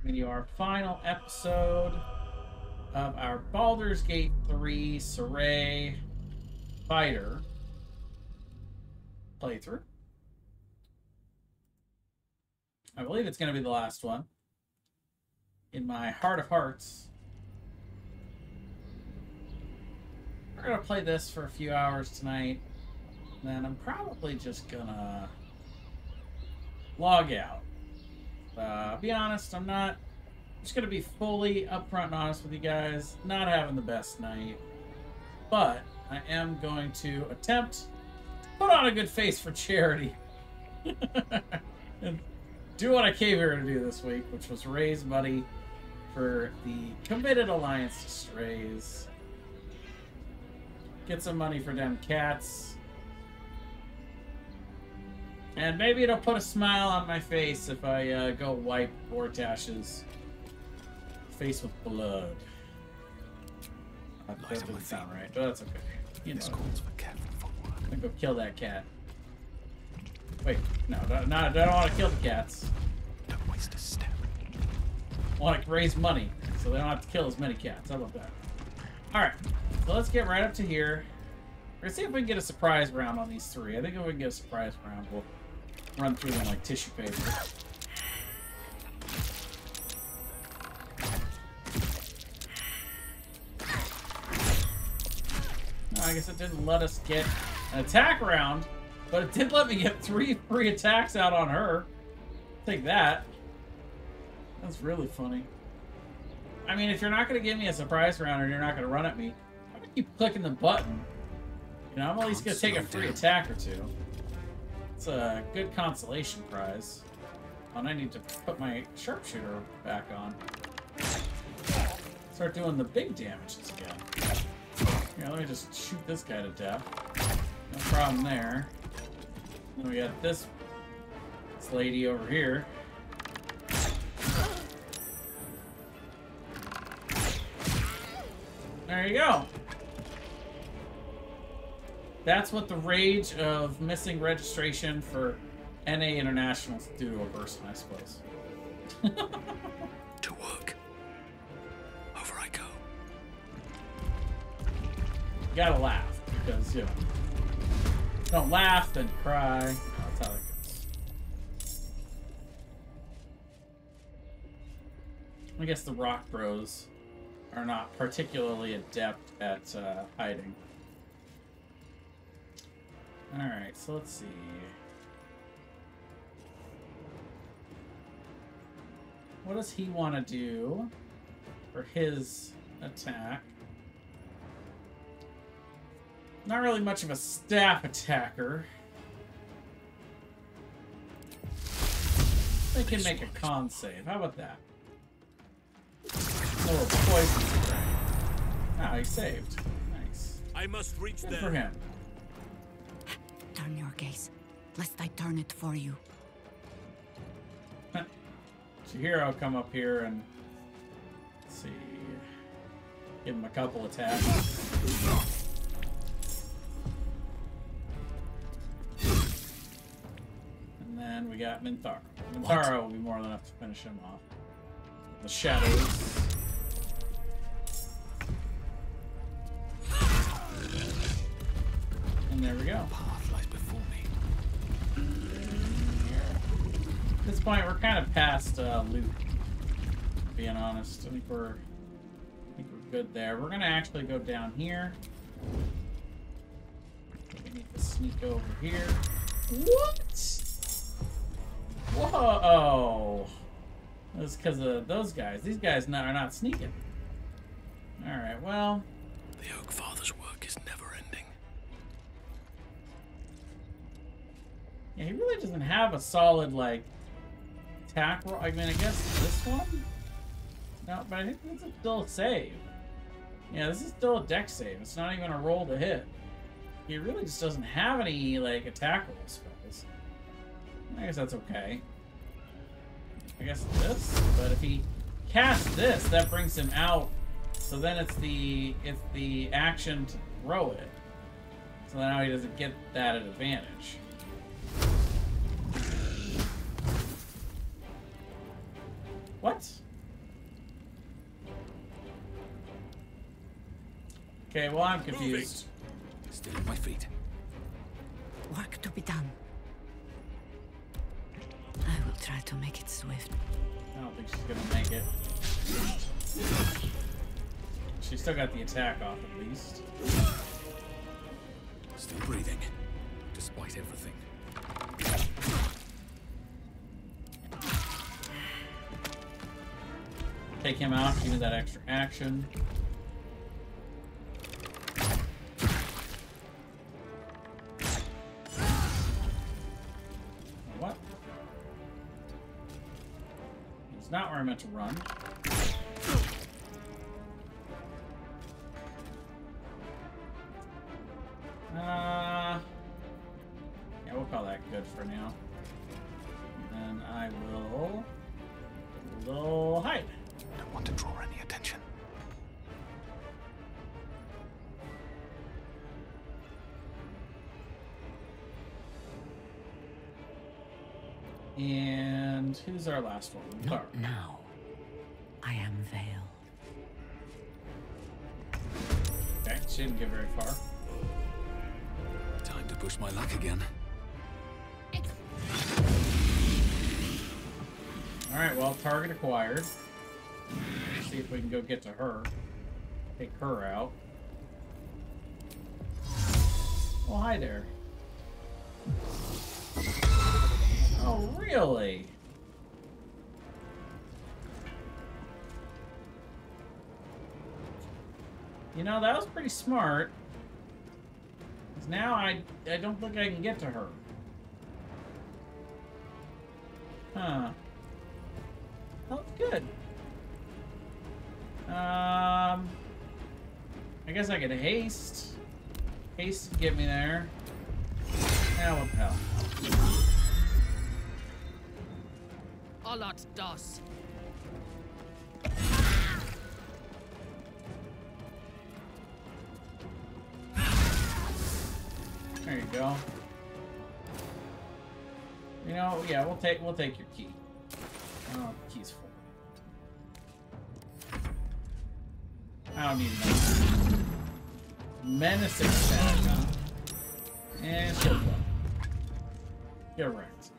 Video our final episode of our Baldur's Gate 3 Sorrea Fighter playthrough. I believe it's going to be the last one. In my heart of hearts, we're going to play this for a few hours tonight. Then I'm probably just going to log out. Be honest, I'm just going to be fully upfront and honest with you guys. Not having the best night. But I am going to attempt to put on a good face for charity. And do what I came here to do this week, which was raise money for the Committed Alliance to Strays. Get some money for them cats. And maybe it'll put a smile on my face if I go wipe Vortash's face with blood. That doesn't sound right, but that's okay. You know, I'm gonna go kill that cat. Wait, no, I don't want to kill the cats. Don't waste a step. I want to raise money, so they don't have to kill as many cats. How about that? Alright, so let's get right up to here. We're gonna see if we can get a surprise round on these three. I think if we can get a surprise round, we'll run through them like tissue paper. No, I guess it didn't let us get an attack round, but it did let me get 3 free attacks out on her. Take that. That's really funny. I mean, if you're not going to give me a surprise round or you're not going to run at me, I'm going to keep clicking the button. You know, I'm at least going to take a free attack or two. It's a good consolation prize. And I need to put my sharpshooter back on. Start doing the big damages again. Here, let me just shoot this guy to death. No problem there. Then we got this lady over here. There you go. That's what the rage of missing registration for NA Internationals do to a person, I suppose. To work. Over I go. You gotta laugh, because, you know, don't laugh, then cry. That's how it goes. I guess the Rock Bros are not particularly adept at hiding. Alright, so let's see. What does he want to do for his attack? Not really much of a staff attacker. They can make a con save. How about that? A little poison spray. Ah, he saved. Nice. I must reach Good them. for him. Turn your gaze, lest I turn it for you. Chihiro come up here and let's see, give him a couple attacks. And then we got Mintaro. Mintaro will be more than enough to finish him off. The shadows. And there we go. Path lies before me. At this point, we're kind of past loot. Being honest, I think we're good there. We're gonna actually go down here. We need to sneak over here. What? Whoa! That's because of those guys. These guys are not sneaking. All right. Well. The Oak Father's work is never ending. Yeah, he really doesn't have a solid, like, attack roll. I mean, I guess this one? No, but I think this is still a save. Yeah, this is still a dex save. It's not even a roll to hit. He really just doesn't have any, like, attack roll spells. I guess that's okay. I guess this, but if he casts this, that brings him out. So then it's the action to throw it. So now he doesn't get that at advantage. What? Okay, well, I'm confused. Still on my feet. Work to be done. I will try to make it swift. I don't think she's gonna make it. She still got the attack off, at least. Still breathing, despite everything. Take him out, give me that extra action. What? It's not where I meant to run. Yeah, we'll call that good for now. And then I will do a little hide. Don't want to draw any attention. And who's our last one? Not now. I am veiled. Okay, she didn't get very far. Time to push my luck again. Alright, well, target acquired. Let's see if we can go get to her. Take her out. Oh, hi there. Oh, really? You know, that was pretty smart. 'Cause now I don't think I can get to her. Huh. That's good. I guess I could haste. Haste to get me there. Now what the hell? Alot das. There you go. You know, yeah, we'll take your key. Oh, the key's full. I don't need another. Menacing stack, huh? And shield blow. Get wrecked.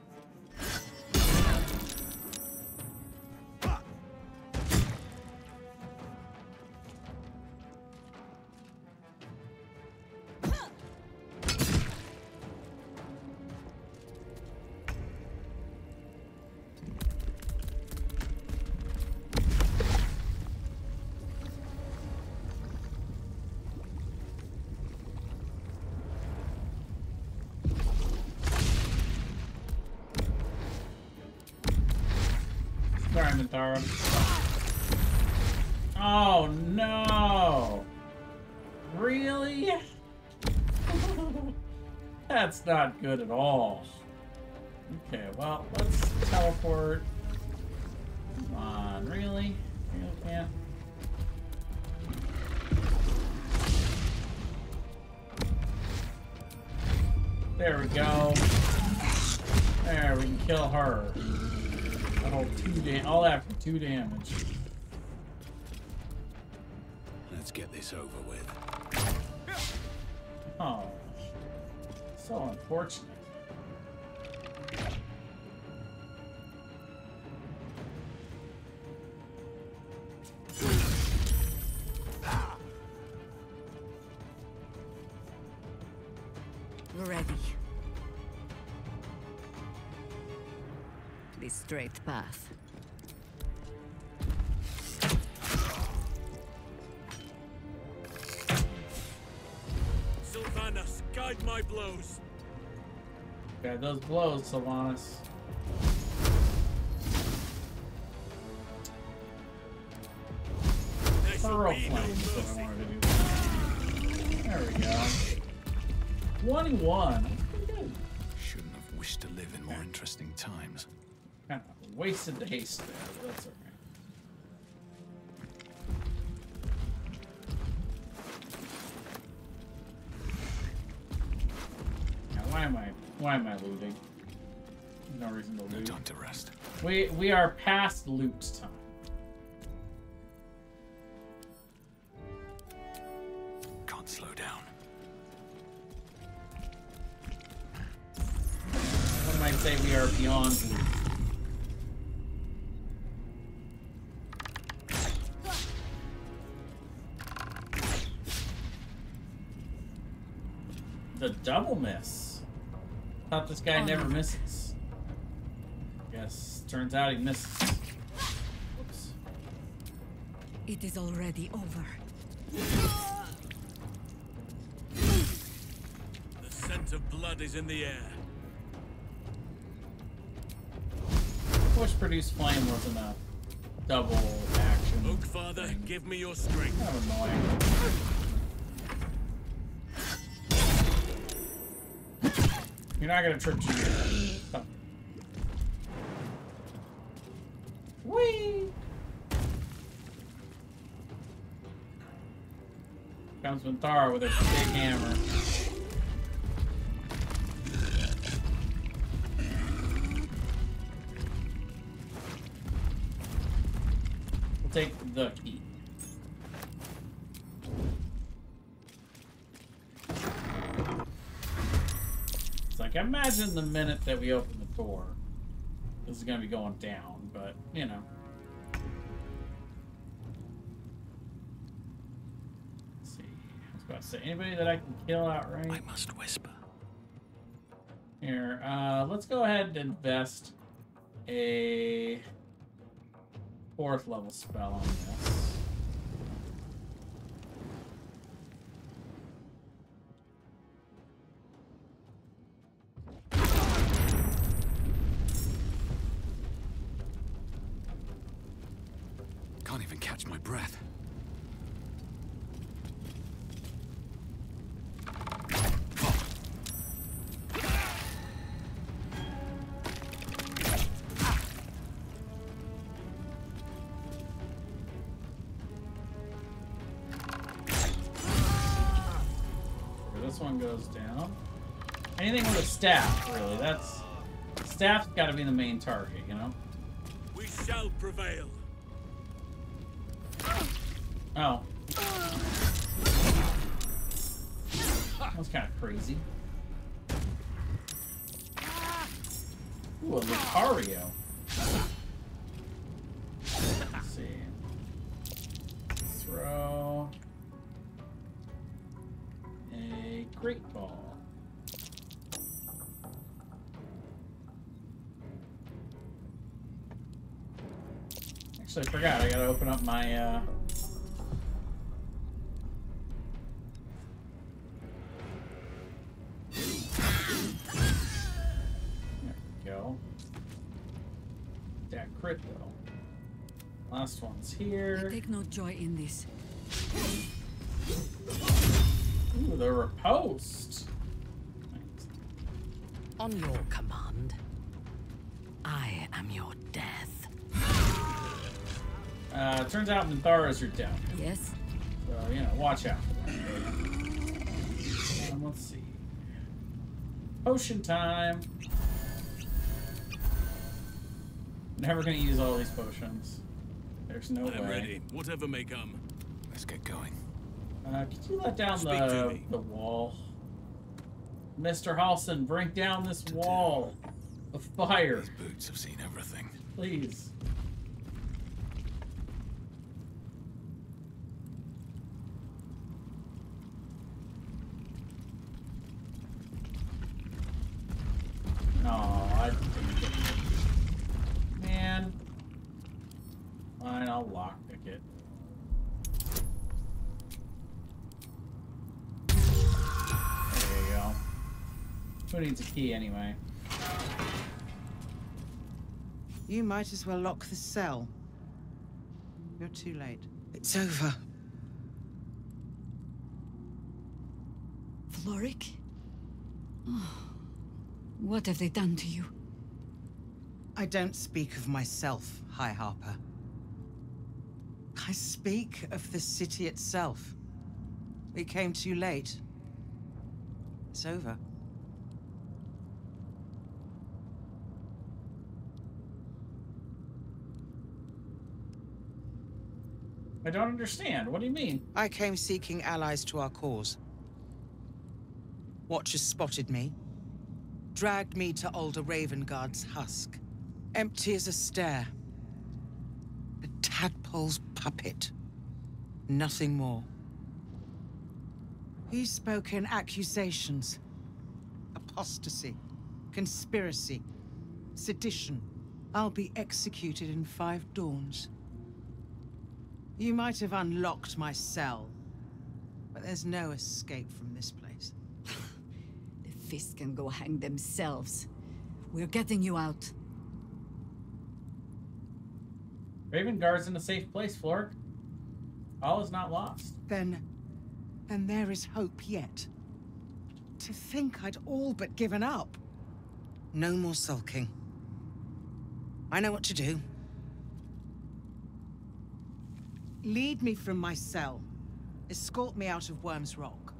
Sorry, Mintaro. Oh no! Really? That's not good at all. Okay, well, let's teleport. Come on, really? Really can't? There we go. There, we can kill her. That'll all that for 2 damage. Let's get this over with. Oh. So unfortunate. Ready. The straight path. Sylvanas, guide my blows. Got those blows, Sylvanas. Thorough flames is what I wanted to do. There we go. 21. That's pretty good. Shouldn't have wished to live in more interesting times. Kind of wasted the haste there, but that's okay. Now, why am I looting? There's no reason to No loot. time to rest. We are past loot time. say we are beyond loot. The double miss. Thought this guy never misses. Guess turns out he misses. Whoops. It is already over. The scent of blood is in the air. Push produce flame wasn't a double action. Oak Father, give me your strength. Kind of annoying. You're not gonna trip to your Whee! Comes Minthara with her big hammer. We'll take the key. It's like, imagine the minute that we open the door. This is gonna be going down, but, you know. Let's see. I was about to say, anybody that I can kill outright? I must whisper. Here, let's go ahead and invest a 4th level spell on this. Can't even catch my breath. This one goes down. Anything with a staff, really. Staff's got to be the main target, you know? We shall prevail. Oh. That was kind of crazy. Ooh, a Lucario. Let's see. Throw a Great Ball. Actually, I forgot. I gotta open up my, There we go. That crit, though. Last one's here. I take no joy in this. Ooh, the riposte. Nice. On your command, I am your death. Turns out Minthara's your death. Yes? So, you know, watch out for that. Let's see. Potion time. Never gonna use all these potions. There's no way. I'm ready. Whatever may come. Let's get going. Could you let down Speak to me. the wall? Mr. Halson, bring down this wall of fire. These boots have seen everything. Please. No, I didn't get it. Man. Fine, I'll lockpick it. There you go. Who needs a key anyway? You might as well lock the cell. You're too late. It's over. Floric? Oh, what have they done to you? I don't speak of myself, High Harper. I speak of the city itself. We came too late. It's over. I don't understand. What do you mean? I came seeking allies to our cause. Watchers spotted me, dragged me to Older Ravengard's husk. Empty as a stare. A tadpole's puppet. Nothing more. He spoke in accusations. Apostasy. Conspiracy. Sedition. I'll be executed in 5 dawns. You might have unlocked my cell, but there's no escape from this place. The Fists can go hang themselves. We're getting you out. Ravengard's in a safe place, Flork. All is not lost. Then there is hope yet. To think I'd all but given up. No more sulking. I know what to do. Lead me from my cell. Escort me out of Worm's Rock.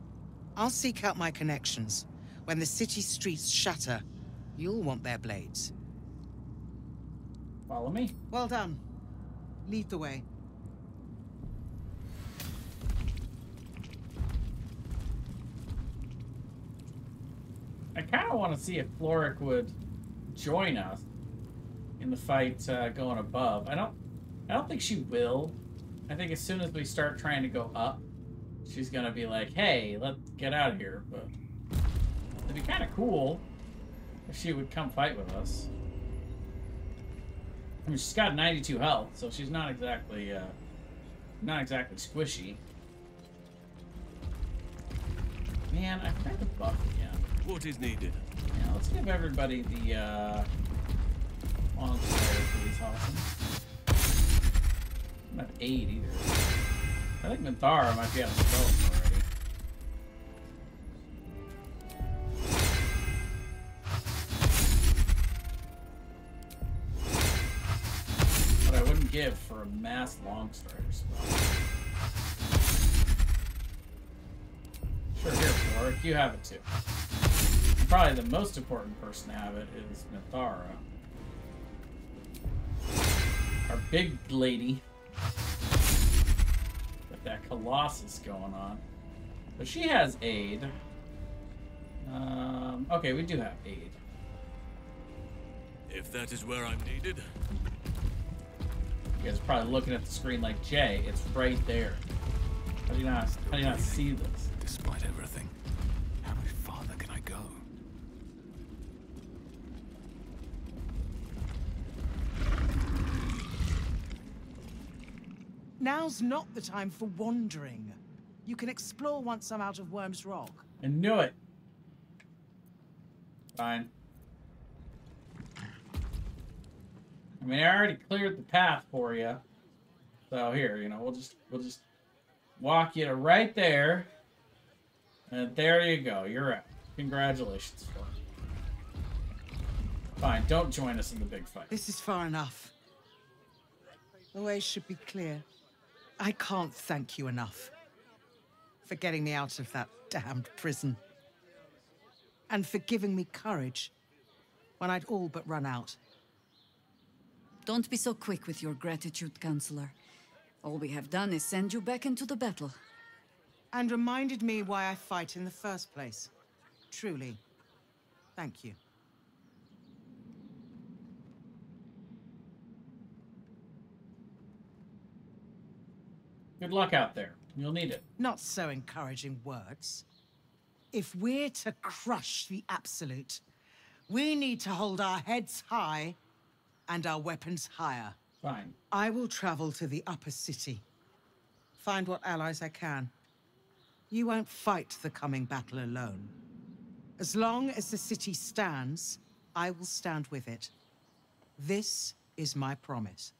I'll seek out my connections. When the city streets shatter, you'll want their blades. Follow me. Well done. Lead the way. I kind of want to see if Florrick would join us in the fight going above. I don't think she will. I think as soon as we start trying to go up, she's gonna be like, "Hey, let's get out of here." But it'd be kind of cool if she would come fight with us. I mean, she's got 92 health, so she's not exactly squishy. Man, I forgot to buff again. What is needed? Yeah, let's give everybody the bonfire for these awesome. I don't have aid either. I think Minthara might be out of skeleton already. But I wouldn't give for a mass long strider spell. Sure, here, Florrick, you have it too. Probably the most important person to have it is Minthara. Our big lady. With that Colossus going on. But she has aid. Okay, we do have aid. If that is where I'm needed. You guys are probably looking at the screen like, Jay, it's right there. How do you not see this? Despite everything, how much farther can I go? Now's not the time for wandering. You can explore once I'm out of Worm's Rock. I knew it. Fine. I mean, I already cleared the path for you. So here, you know, we'll just walk you to right there. And there you go. You're out. Congratulations, Florrick. Fine, don't join us in the big fight. This is far enough. The way should be clear. I can't thank you enough for getting me out of that damned prison. And for giving me courage when I'd all but run out. Don't be so quick with your gratitude, Counselor. All we have done is send you back into the battle. And reminded me why I fight in the first place. Truly, thank you. Good luck out there. You'll need it. Not so encouraging words. If we're to crush the Absolute, we need to hold our heads high and our weapons higher. Fine. I will travel to the upper city. Find what allies I can. You won't fight the coming battle alone. As long as the city stands, I will stand with it. This is my promise.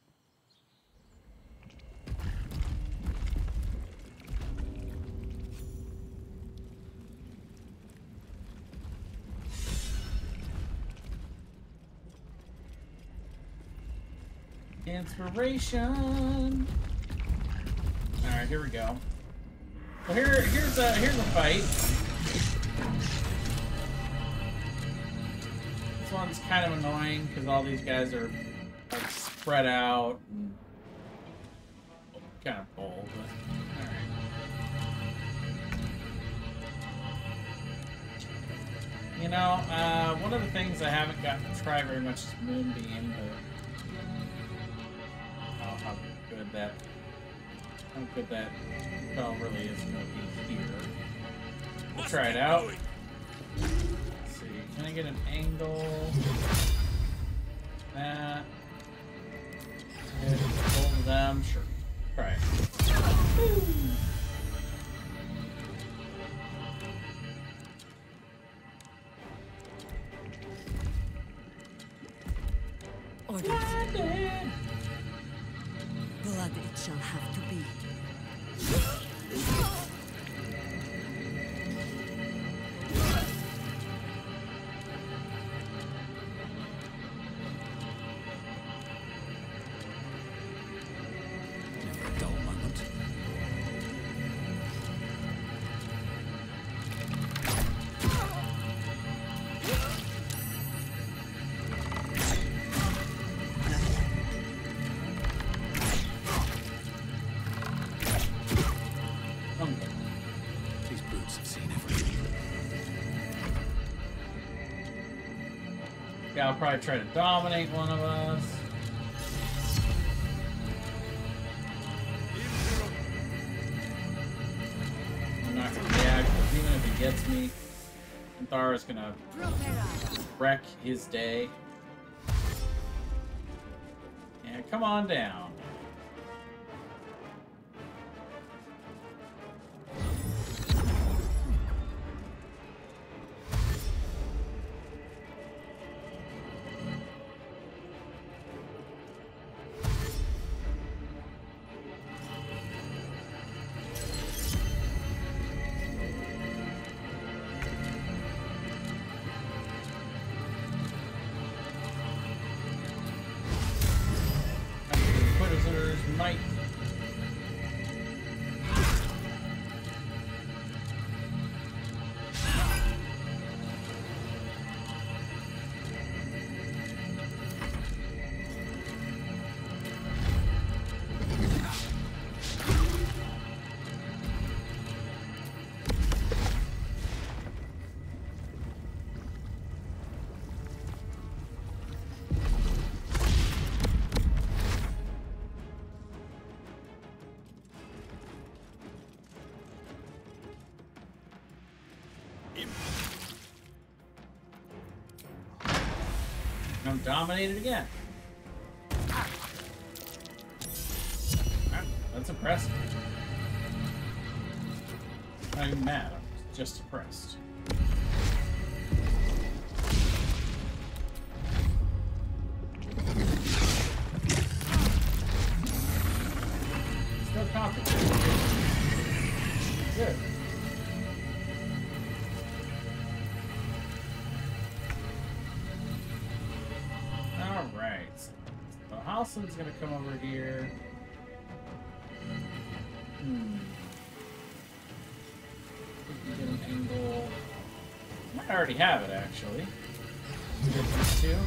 Inspiration. All right, here we go. Well, here's a fight. This one's kind of annoying because all these guys are like spread out and kind of bold. But, all right. You know, one of the things I haven't gotten to try very much is Moonbeam, but how good that spell really is going to be here. We'll try it out. Let's see, can I get an angle? That. Hit both of them, sure. Try it. Blood it shall have to be. Never a dull moment. These boots have seen everything. Yeah, I'll probably try to dominate one of us. I'm not gonna react, because even if he gets me, Anthar is gonna wreck his day. Yeah, come on down. Inquisitor's Might. I'm dominated again. Alright, that's impressive. I'm not even mad, I'm just impressed. Still complicated. Good. Alright. So Halsin's gonna come over here. We can get an angle. I might already have it, actually. Get these two.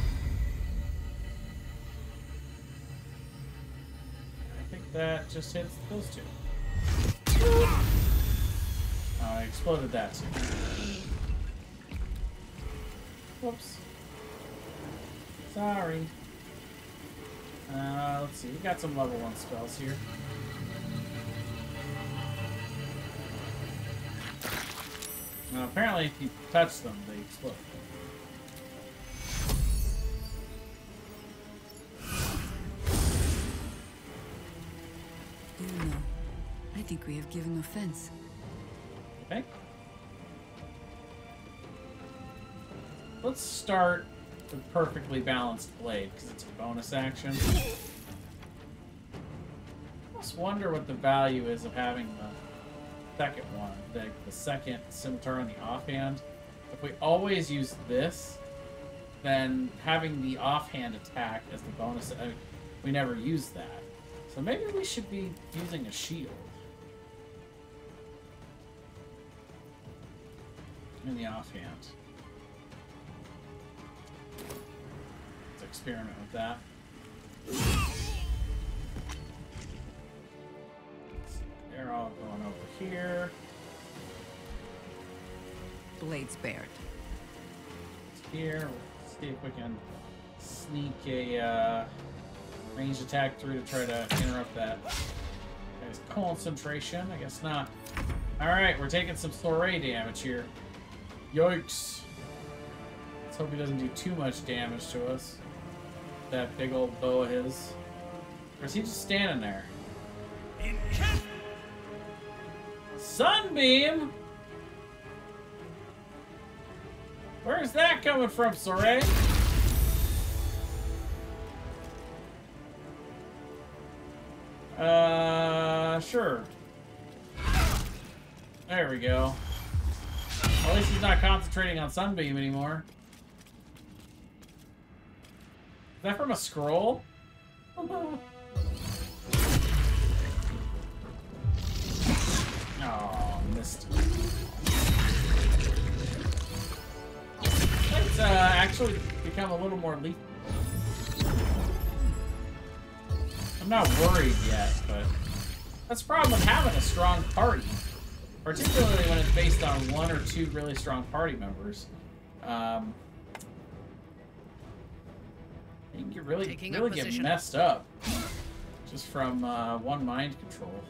I think that just hits those two. I exploded that too. Whoops. Sorry. Let's see. We got some level 1 spells here. Now, apparently, if you touch them, they explode. Oh no. I think we have given offense. Okay. Let's start the perfectly balanced blade, because it's a bonus action. I just wonder what the value is of having the second one, the second scimitar on the offhand. If we always use this, then having the offhand attack as the bonus, we never use that. So maybe we should be using a shield in the offhand. Let's experiment with that. They're all going over here. Blades bared. here. We'll see if we can sneak a ranged attack through to try to interrupt that guy's concentration. I guess not. Alright, we're taking some Sorrea damage here. Yikes. Let's hope he doesn't do too much damage to us. That big old bow of his. Or is he just standing there? Sunbeam? Where's that coming from, Sorrea? Sure. There we go. At least he's not concentrating on Sunbeam anymore. Is that from a scroll? Oh, missed. Let's actually become a little more lethal. I'm not worried yet, but that's the problem with having a strong party. Particularly when it's based on one or two really strong party members. You can really get messed up just from one mind control.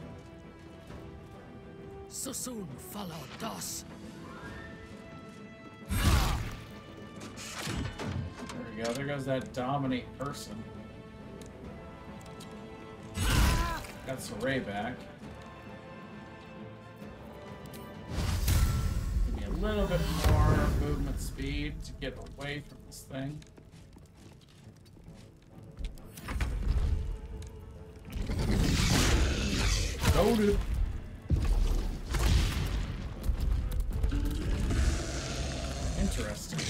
So soon follow Dos. There we go. There goes that dominate person. Got Sorrea back. Give me a little bit more movement speed to get away from this thing. Loaded. Interesting.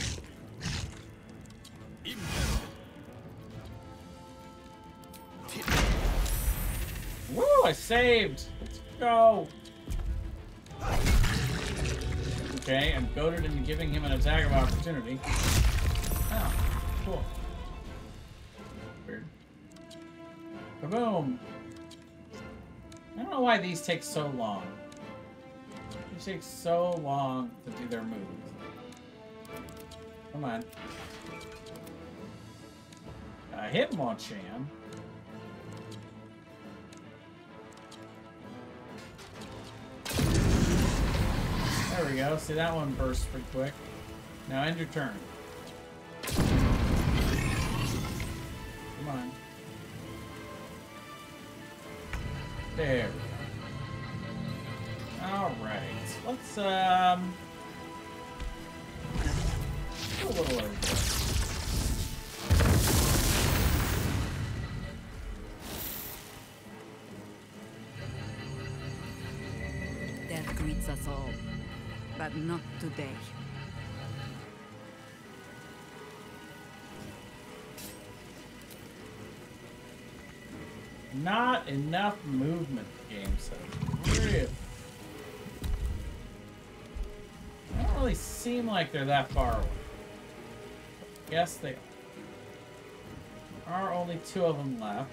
Woo! I saved. Let's go. Okay, I'm goaded into giving him an attack of opportunity. Oh, cool. Weird. Kaboom. I don't know why these take so long. These take so long to do their moves. Come on. Hitmonchan. There we go. See, that one bursts pretty quick. Now end your turn. Come on. There we go. Alright. Let's, do a little over. Death greets us all, but not today. Not enough movement, game says. Really? They don't really seem like they're that far away. Yes, they are. Only two of them left.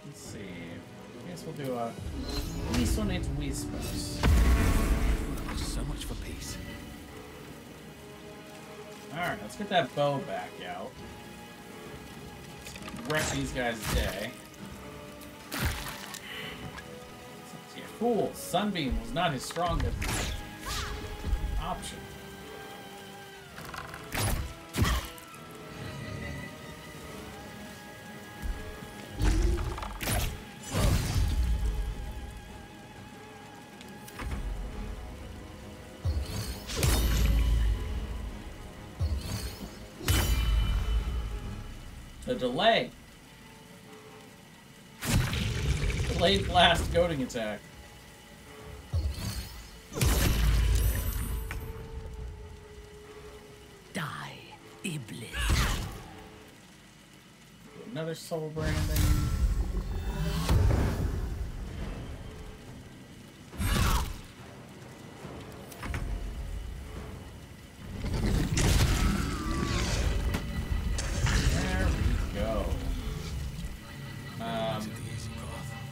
Let's see. I guess we'll do a Wisson into Whispers. So much for peace. Alright, let's get that bow back out. Let's wreck these guys' day. Yeah, fool. Sunbeam was not his strongest option. The delay. Delayed blast goading attack. Die, Iblis. Another soul branding.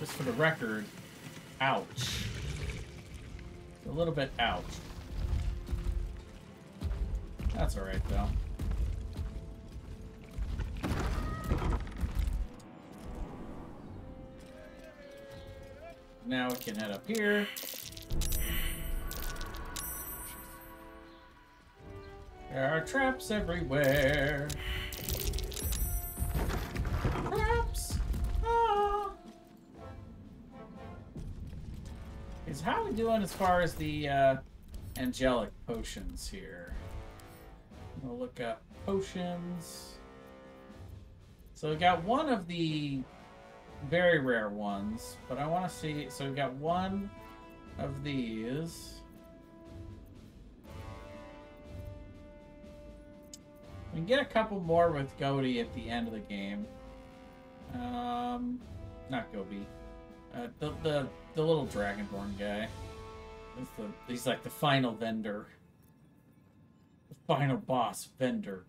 For the record, ouch. A little bit ouch. That's alright, though. Now we can head up here. There are traps everywhere. Traps! Ah! Is how are we doing as far as the angelic potions here? We'll look up potions. So we got one of the very rare ones, but I want to see. So we got one of these. We can get a couple more with Goaty at the end of the game. Not Gobi. The little Dragonborn guy. He's like the final vendor. The final boss vendor.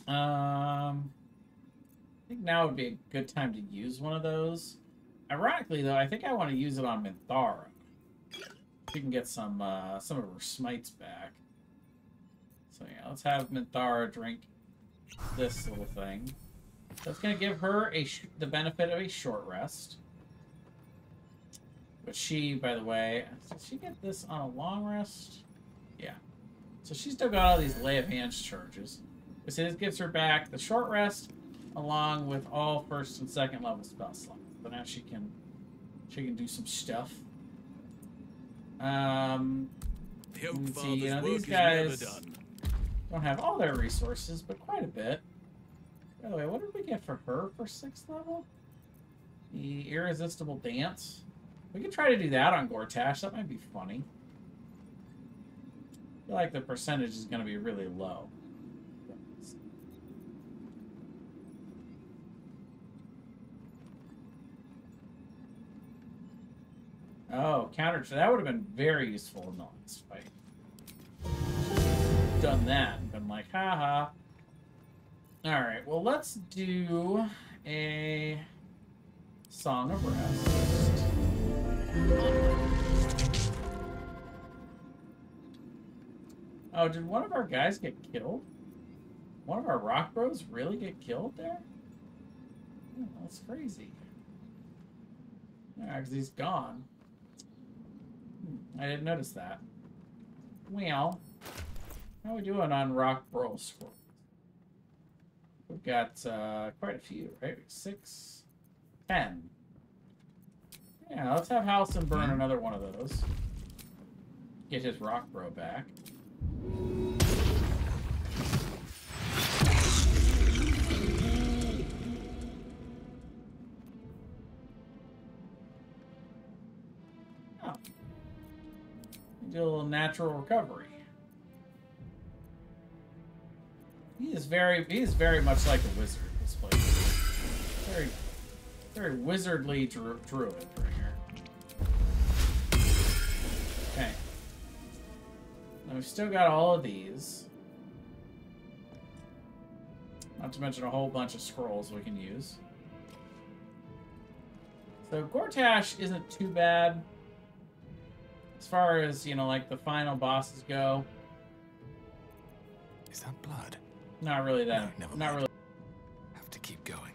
I think now would be a good time to use one of those. Ironically, though, I think I want to use it on Minthara. We can get some of her smites back. So yeah, let's have Minthara drink this little thing. That's going to give her the benefit of a short rest. But she, by the way, did she get this on a long rest? Yeah. So she's still got all these lay of hands charges. So this gives her back the short rest, along with all first and second level spell slots. So now she can do some stuff. The Oak See, you know, Father's these work is guys never done. don't have all their resources, but quite a bit. By the way, what did we get for her for 6th level? The Irresistible Dance. We could try to do that on Gortash. That might be funny. I feel like the percentage is going to be really low. Oh, counter. That would have been very useful in the last fight. Done that and been like, haha. Alright, well, let's do a Song of Rest. Oh, did one of our guys get killed? One of our rock bros really get killed there? Oh, that's crazy. Yeah, because he's gone. I didn't notice that. Well, how are we doing on rock bro scrolls? We've got quite a few, right? 6, 10. Yeah, let's have Halson burn another one of those. Get his rock bro back. Oh. Do a little natural recovery. He is very much like a wizard, this place. Very wizardly druid right here. Okay. Now we've still got all of these. Not to mention a whole bunch of scrolls we can use. So Gortash isn't too bad. As far as, you know, like the final bosses go. Is that blood? Not really that. No, never not mind. really. Have to keep going.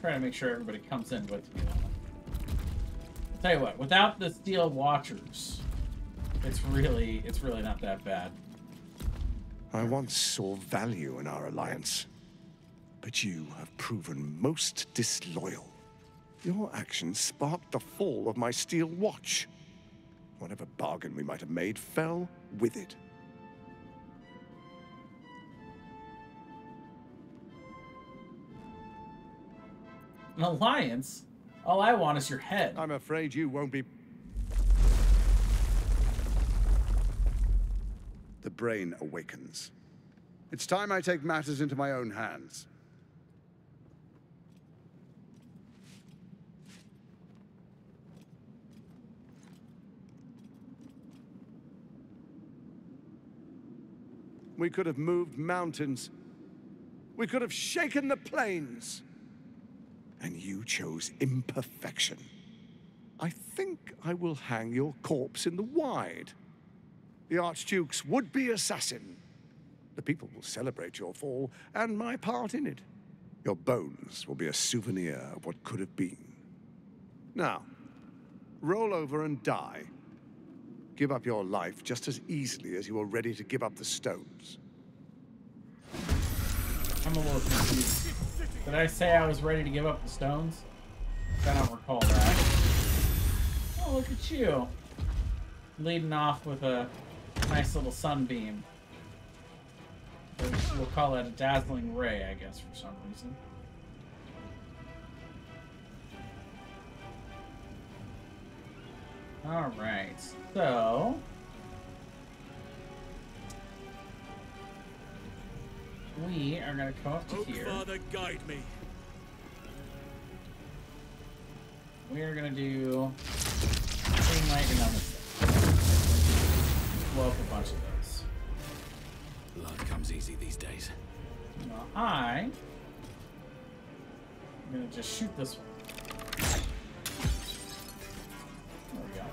Trying to make sure everybody comes in with me. I'll tell you what, without the Steel Watchers, it's really not that bad. I once saw value in our alliance, but you have proven most disloyal. Your actions sparked the fall of my steel watch. Whatever bargain we might have made fell with it. An alliance? All I want is your head. I'm afraid you won't be... The brain awakens. It's time I take matters into my own hands. We could have moved mountains. We could have shaken the plains. And you chose imperfection. I think I will hang your corpse in the wide. The Archduke's would-be assassin. The people will celebrate your fall and my part in it. Your bones will be a souvenir of what could have been. Now, roll over and die. Give up your life just as easily as you were ready to give up the stones. I'm a little confused. Did I say I was ready to give up the stones? I don't recall that. Oh, look at you. Leading off with a nice little sunbeam. We'll call that a dazzling ray, I guess, for some reason. Alright, so... we are going to come up to here. Father, guide me. We are going to do chain lightning on this thing. Blow up a bunch of those. Blood comes easy these days. Now I'm going to just shoot this one. There we go.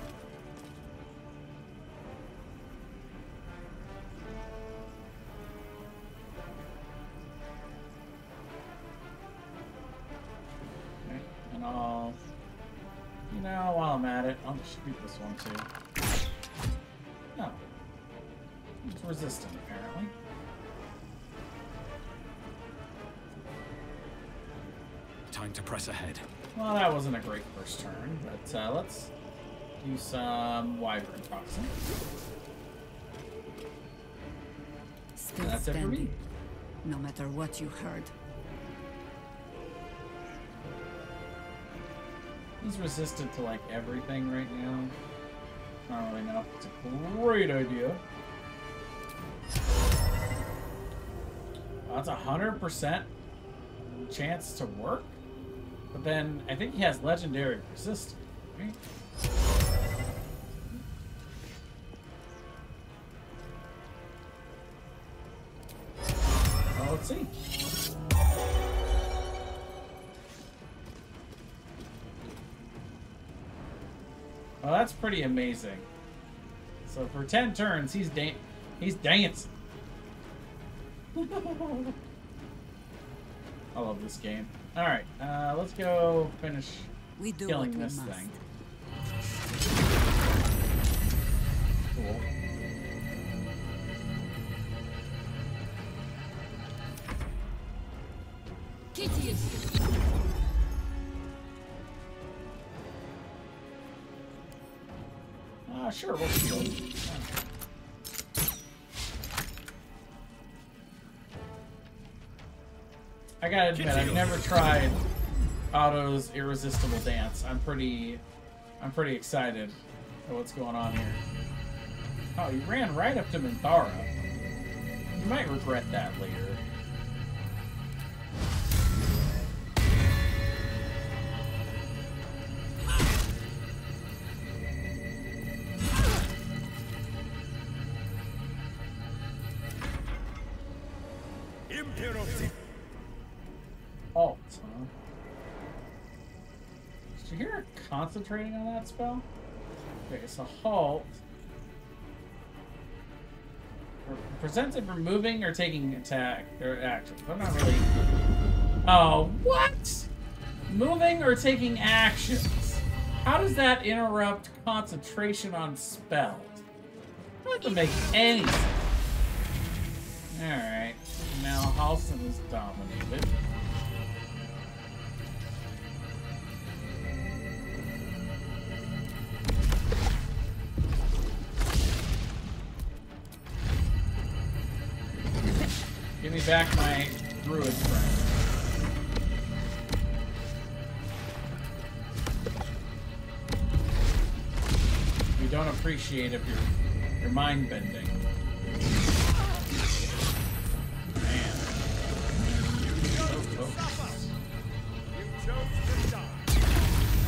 Okay, and I'll, you know, while I'm at it, I'll just shoot this one too. No. It's resistant, apparently. Time to press ahead. Well, that wasn't a great first turn, but let's do some wyvern toxin. Still That's it for me. standing, no matter what you heard. He's resistant to like everything right now. I don't really know if it's a great idea. That's 100% chance to work. But then I think he has legendary resistance, right? Well, let's see. Well, that's pretty amazing. So for 10 turns, he's dancing. I love this game. All right, let's go finish killing this thing. Cool. Sure, we'll shield. I gotta admit, I've never tried Otto's irresistible dance. I'm pretty excited at what's going on here. Oh, you ran right up to Minthara. You might regret that later. Alt, huh? Did you hear her concentrating on that spell? Okay, so halt. Presented for moving or taking attack or actions. I'm not really. Oh, what? Moving or taking actions? How does that interrupt concentration on spells? That doesn't make any sense. Alright. Now Halson is dominated. Give me back my druid friend. We don't appreciate if you're mind bending. Man. I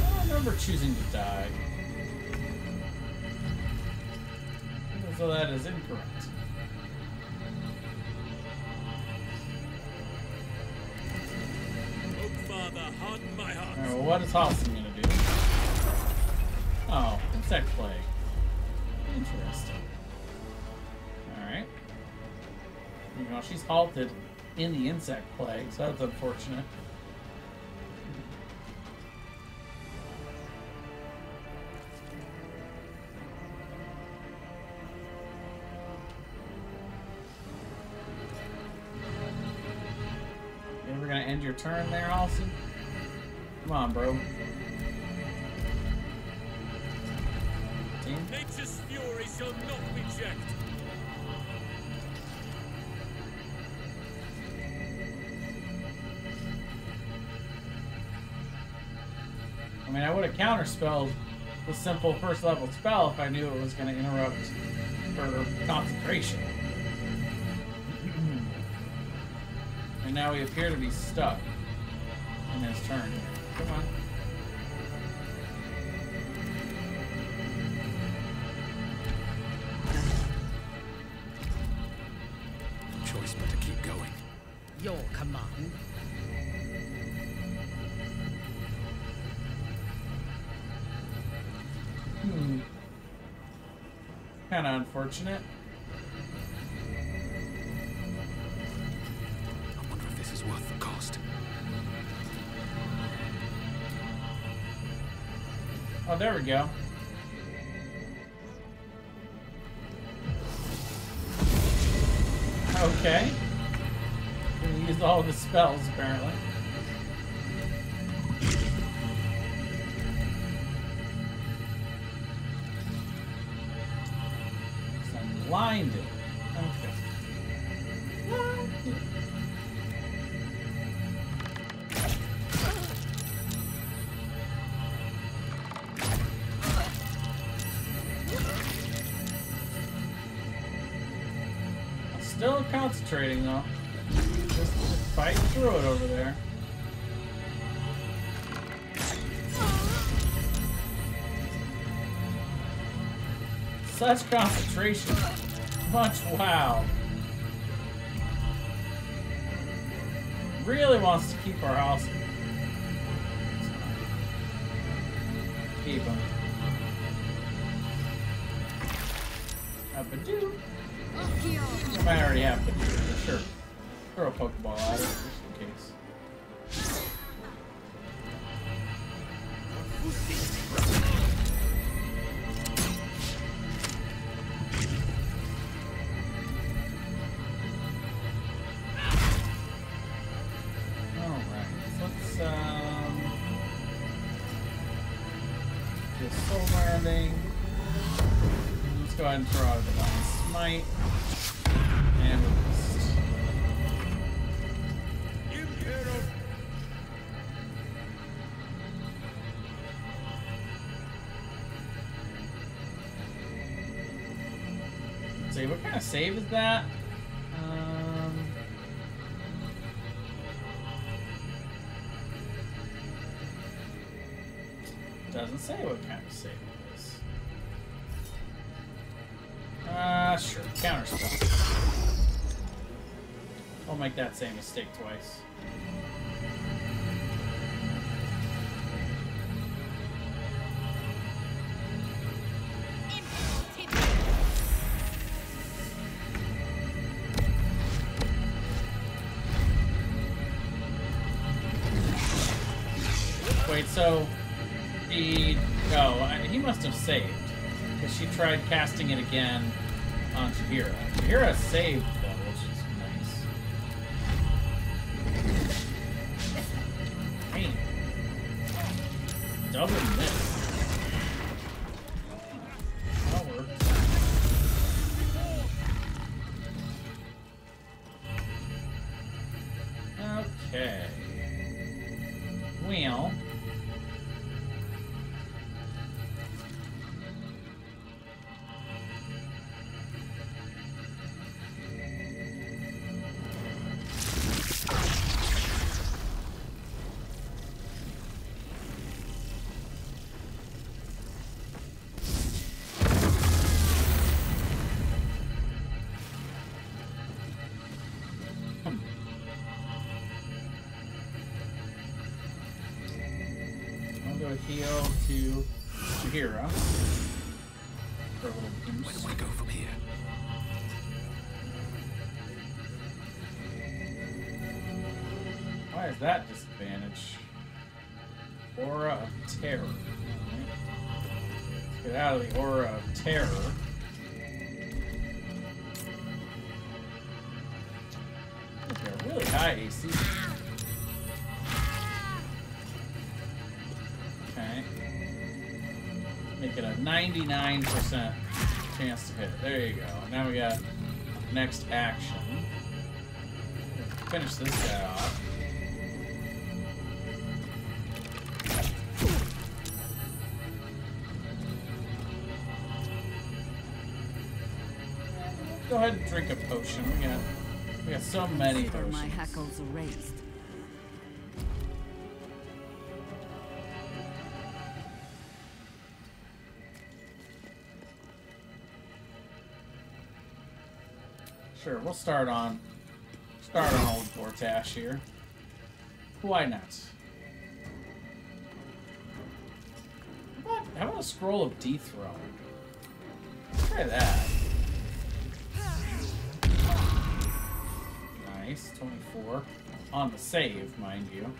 don't remember choosing to die. So that is incorrect. Father, harden my heart. Alright, well, what is Halson gonna do? Oh, insect plague. Interesting. Alright. You know, she's halted in the insect plague, so that's unfortunate. We're gonna end your turn there, Halsey? Come on, bro. Nature's fury shall not be checked. I mean, I would have counterspelled the simple first level spell if I knew it was going to interrupt her concentration. And now we appear to be stuck in his turn. Come on. Choice but to keep going. Your command. Kind of unfortunate. I wonder if this is worth the cost. Oh, there we go. Okay. We used all of his spells, apparently. So I'm blinded. Okay. Still concentrating though. Just fighting through it over there. Such concentration. Much wow. Really wants to keep our house. Keep him. Up and do. I might already have to do it, but sure. Throw a Pokeball at it, just in case. Alright, let's do a Soul Landing. Let's go ahead and throw out a Divine Smite. And resist. Let's see, what kind of save is that? Doesn't say what kind of save it is. Sure, counterspell. I'll make that same mistake twice. Wait, so he must have saved because she tried casting it again on Sorrea. Sorrea saved though, which is nice. Damn. Double miss. That worked. Okay. Well. I'll go heal to Sorrea. For a little boost. Where do I go from here? Why is that disadvantage? Aura of Terror. Right. Let's get out of the Aura of Terror. Okay, really high AC. Okay. Make it a 99% chance to hit. There you go. Now we got next action. Finish this guy off. Go ahead and drink a potion. We got so many Consider potions. my hackles erased. Sure, we'll start on old Vortash here. Why not? How about a scroll of dethrone? Let's try that. Nice, 24. On the save, mind you.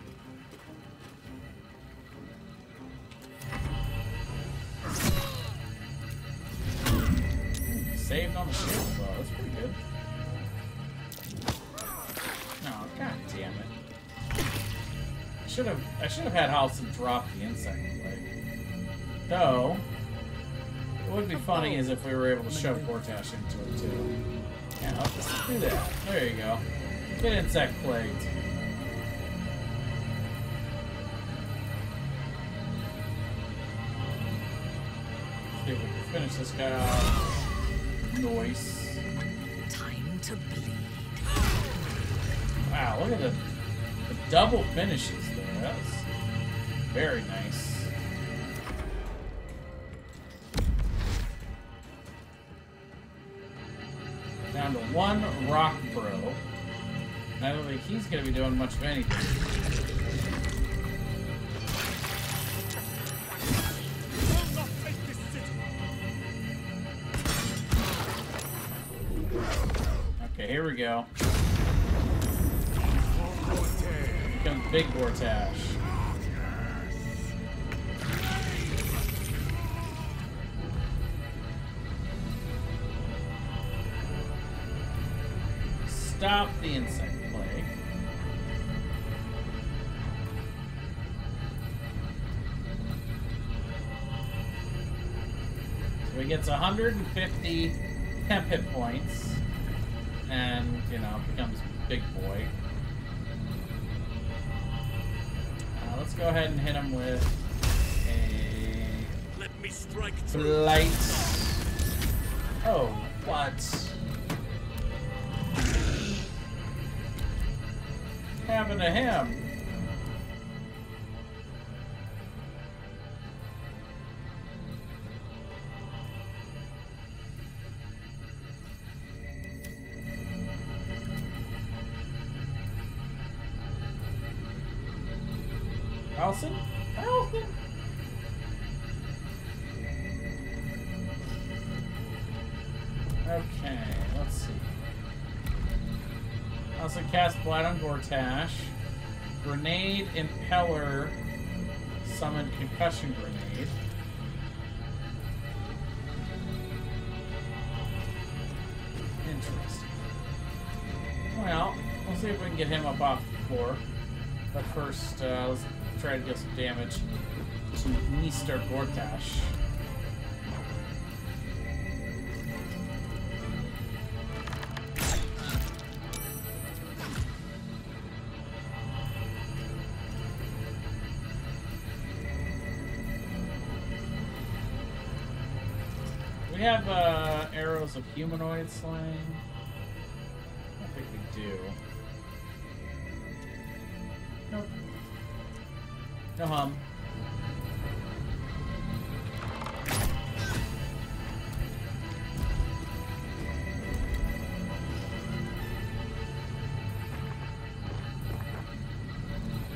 Saved on the shield though, that's pretty good. Oh, god damn it. I should have had Halson drop the insect plague. Though, what would be funny is if we were able to shove Vortash into it too. Yeah, let's do that. There you go. Get insect plagued. See if we can finish this guy off. Noise. Time to bleed. Wow, look at the double finishes there. That was very nice. Down to one rock bro. I don't think he's going to be doing much of anything. Will not take this city. Okay, here we go. Here comes Big Vortash. Stop the insect plague. So he gets 150 temp hit points and, you know, becomes big boy. Let's go ahead and hit him with a Let me strike true. blight. Oh, what? Happened to him? Alson? Alson? Okay, let's see. Also cast Blight on Vortash. Grenade Impeller summoned Concussion Grenade. Interesting. Well, we'll see if we can get him up off the floor. But first, let's try to deal some damage to Mr. Vortash. We have arrows of humanoid slaying. I don't think we do. Nope. No hum.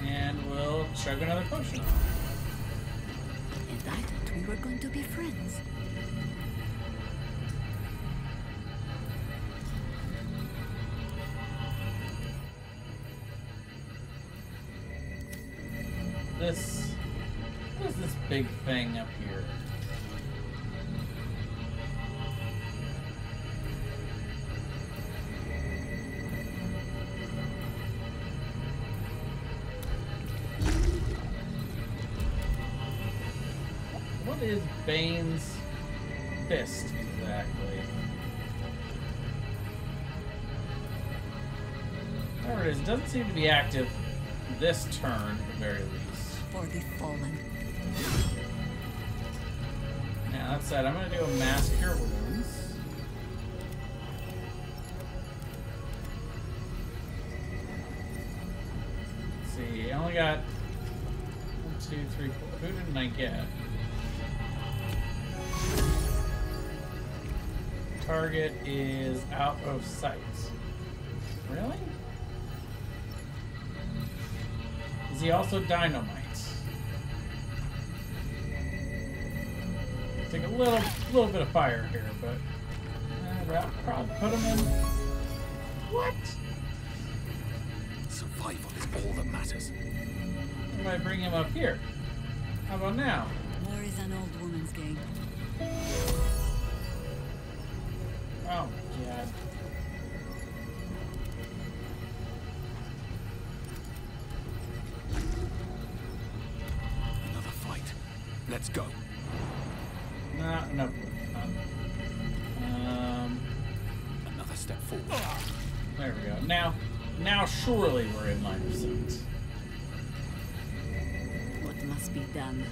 And we'll chug another potion. And I thought we were going to be friends? What is this big thing up here? What is Bane's fist exactly? There it is. It doesn't seem to be active this turn, at the very least. For the fallen. Now, that said, I'm going to do a mass cure wounds. Let's see, I only got 1, 2, 3, 4. Who didn't I get? Target is out of sight. Really? Is he also dynamite? Take a little bit of fire here, but I'll probably put him in. What? Survival is all that matters. I might bring him up here. How about now? War is an old woman's game. Oh my god. Another fight. Let's go. Not enough. Another step forward. There we go. Now surely we're in line of sight. What must be done?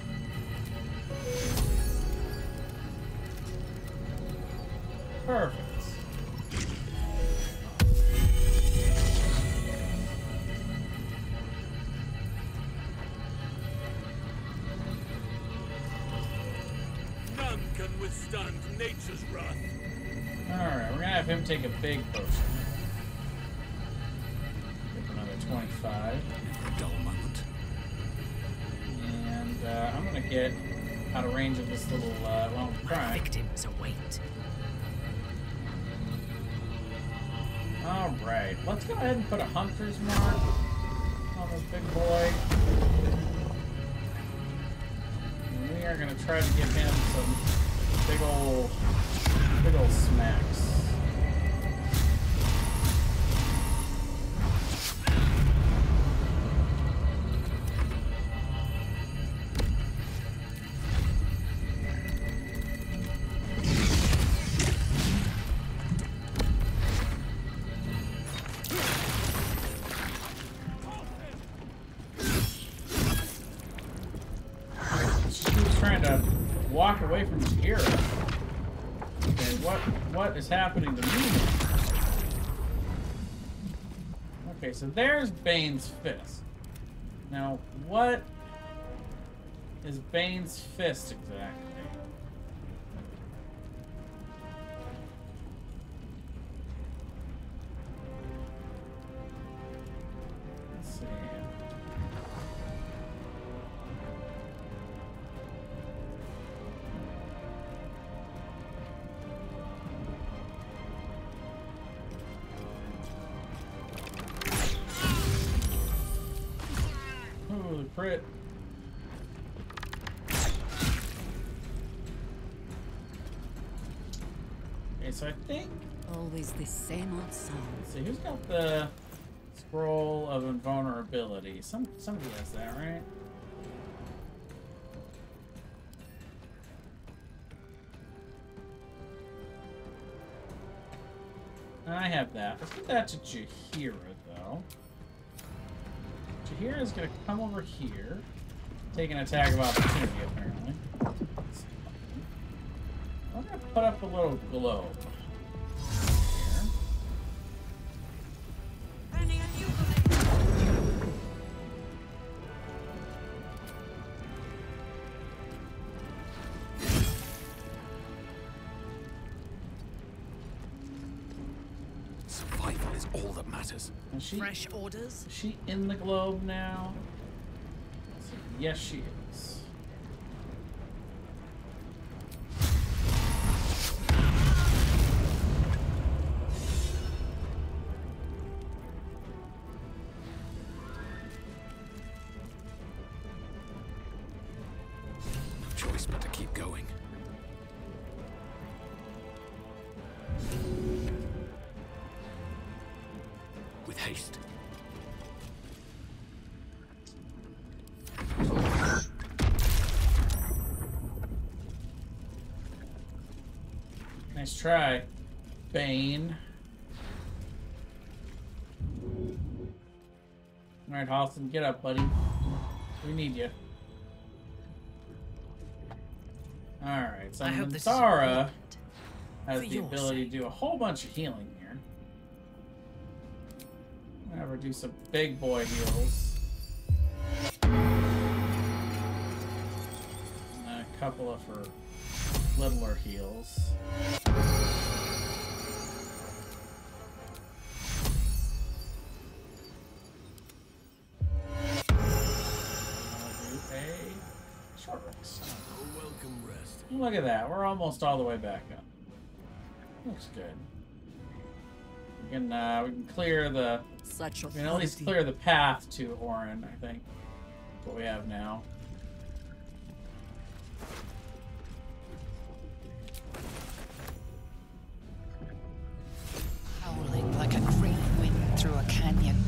Perfect. None can withstand nature's wrath. Alright, we're gonna have him take a big potion. Give him another 25. Never a dull moment. And I'm gonna get out of range of this little crying. Victims await. Alright, let's go ahead and put a hunter's mark on this big boy. And we are gonna try to give him some big old smacks. Walk away from Sorrea. Okay, what is happening to me? Okay, so there's Bane's fist. Now, what is Bane's fist exactly? Let's see. Crit. Okay, so I think. Always the same old song. Let's see, who's got the scroll of invulnerability? Somebody has that, right? I have that. Let's give that to Jaheira, though. Jaheira is going to come over here, take an attack of opportunity, apparently. I'm going to put up a little globe here. Survival is all that matters. Fresh orders? Is she in the globe now? Yes, she is. haste. Nice try, Bane. Alright, Halston, get up, buddy. We need you. Alright, so Sorrea has the ability to do a whole bunch of healing here. I'm gonna do some big boy heals. And a couple of her littler heals. Short rest. A welcome rest. Look at that. We're almost all the way back up. Looks good. We can clear the. Such We can at least clear the path to Orin. I think. That's what we have now. Howling like a great wind through a canyon.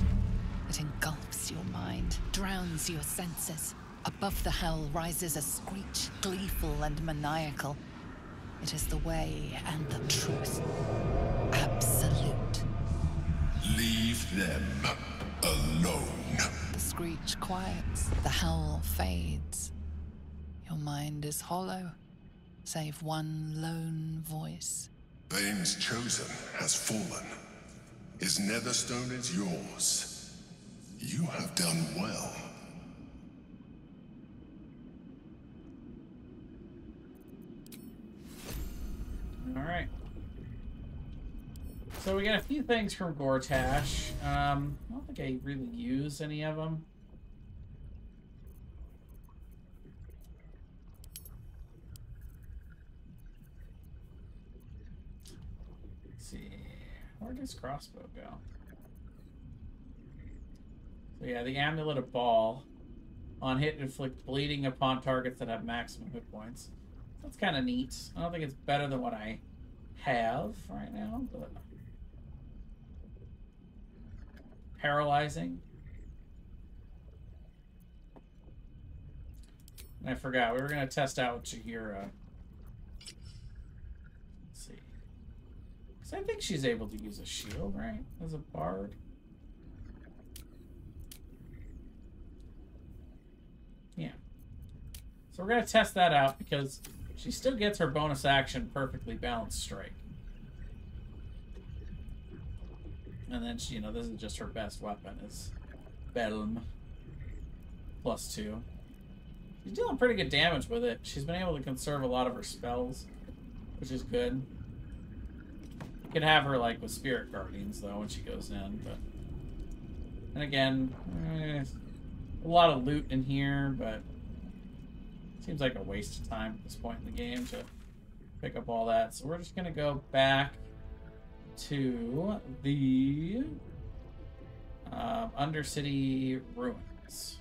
It engulfs your mind, drowns your senses. Above the hell rises a screech, gleeful and maniacal. It is the way and the truth. Absolute. Leave them alone. The screech quiets, the howl fades. Your mind is hollow, save one lone voice. Bane's chosen has fallen. His netherstone is yours. You have done well. All right. So we got a few things from Gortash. I don't think I really use any of them. Let's see. Where does crossbow go? So yeah, the Amulet of Ball. On hit, inflict bleeding upon targets that have maximum hit points. That's kind of neat. I don't think it's better than what I have right now, but paralyzing. And I forgot we were gonna test out Chihira. Let's see, because I think she's able to use a shield, right, as a bard. Yeah. So we're gonna test that out because she still gets her bonus action perfectly balanced strike. And then she, this is just her best weapon is Belm. +2. She's dealing pretty good damage with it. She's been able to conserve a lot of her spells, which is good. You could have her like with Spirit Guardians though when she goes in, but and again, a lot of loot in here, but seems like a waste of time at this point in the game to pick up all that. So we're just gonna go back to the Undercity ruins.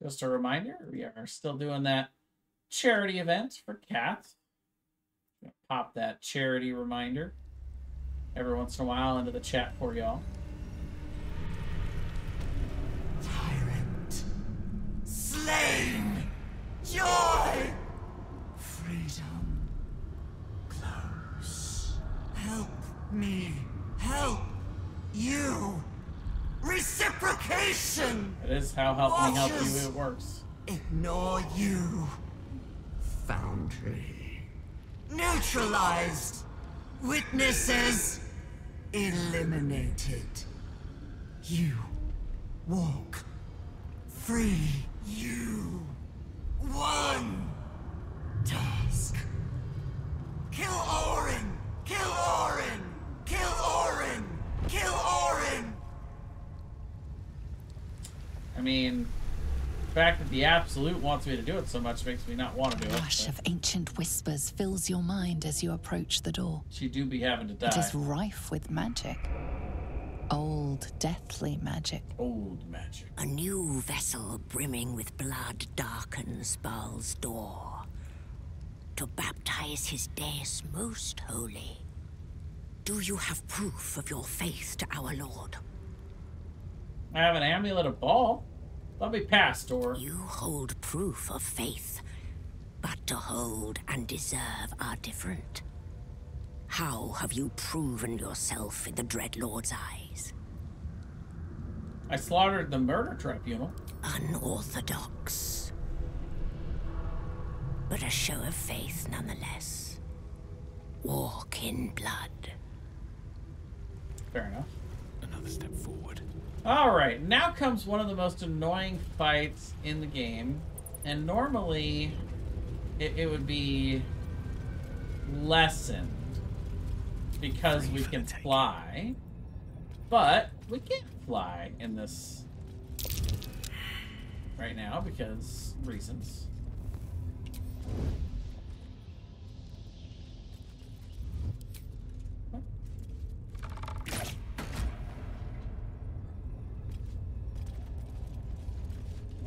Just a reminder, we are still doing that charity event for cats. Pop that charity reminder every once in a while into the chat for y'all. Tyrant. Slain. Joy. Freedom. Close. Help me. Help you. Reciprocation! It is how help me help you, it works. Ignore you. Foundry. Neutralized. Witnesses eliminated. You walk free. You won. Task. Kill Orin! Kill Orin! Kill Orin! Kill Orin! I mean, fact that the Absolute wants me to do it so much makes me not want to do it. Rush of ancient whispers fills your mind as you approach the door. She do be having to die. It is rife with magic. Old, deathly magic. Old magic. A new vessel brimming with blood darkens Baal's door to baptize his deus most holy. Do you have proof of your faith to our Lord? I have an amulet of Baal. Let me pass, door. You hold proof of faith, but to hold and deserve are different. How have you proven yourself in the Dreadlord's eyes? I slaughtered the murder tribunal. Unorthodox. But a show of faith nonetheless. Walk in blood. Fair enough. Another step forward. Alright, now comes one of the most annoying fights in the game. And normally, it would be lessened because we can fly. But we can't fly in this right now because reasons.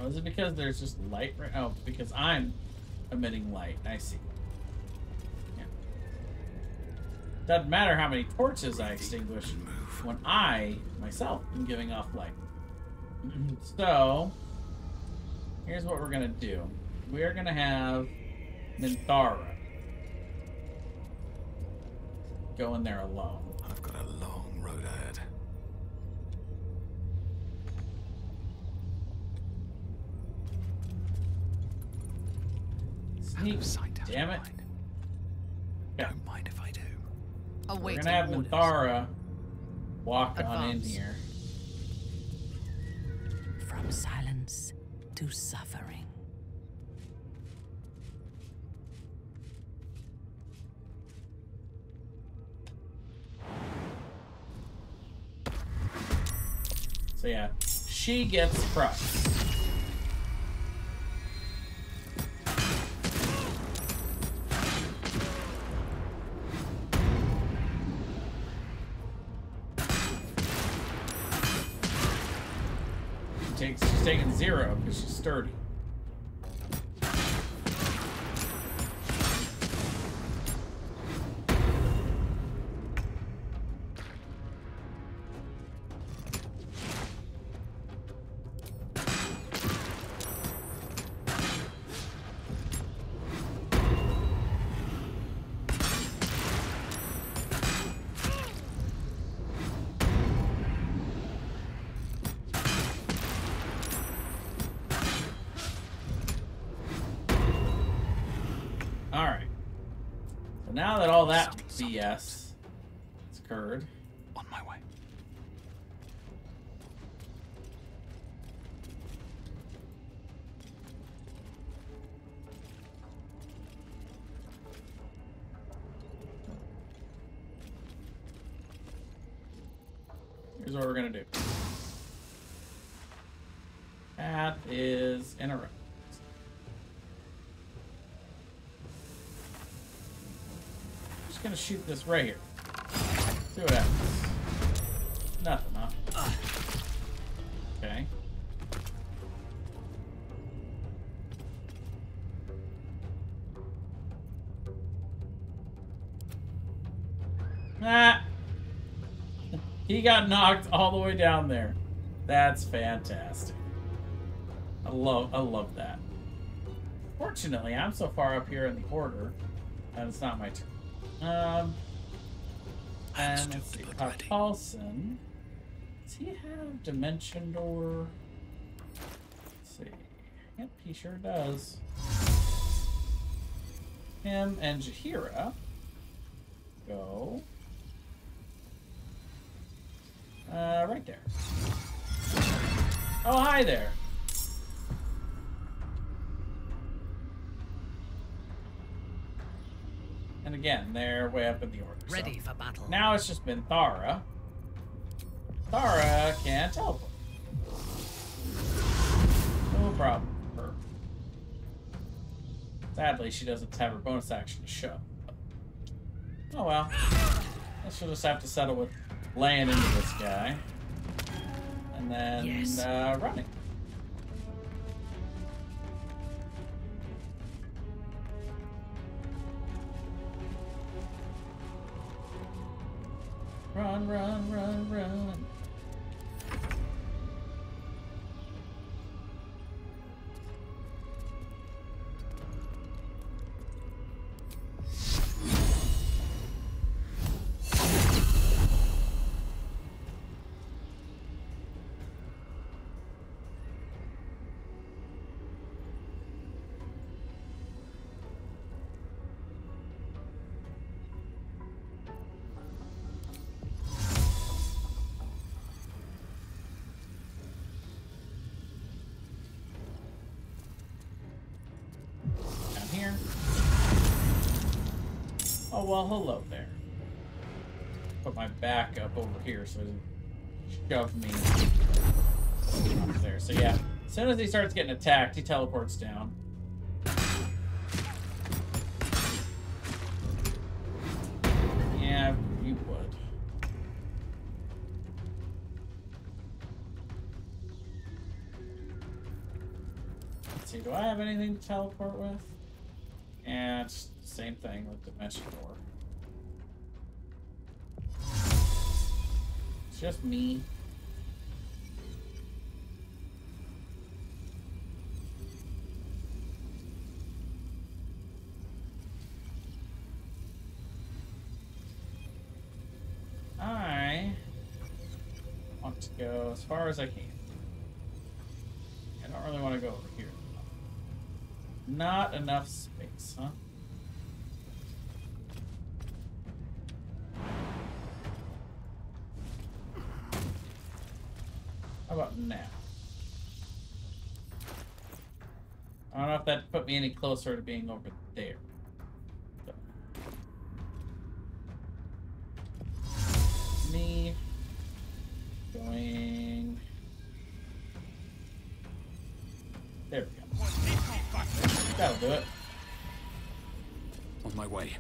Oh, is it because there's just light right? Oh, because I'm emitting light. I see. Yeah. Doesn't matter how many torches I extinguish when I, myself, am giving off light. So, here's what we're gonna do. We're gonna have Minthara go in there alone. I've got a long road ahead. Sneak, damn it. Yeah. Don't mind if I do. We're gonna have Minthara walk on in here. From silence to suffering. So yeah, she gets crushed. She's taking 0 because she's sturdy. Now that all that BS has occurred, on my way. Here's what we're gonna do. That is interrupt. Gonna shoot this right here. See what happens. Nothing, huh? Okay. Ah! He got knocked all the way down there. That's fantastic. I love that. Fortunately, I'm so far up here in the order, and it's not my turn. And let's see, Paulson. Does he have Dimension Door? Let's see. Yep, he sure does. Him and Jaheira go right there. Oh, hi there. And again, they're way up in the order. Ready for battle. Now it's just been Thara. Thara can teleport. No problem. Sadly, she doesn't have her bonus action to show. Oh well. I should just have to settle with laying into this guy. And then running. Run, run, run, run. Here. Oh, well, hello there. Put my back up over here so it doesn't shove me up there. So yeah, as soon as he starts getting attacked, he teleports down. Yeah, you would. Let's see, do I have anything to teleport with? And it's the same thing with Dimension Door. It's just me. I want to go as far as I can. I don't really want to go over here. Not enough space, huh? How about now? I don't know if that put me any closer to being over there. So. Me going. There we go. That'll do it. On my way.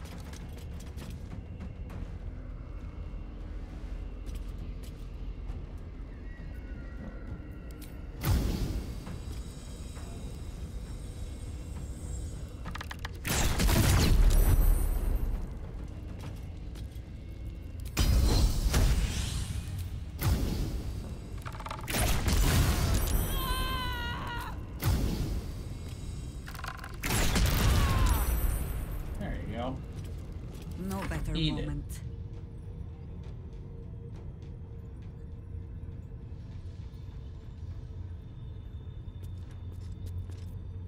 No better Eat moment.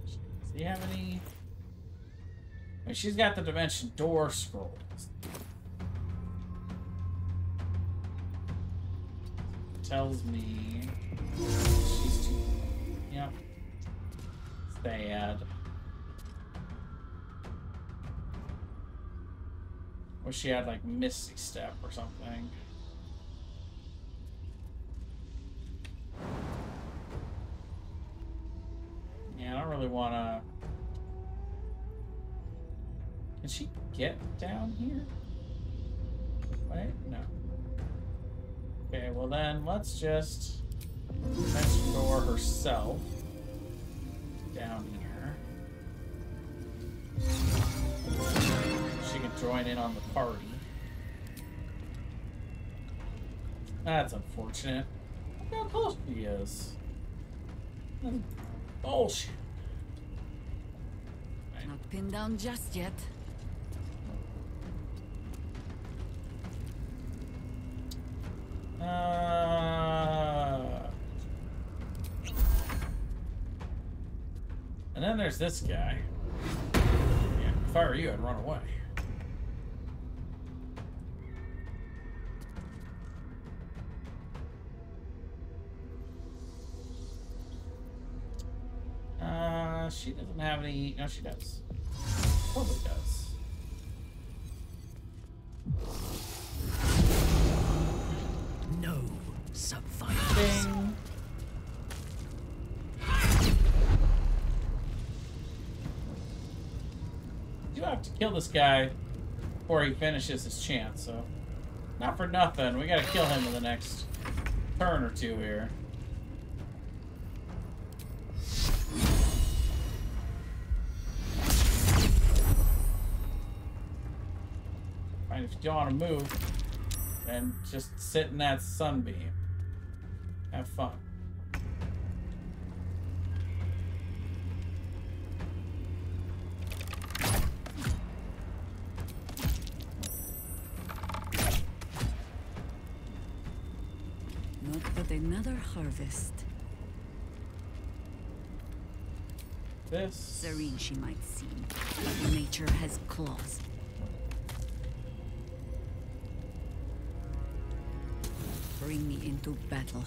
Does he have any? I mean, she's got the Dimension Door scrolls. Tells me she's too. Yep. Sad. Wish she had like Misty Step or something. Yeah, I don't really want to. Can she get down here? Wait, no. Okay, well then let's just Dimension Door herself down here. She can join in on the party. That's unfortunate. Look how close she is. That's bullshit. Right. Not pinned down just yet. And then there's this guy. Yeah, if I were you, I'd run away. She doesn't have any. No, she does. Probably does. No survivors. Ding. do have to kill this guy before he finishes his chance, so not for nothing. We gotta kill him in the next turn or two here. Fine, if you don't want to move, then just sit in that sunbeam. Have fun. Not but another harvest. This. Serene she might seem, but nature has claws. Bring me into battle.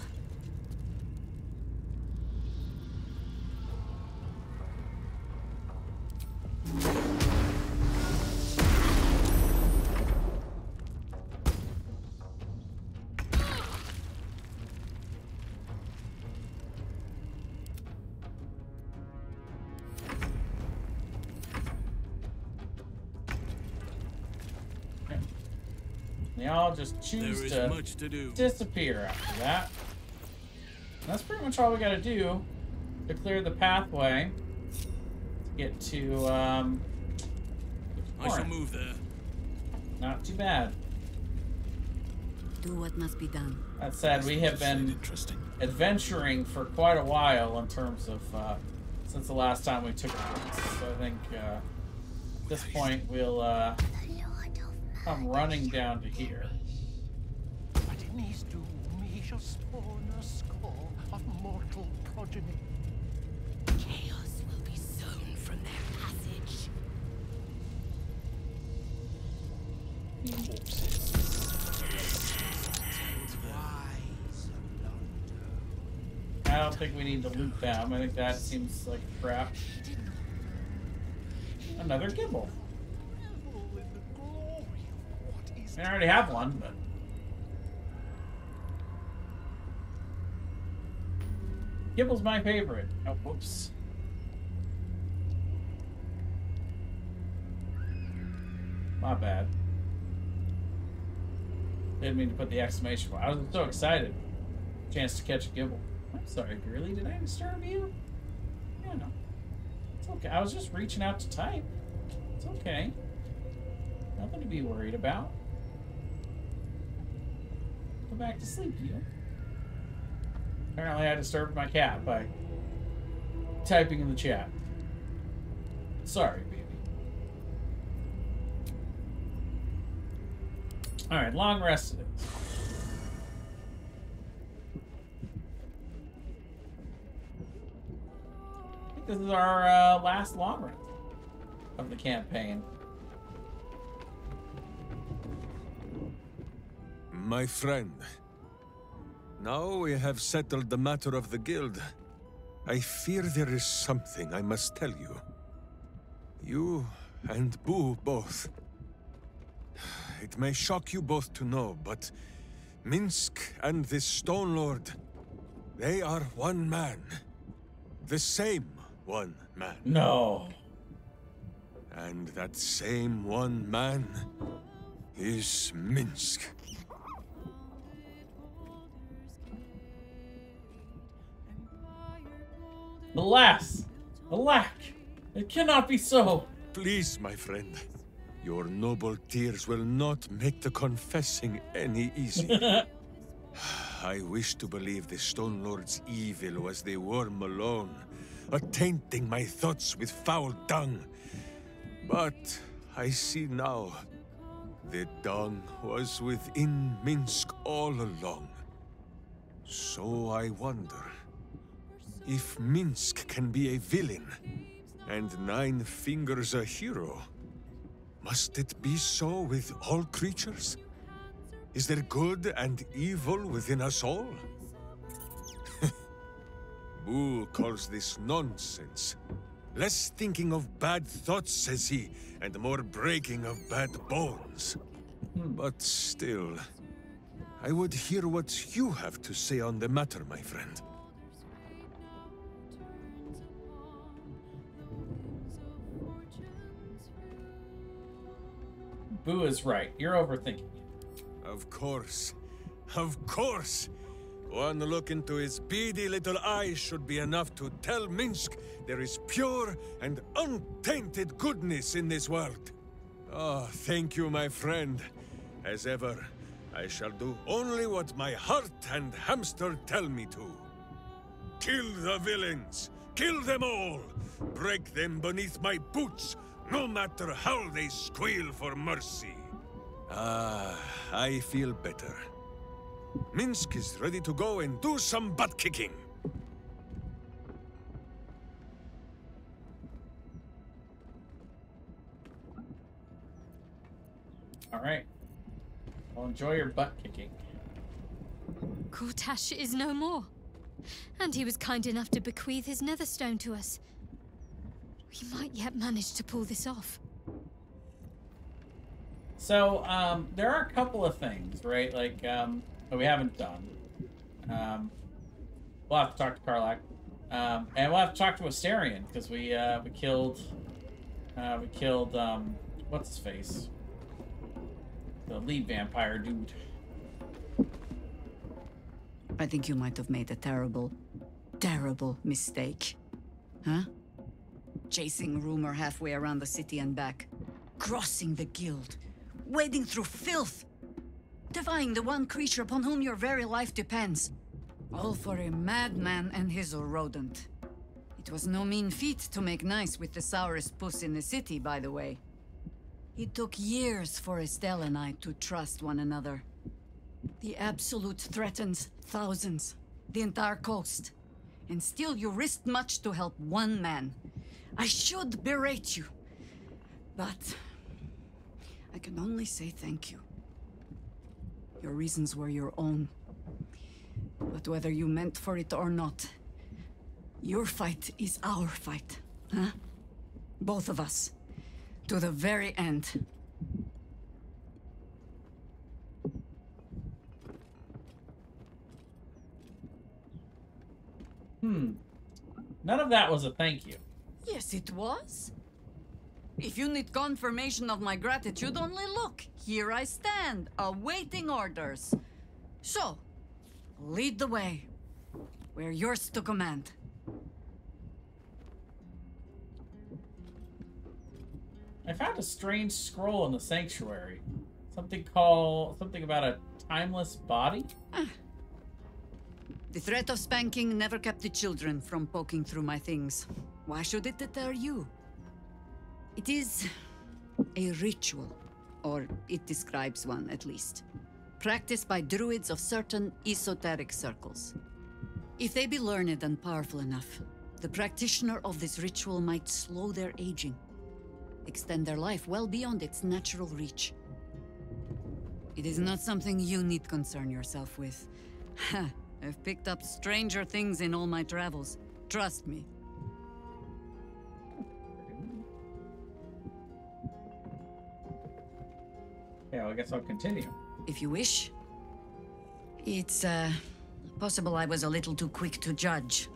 They all just choose to disappear after that. And that's pretty much all we gotta do to clear the pathway to get to, I shall move there. Not too bad. Do what must be done. That said, we have been adventuring for quite a while in terms of, since the last time we took a break. So I think, at this point, we'll, come running down to here. But in his doom, he shall spawn a skull of mortal progeny. Chaos will be sown from their passage. I don't think we need to loot them. I think that seems like crap. Another Gibble. I already have one, but... Gibble's my favorite. Oh, whoops. My bad. Didn't mean to put the exclamation point. I was so excited. Chance to catch a Gibble. I'm sorry, Girly. Did I disturb you? Yeah, no. It's okay. I was just reaching out to type. It's okay. Nothing to be worried about. Go back to sleep, you. Apparently I disturbed my cat by typing in the chat. Sorry, baby. Alright, long rest it is. I think this is our last long rest of the campaign. My friend, now we have settled the matter of the guild. I fear there is something I must tell you. You and Boo both. It may shock you both to know, but Minsk and this Stone Lord, they are one man. The same one man. No. And that same one man is Minsk. Alas! Alack! It cannot be so! Please, my friend. Your noble tears will not make the confessing any easier. I wish to believe the Stone Lord's evil was the worm alone, attainting my thoughts with foul dung. But I see now, the dung was within Minsk all along. So I wonder, if Minsk can be a villain, and Nine Fingers a hero, must it be so with all creatures? Is there good and evil within us all? Boo calls this nonsense. Less thinking of bad thoughts, says he, and more breaking of bad bones. But still, I would hear what you have to say on the matter, my friend. Boo is right. You're overthinking it. Of course. Of course! One look into his beady little eyes should be enough to tell Minsk there is pure and untainted goodness in this world. Oh, thank you, my friend. As ever, I shall do only what my heart and hamster tell me to. Kill the villains! Kill them all! Break them beneath my boots, no matter how they squeal for mercy. Ah, I feel better. Minsk is ready to go and do some butt-kicking. All right. Well, enjoy your butt-kicking. Kortash is no more. And he was kind enough to bequeath his netherstone to us. We might yet manage to pull this off. So, there are a couple of things, right? Like, that we haven't done. We'll have to talk to Karlach. And we'll have to talk to Asterion, because we killed, what's his face? The lead vampire dude. I think you might have made a terrible, terrible mistake. Huh? Chasing rumor halfway around the city and back. Crossing the guild. Wading through filth. Defying the one creature upon whom your very life depends. All for a madman and his rodent. It was no mean feat to make nice with the sourest puss in the city, by the way. It took years for Estelle and I to trust one another. The Absolute threatens thousands, the entire coast. And still you risked much to help one man. I should berate you, but I can only say thank you. Your reasons were your own. But whether you meant for it or not, your fight is our fight, huh? Both of us. To the very end. None of that was a thank you. Yes, it was. If you need confirmation of my gratitude, only look. Here I stand, awaiting orders. So, lead the way. We're yours to command. I found a strange scroll in the sanctuary. Something about a timeless body? The threat of spanking never kept the children from poking through my things. Why should it deter you? It is a ritual, or it describes one at least, practiced by druids of certain esoteric circles. If they be learned and powerful enough, the practitioner of this ritual might slow their aging, extend their life well beyond its natural reach. It is not something you need concern yourself with. I've picked up stranger things in all my travels. Trust me. Yeah, well, I guess I'll continue. If you wish. It's, possible I was a little too quick to judge.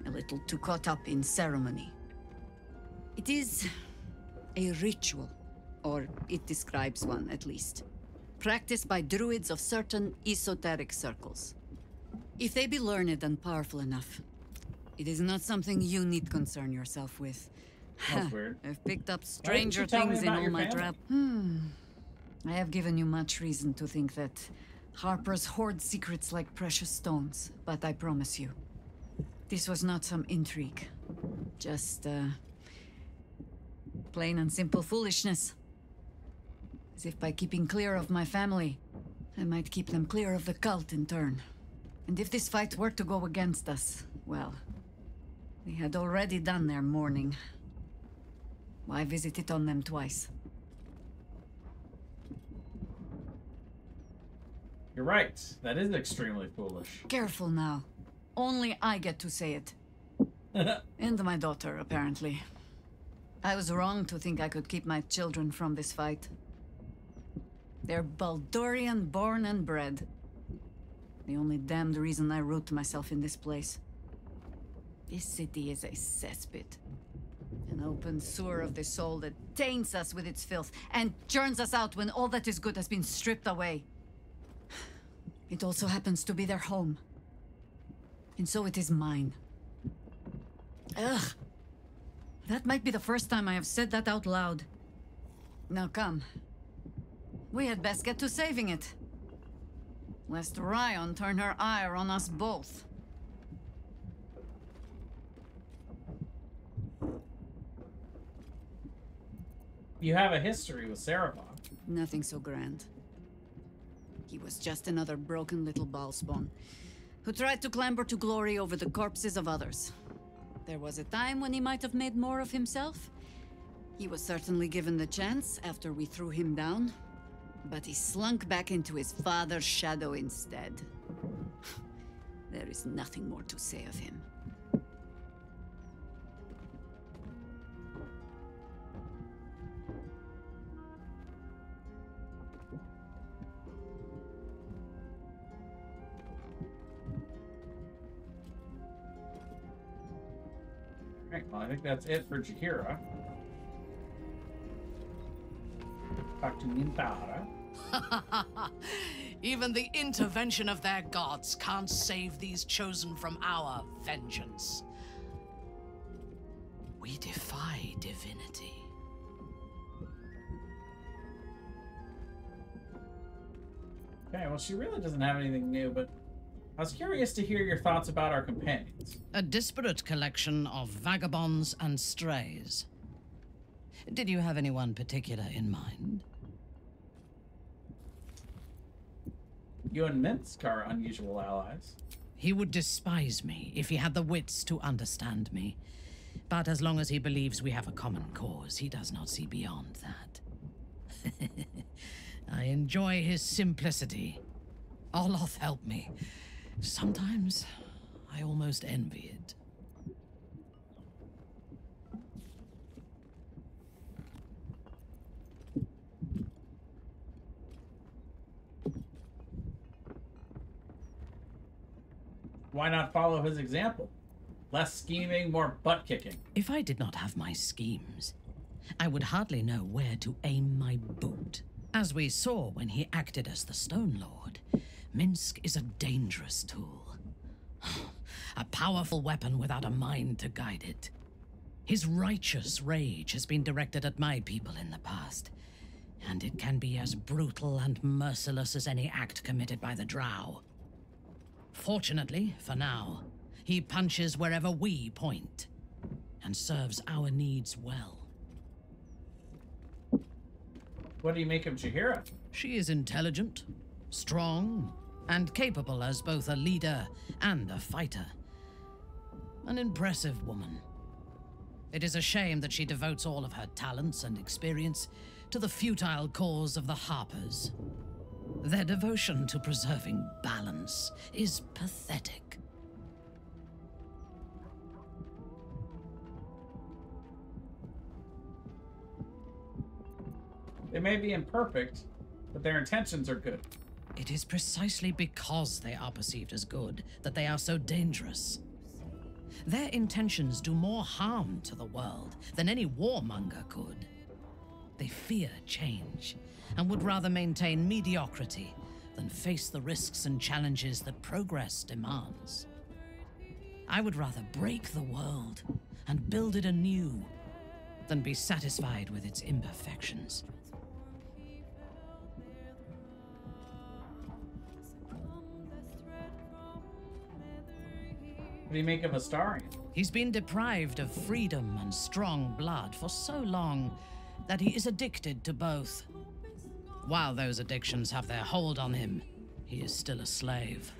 A little too caught up in ceremony. It is a ritual, or it describes one at least, practiced by druids of certain esoteric circles. If they be learned and powerful enough, it is not something you need concern yourself with. That's weird. I've picked up stranger things in all my travels. I have given you much reason to think that Harpers hoard secrets like precious stones, but I promise you, this was not some intrigue. Just, plain and simple foolishness. As if by keeping clear of my family, I might keep them clear of the cult in turn. And if this fight were to go against us, well, they had already done their mourning. Why visit it on them twice? You're right. That is extremely foolish. Careful now. Only I get to say it. And my daughter, apparently. I was wrong to think I could keep my children from this fight. They're Baldurian born and bred. The only damned reason I root myself in this place. This city is a cesspit. And open sewer of the soul that taints us with its filth and churns us out when all that is good has been stripped away. It also happens to be their home. And so it is mine. Ugh. That might be the first time I have said that out loud. Now come. We had best get to saving it. Lest Ryan turn her ire on us both. You have a history with Sorrea. Nothing so grand. He was just another broken little ballspawn who tried to clamber to glory over the corpses of others. There was a time when he might have made more of himself. He was certainly given the chance after we threw him down, but he slunk back into his father's shadow instead. There is nothing more to say of him. Alright, well, I think that's it for Jaheira. Back to Mintara. Even the intervention of their gods can't save these chosen from our vengeance. We defy divinity. Okay, well, she really doesn't have anything new, but I was curious to hear your thoughts about our companions. A disparate collection of vagabonds and strays. Did you have anyone particular in mind? You and Minsk are unusual allies. He would despise me if he had the wits to understand me. But as long as he believes we have a common cause, he does not see beyond that. I enjoy his simplicity. Oloth helped me. Sometimes I almost envy it. Why not follow his example? Less scheming, more butt-kicking. If I did not have my schemes, I would hardly know where to aim my boot. As we saw when he acted as the Stone Lord, Minsk is a dangerous tool. A powerful weapon without a mind to guide it. His righteous rage has been directed at my people in the past, and it can be as brutal and merciless as any act committed by the Drow. Fortunately, for now, he punches wherever we point, and serves our needs well. What do you make of Jaheira? She is intelligent, strong, and capable as both a leader and a fighter. An impressive woman. It is a shame that she devotes all of her talents and experience to the futile cause of the Harpers. Their devotion to preserving balance is pathetic. They may be imperfect, but their intentions are good. It is precisely because they are perceived as good that they are so dangerous. Their intentions do more harm to the world than any warmonger could. They fear change and would rather maintain mediocrity than face the risks and challenges that progress demands. I would rather break the world and build it anew than be satisfied with its imperfections. What do you make of Astarion? He's been deprived of freedom and strong blood for so long that he is addicted to both. While those addictions have their hold on him, he is still a slave.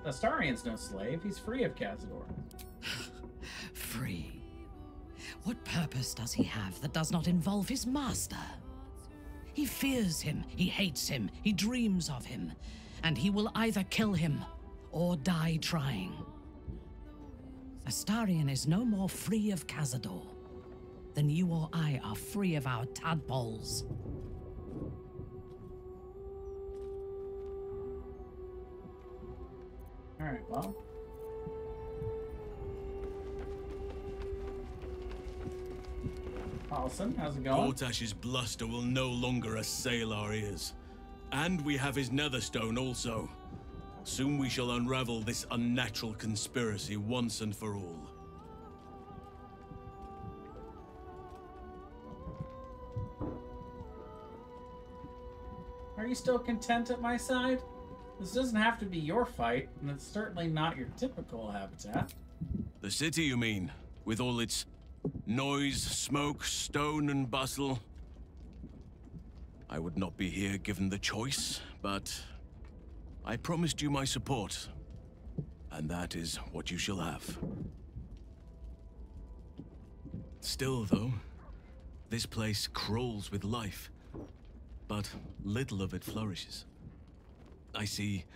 Astarion's no slave. He's free of Cazador. Free? What purpose does he have that does not involve his master? He fears him, he hates him, he dreams of him, and he will either kill him or die trying. Astarion is no more free of Cazador. then you or I are free of our tadpoles. Alright, well. Paulson, how's it going? Portash's bluster will no longer assail our ears. And we have his netherstone also. Soon we shall unravel this unnatural conspiracy once and for all. Are you still content at my side? This doesn't have to be your fight, and it's certainly not your typical habitat. The city, you mean? With all its noise, smoke, stone, and bustle? I would not be here given the choice, but I promised you my support, and that is what you shall have. Still, though, this place crawls with life, but little of it flourishes. I see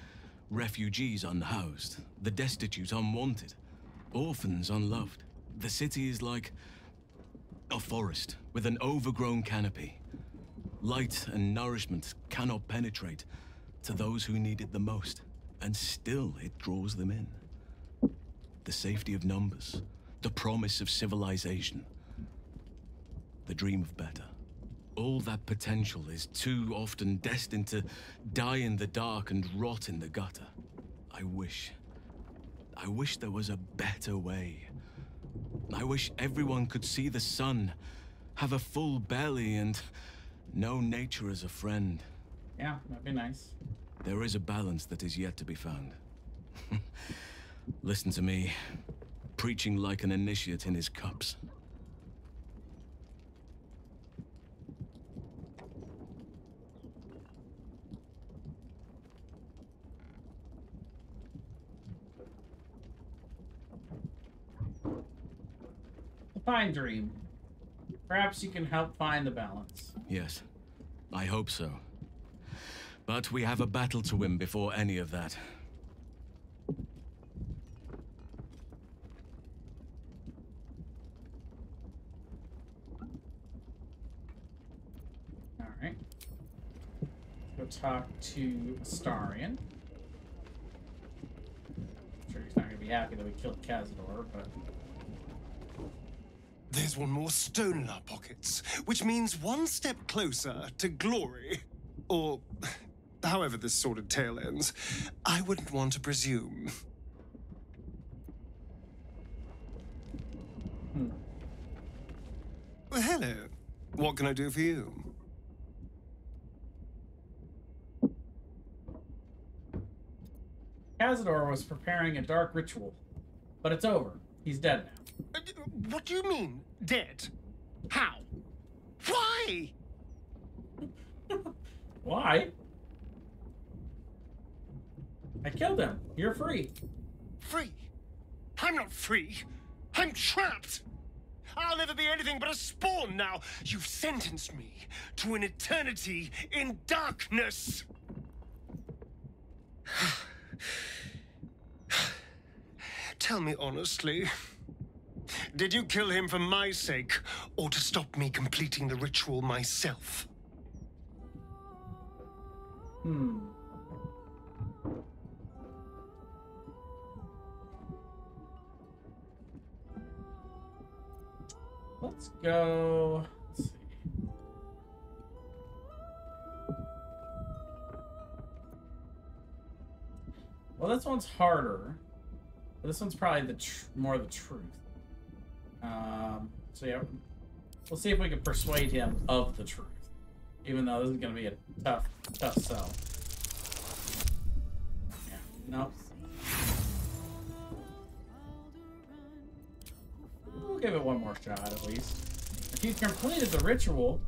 refugees unhoused, the destitute unwanted, orphans unloved. The city is like a forest with an overgrown canopy. Light and nourishment cannot penetrate to those who need it the most, and still it draws them in. The safety of numbers, the promise of civilization, the dream of better. All that potential is too often destined to die in the dark and rot in the gutter. I wish there was a better way. I wish everyone could see the sun, have a full belly, and know nature as a friend. Yeah, that'd be nice. There is a balance that is yet to be found. Listen to me, preaching like an initiate in his cups. Fine dream. Perhaps you can help find the balance. Yes, I hope so. But we have a battle to win before any of that. Alright. Go talk to Astarion. I'm sure he's not going to be happy that we killed Cazador, but... There's one more stone in our pockets, which means one step closer to glory. Or however this sordid tale ends. I wouldn't want to presume. Well, hello. What can I do for you? Cazador was preparing a dark ritual, but it's over. He's dead now. What do you mean, dead? How? Why? Why? I killed him. You're free. Free? I'm not free. I'm trapped. I'll never be anything but a spawn now. You've sentenced me to an eternity in darkness. Tell me honestly. Did you kill him for my sake, or to stop me completing the ritual myself? Let's go... Let's see. Well, this one's harder. But this one's probably more the truth. So yeah, we'll see if we can persuade him of the truth. Even though this is going to be a tough sell. Yeah, nope. We'll give it one more shot at least. If you completed the ritual,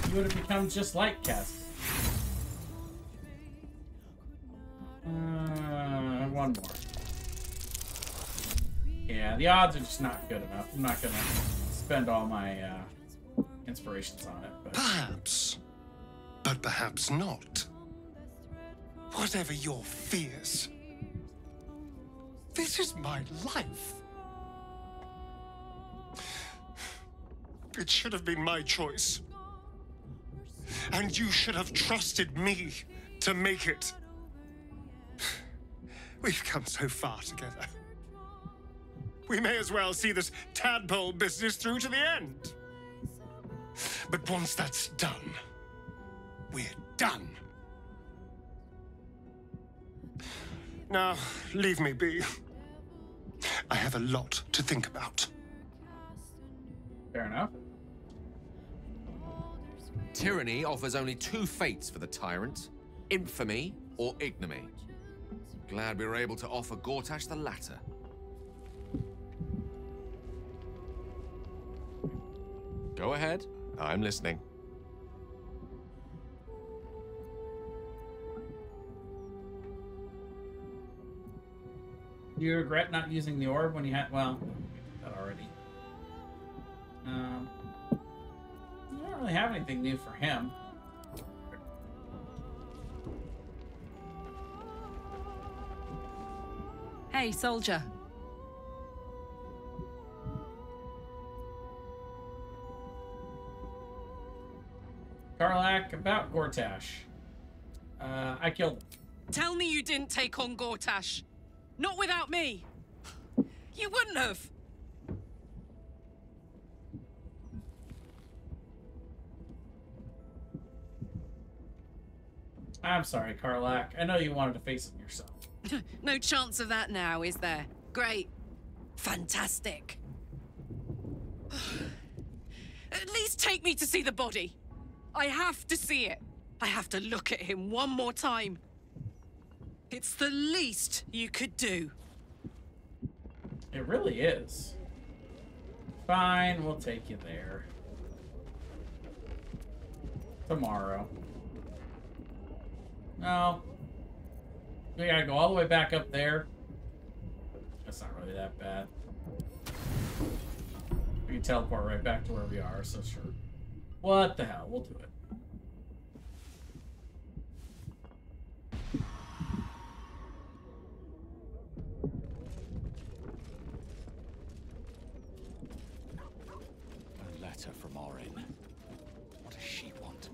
you would have become just like Cass. One more. Yeah, the odds are just not good enough. I'm not gonna spend all my inspirations on it. But... Perhaps. But perhaps not. Whatever your fears. This is my life. It should have been my choice. And you should have trusted me to make it. We've come so far together. We may as well see this tadpole business through to the end. But once that's done, we're done. Now, leave me be. I have a lot to think about. Fair enough. Tyranny offers only two fates for the tyrant: infamy or ignominy. Glad we were able to offer Gortash the latter. Go ahead. I'm listening. Do you regret not using the orb when you had... Well, that already. I don't really have anything new for him. Hey, soldier. Karlak, about Gortash. I killed him. Tell me you didn't take on Gortash. Not without me. You wouldn't have. I'm sorry, Karlak. I know you wanted to face him yourself. No chance of that now, is there? Great. Fantastic. At least take me to see the body. I have to see it. I have to look at him one more time. It's the least you could do. It really is. Fine, we'll take you there. Tomorrow. No. We gotta go all the way back up there. That's not really that bad. We can teleport right back to where we are, so sure. What the hell? We'll do it. A letter from Orin. What does she want?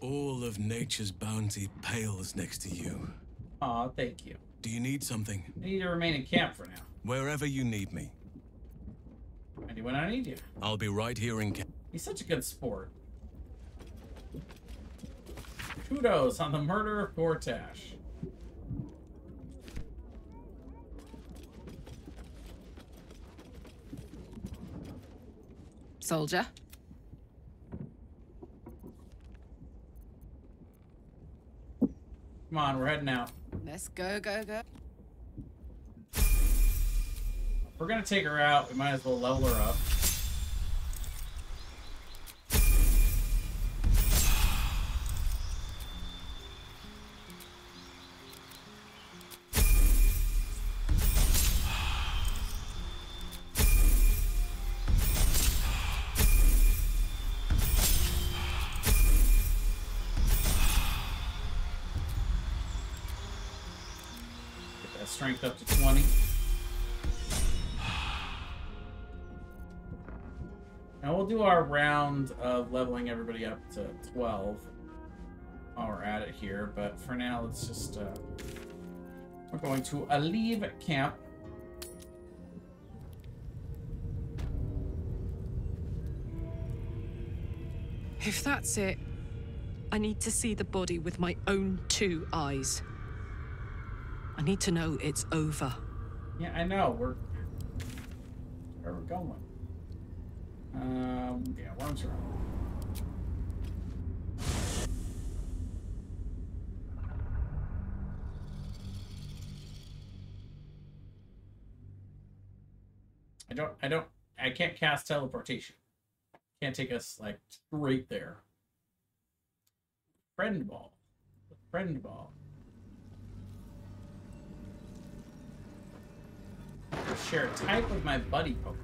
All of nature's bounty pales next to you. Aw, thank you. Do you need something? I need to remain in camp for now. Wherever you need me. And when I need you. I'll be right here in camp. He's such a good sport. Kudos on the murder of Gortash. Soldier. Come on, we're heading out. Let's go, go, go. If we're gonna take her out, we might as well level her up. Strength up to 20. Now we'll do our round of leveling everybody up to 12 while we're at it here, but for now let's just we're going to leave camp. If that's it, I need to see the body with my own 2 eyes. I need to know it's over. Yeah, I know. Where we're going. Yeah, worms around. I can't cast teleportation. Can't take us like right there. Friend ball. Friend ball. Share a type with my buddy Pokemon.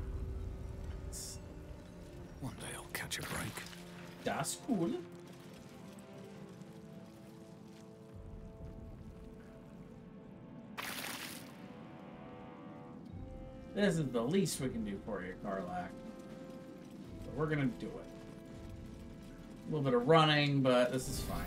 One day I'll catch a break. That's cool. This is the least we can do for you, Karlak. we're gonna do it. A little bit of running, but this is fine.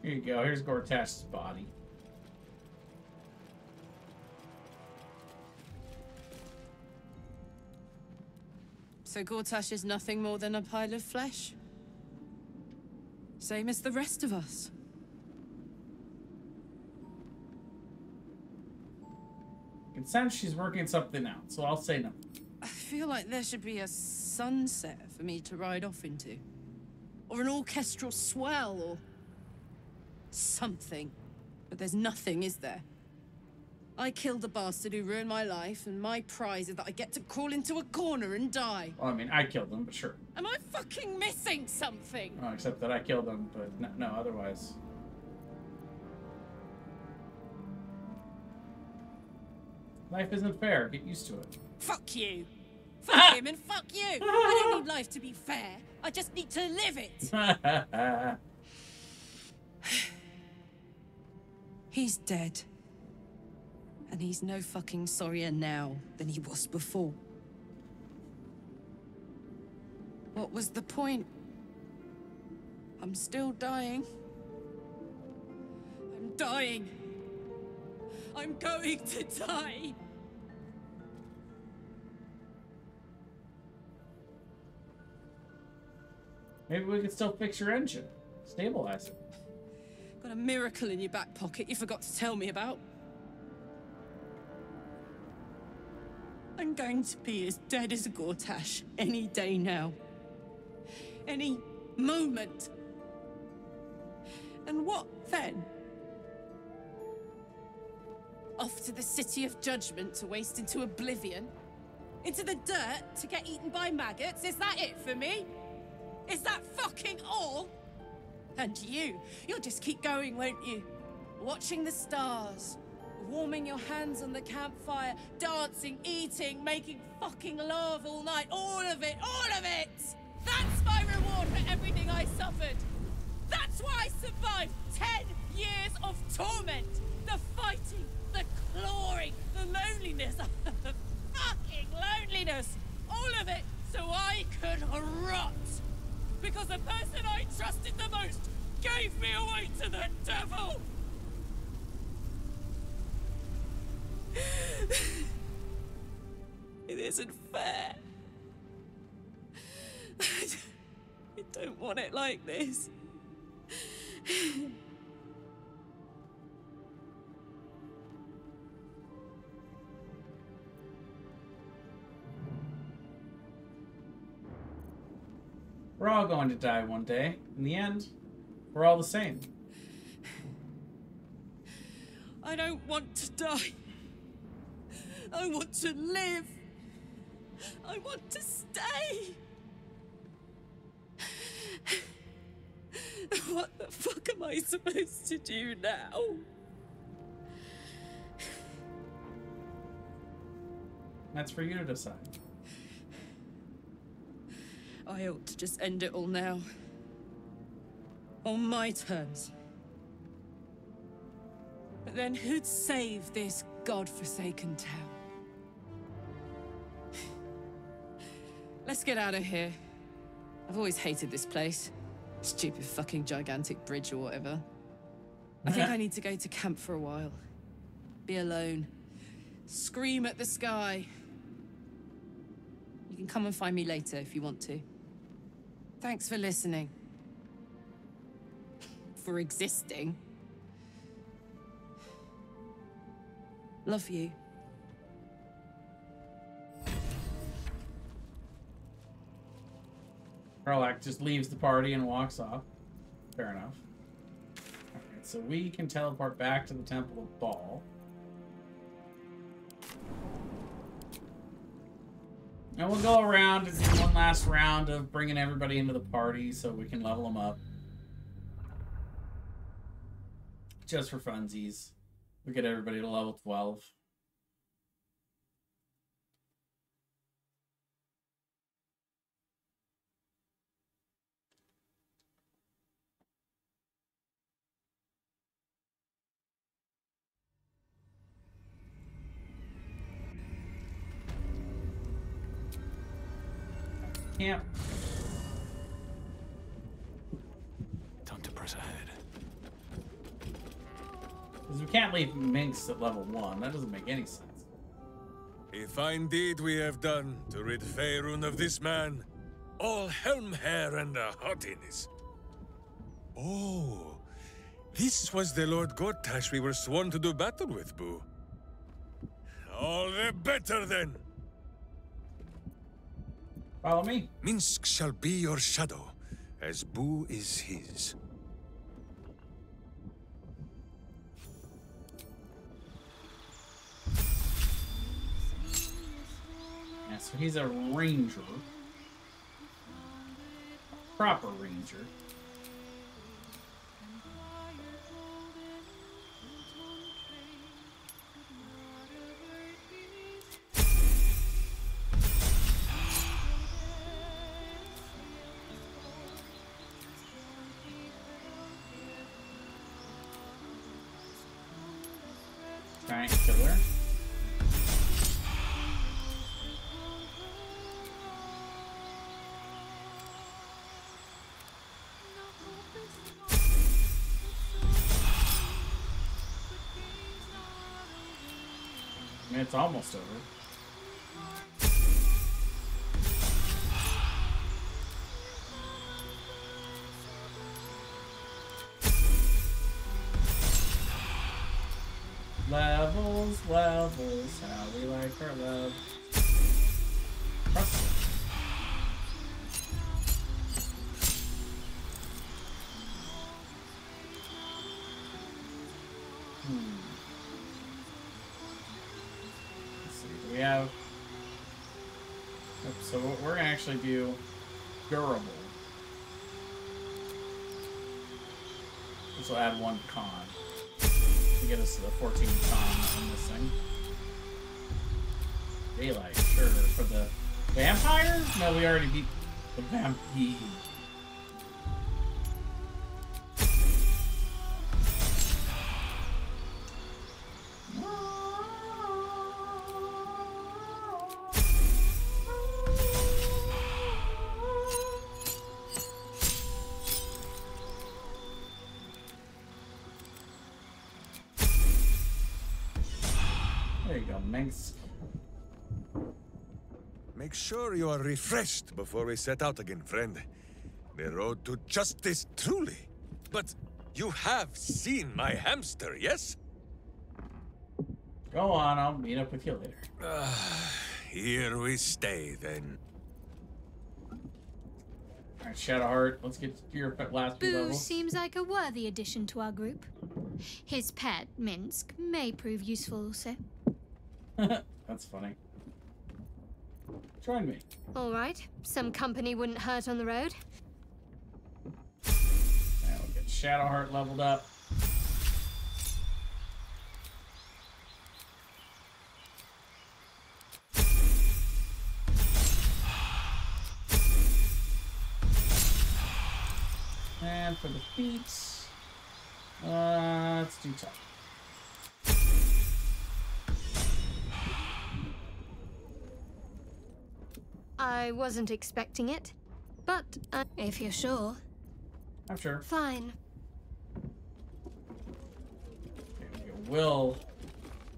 Here you go. Here's Gortash's body. So Gortash is nothing more than a pile of flesh? Same as the rest of us. I can sense she's working something out, so I'll say no. I feel like there should be a sunset for me to ride off into. Or an orchestral swell, or something. But there's nothing, is there? I killed the bastard who ruined my life, and my prize is that I get to crawl into a corner and die. Well, I mean, I killed him, but sure. Am I fucking missing something? Oh, except that I killed him, but no, otherwise. Life isn't fair. Get used to it. Fuck you. Fuck him and fuck you. I don't need life to be fair. I just need to live it. He's dead. And he's no fucking sorrier now than he was before. What was the point? I'm still dying. I'm dying. I'm going to die. Maybe we could still fix your engine. Stabilize it. Got a miracle in your back pocket you forgot to tell me about. I'm going to be as dead as a Gortash any day now. Any moment. And what then? Off to the City of Judgment to waste into oblivion? Into the dirt to get eaten by maggots? Is that it for me? Is that fucking all? And you'll just keep going, won't you? Watching the stars, warming your hands on the campfire, dancing, eating, making fucking love all night. All of it, all of it! That's my reward for everything I suffered. That's why I survived 10 years of torment. The fighting, the clawing, the loneliness, the fucking loneliness. All of it so I could rot. Because the person I trusted the most gave me away to the devil! It isn't fair. I don't want it like this. We're all going to die one day. In the end, we're all the same. I don't want to die. I want to live. I want to stay. What the fuck am I supposed to do now? That's for you to decide. I ought to just end it all now. On my terms. But then who'd save this godforsaken town? Let's get out of here. I've always hated this place. Stupid fucking gigantic bridge or whatever. I think I need to go to camp for a while. Be alone. Scream at the sky. You can come and find me later if you want to. Thanks for listening. For existing. Love you. Karlach just leaves the party and walks off. Fair enough. Alright, so we can teleport back to the Temple of Baal. And we'll go around and do one last round of bringing everybody into the party so we can level them up. Just for funsies. We get everybody to level 12. Camp. Time to press ahead. Because we can't leave Minx at level 1. That doesn't make any sense. A fine deed we have done to rid Faerun of this man. All helm hair and a haughtiness. Oh, this was the Lord Gortash we were sworn to do battle with, Boo. All the better then. Follow me. Minsk shall be your shadow, as Boo is his. Yeah, so he's a ranger. A proper ranger. Giant killer. I mean, it's almost over. Levels, levels, how we like our love. Trust. Let's see, do we have... So what we're gonna actually do, durable. This will add 1 con. To get us to the 14 con on this thing. Daylight, sure. For the vampires? No, we already beat the vampire. There you go, Minx. Make sure you are refreshed before we set out again, friend. The road to justice, truly. But you have seen my hamster, yes? Go on, I'll meet up with you later. Here we stay, then. Alright, Shadowheart, let's get to your last few Boo levels. seems like a worthy addition to our group. His pet, Minsk, may prove useful also. That's funny. Join me. All right, some company wouldn't hurt on the road. Now we'll get Shadowheart leveled up. And for the feats, let's do top. I wasn't expecting it, but if you're sure. I'm sure. Fine. Okay, Will,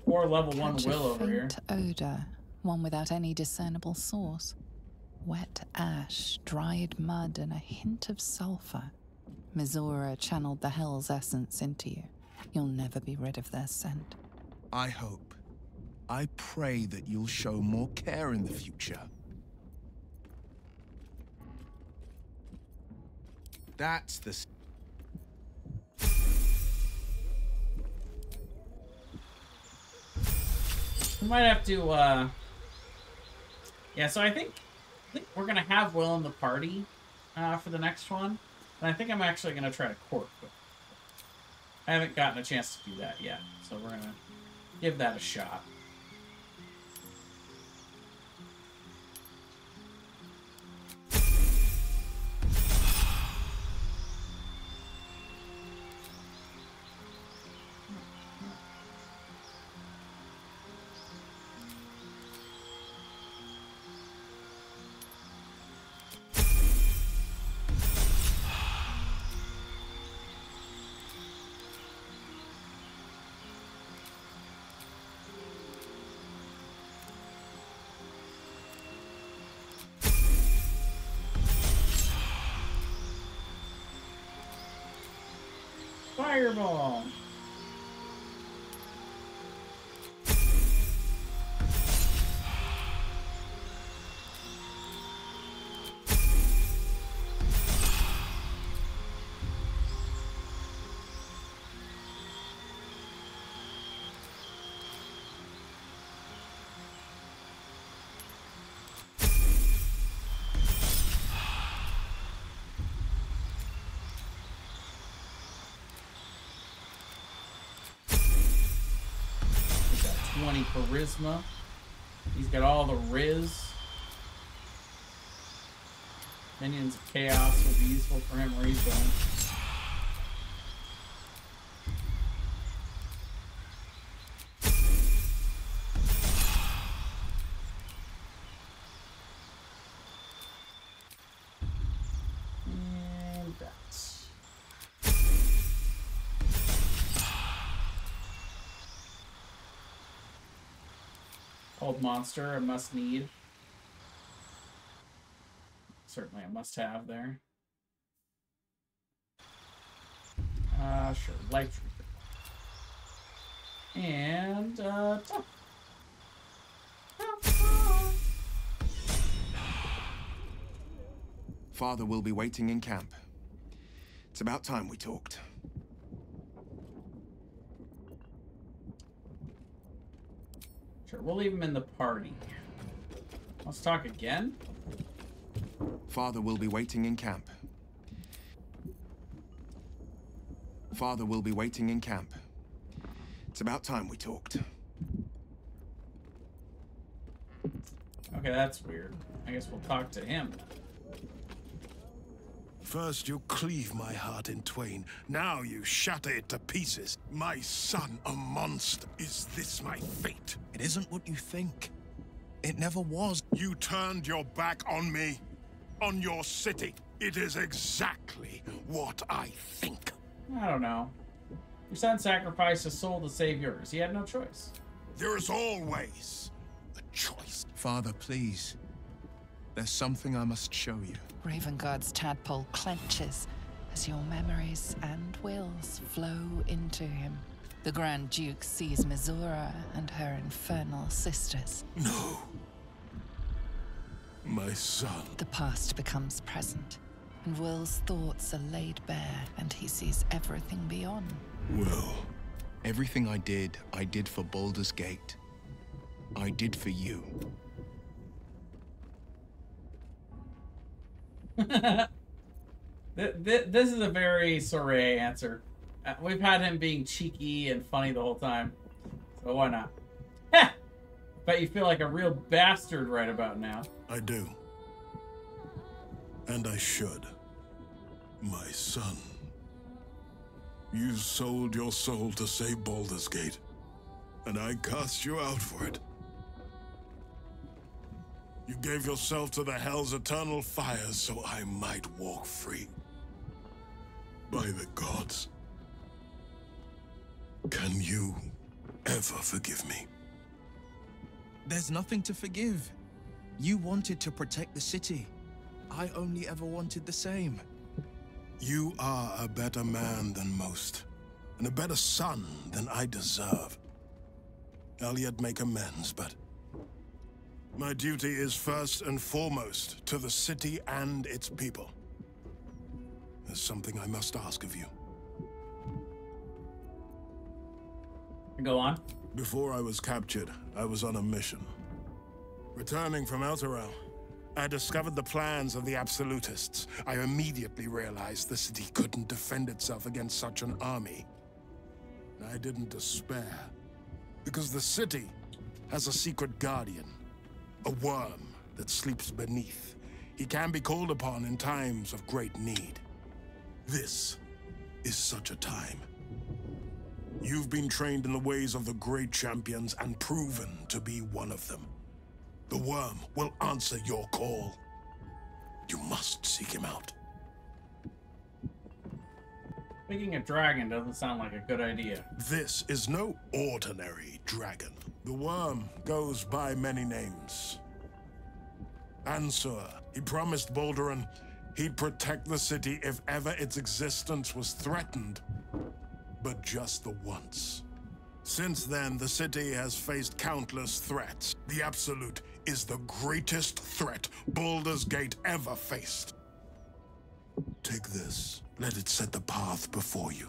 or level 1 Catch Will a over here. faint odor, one without any discernible source. Wet ash, dried mud, and a hint of sulfur. Mizora channeled the Hell's essence into you. You'll never be rid of their scent. I hope. I pray that you'll show more care in the future. That's the... We might have to Yeah, so I think we're gonna have Will in the party for the next one, and I think I'm actually gonna try to court Will. I haven't gotten a chance to do that yet, so we're gonna give that a shot. Fireball! He's got 20 charisma. He's got all the Riz. Minions of Chaos will be useful for him where he's going. And that's... Old monster, a must need. Certainly a must have there. Sure, life trooper. And tough. Father will be waiting in camp. It's about time we talked. Sure, we'll leave him in the party. Let's talk again. Father will be waiting in camp. Father will be waiting in camp. It's about time we talked. Okay, that's weird. I guess we'll talk to him. First you cleave my heart in twain, now you shatter it to pieces. My son, a monster. Is this my fate? It isn't what you think. It never was. You turned your back on me, on your city. It is exactly what I think. I don't know. Your son sacrificed his soul to save yours. He had no choice. There is always a choice. Father, please. There's something I must show you. Ravenguard's tadpole clenches as your memories and wills flow into him. The Grand Duke sees Mizora and her infernal sisters. No. My son. The past becomes present, and Will's thoughts are laid bare, and he sees everything beyond. Will. Everything I did for Baldur's Gate. I did for you. This is a very Sorrea answer. We've had him being cheeky and funny the whole time, so why not? Heh! Bet you feel like a real bastard right about now. I do. And I should. My son. You sold your soul to save Baldur's Gate, and I cast you out for it. You gave yourself to the Hell's eternal fires so I might walk free. By the gods. Can you ever forgive me? There's nothing to forgive. You wanted to protect the city. I only ever wanted the same. You are a better man than most, and a better son than I deserve. I'll yet make amends, but my duty is first and foremost to the city and its people. There's something I must ask of you. Go on. Before I was captured, I was on a mission. Returning from Elturel, I discovered the plans of the Absolutists. I immediately realized the city couldn't defend itself against such an army. I didn't despair, because the city has a secret guardian, a worm that sleeps beneath. He can be called upon in times of great need. This is such a time. You've been trained in the ways of the great champions and proven to be one of them. The worm will answer your call. You must seek him out. Picking a dragon doesn't sound like a good idea. This is no ordinary dragon. The worm goes by many names. Ansur, he promised Baldur he'd protect the city if ever its existence was threatened. But just the once. Since then, the city has faced countless threats. The Absolute is the greatest threat Baldur's Gate ever faced. Take this. Let it set the path before you.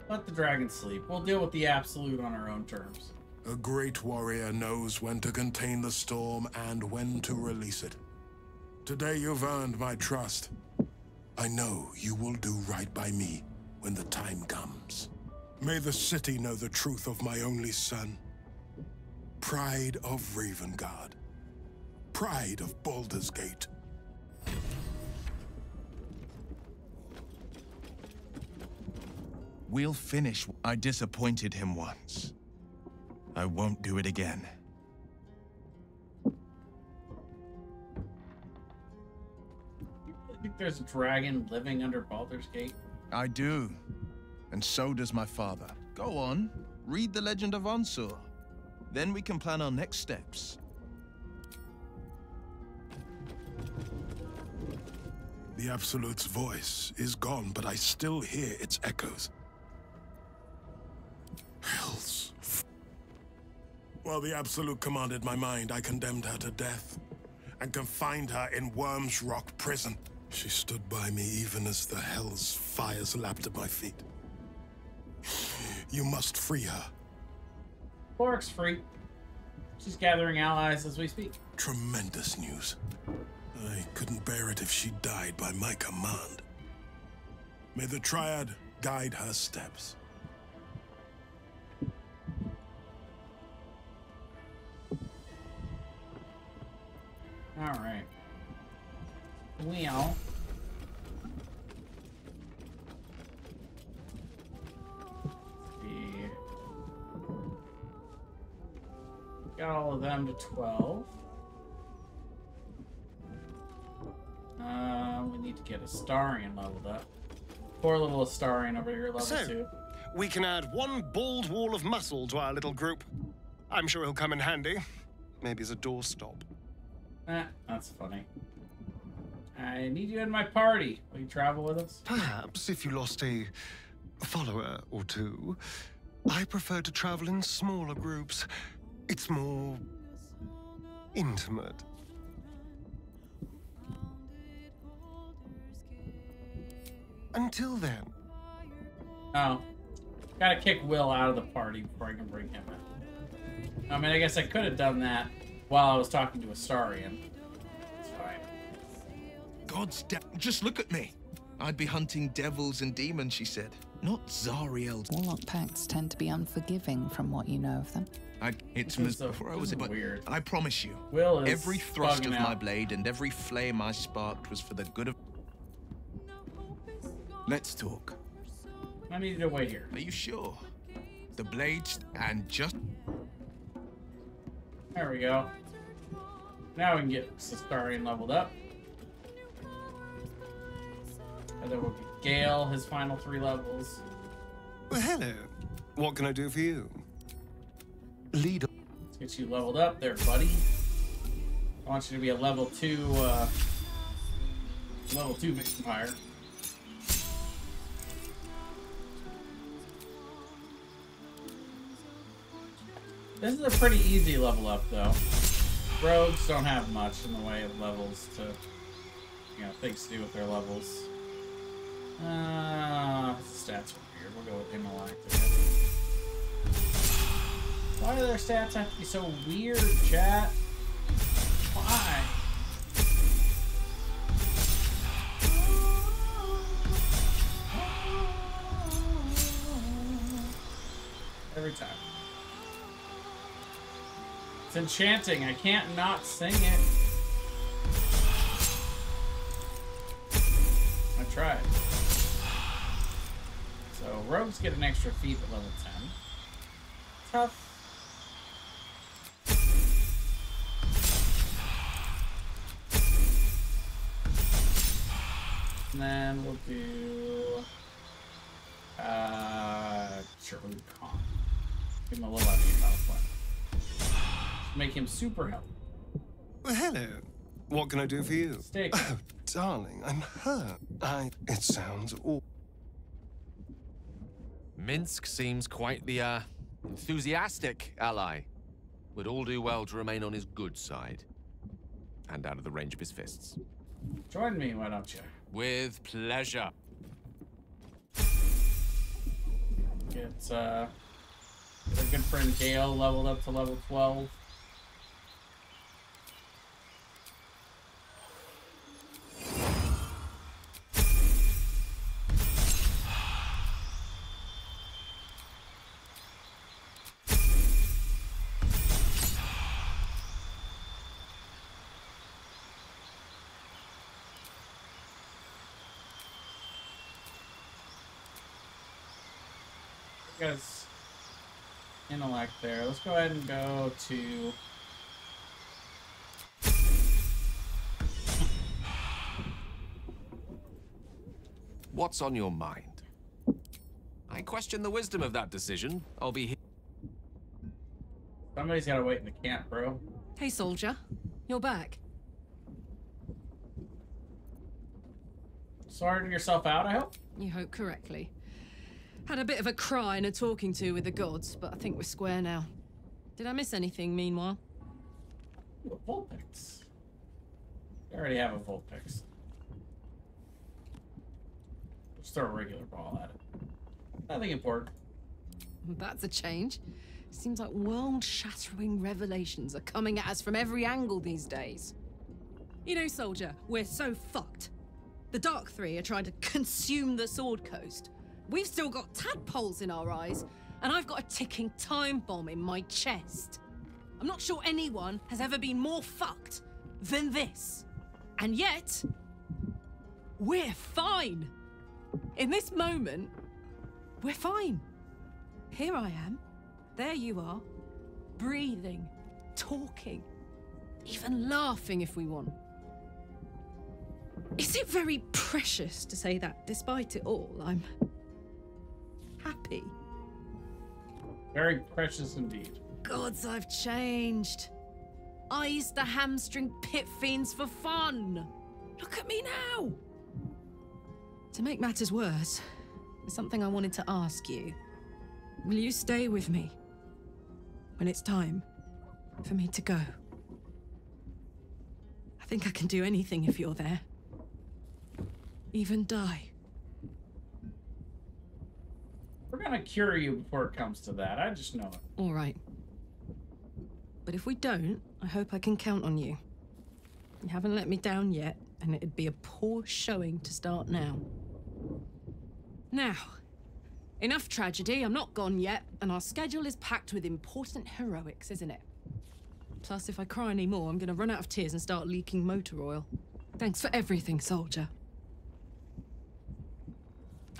Let the dragon sleep. We'll deal with the Absolute on our own terms. A great warrior knows when to contain the storm and when to release it. Today you've earned my trust. I know you will do right by me when the time comes. May the city know the truth of my only son. Pride of Ravengard. Pride of Baldur's Gate. We'll finish. I disappointed him once. I won't do it again. You think there's a dragon living under Baldur's Gate? I do. And so does my father. Go on, read the legend of Ansur. Then we can plan our next steps. The Absolute's voice is gone, but I still hear its echoes. Hells. While the Absolute commanded my mind, I condemned her to death and confined her in Worm's Rock prison. She stood by me even as the Hell's fires lapped at my feet. You must free her. Bork's free. She's gathering allies as we speak. Tremendous news. I couldn't bear it if she died by my command. May the Triad guide her steps. All right. Well. Got all of them to 12. We need to get Astarion leveled up. Poor little Astarion over here, level 2. We can add one bald wall of muscle to our little group. I'm sure he'll come in handy. Maybe as a doorstop. That's funny. I need you in my party. Will you travel with us? Perhaps if you lost a follower or two. I prefer to travel in smaller groups. It's more intimate. Until then. Oh. Gotta kick Will out of the party before I can bring him in. I mean, I guess I could have done that while I was talking to Astarion. It's fine. God's just look at me. I'd be hunting devils and demons, she said. Not Zariel. Warlock pacts tend to be unforgiving from what you know of them. It's before I was but weird. I promise you, Will is every thrust of bugging my out. blade and every flame I sparked was for the good of... Let's talk. I needed to wait here. Are you sure? The blades and just... There we go. Now we can get Astarion leveled up. And then we'll get Gale, his final 3 levels. Well, hello. What can I do for you? Lead. Let's get you leveled up there, buddy. I want you to be a level 2 vampire. This is a pretty easy level up, though. Rogues don't have much in the way of levels to, things to do with their levels. Stats are weird. We'll go with Immolactic. Why do their stats have to be so weird, chat? Why? Every time. It's enchanting. I can't not sing it. I tried. So rogues get an extra feat at level 10. Tough. And then we'll do sure, we'll do con. Give him a little extra health point. Make him super healthy. Well, hello. What can I do for you? Steak. Oh, darling, I'm hurt. It sounds awful. Minsk seems quite the, enthusiastic ally. Would all do well to remain on his good side. And out of the range of his fists. Join me, why don't you? With pleasure. Get, our good friend Gale leveled up to level 12. Guys, intellect there. Let's go ahead and go to What's on your mind? I question the wisdom of that decision. I'll be here. Somebody's gotta wait in the camp, bro. Hey, soldier. You're back. Sorting yourself out, I hope? You hope correctly. Had a bit of a cry and a talking to with the gods, but I think we're square now. Did I miss anything, meanwhile? Ooh, a Vulpix. I already have a Vulpix. Just throw a regular ball at it. Nothing important. That's a change. Seems like world-shattering revelations are coming at us from every angle these days. You know, soldier, we're so fucked. The Dark Three are trying to consume the Sword Coast. We've still got tadpoles in our eyes, and I've got a ticking time bomb in my chest. I'm not sure anyone has ever been more fucked than this. And yet, we're fine. In this moment, we're fine. Here I am. There you are. Breathing, talking, even laughing if we want. Is it very precious to say that, despite it all, I'm happy? Very precious indeed. Gods, I've changed. I used to hamstring pit fiends for fun. Look at me now. To make matters worse, there's something I wanted to ask you. Will you stay with me when it's time for me to go? I think I can do anything if you're there. Even die. We're gonna cure you before it comes to that. I just know it. All right. But if we don't, I hope I can count on you. You haven't let me down yet, and it'd be a poor showing to start now. Now, enough tragedy. I'm not gone yet, and our schedule is packed with important heroics, isn't it? Plus, if I cry any more, I'm gonna run out of tears and start leaking motor oil. Thanks for everything, soldier.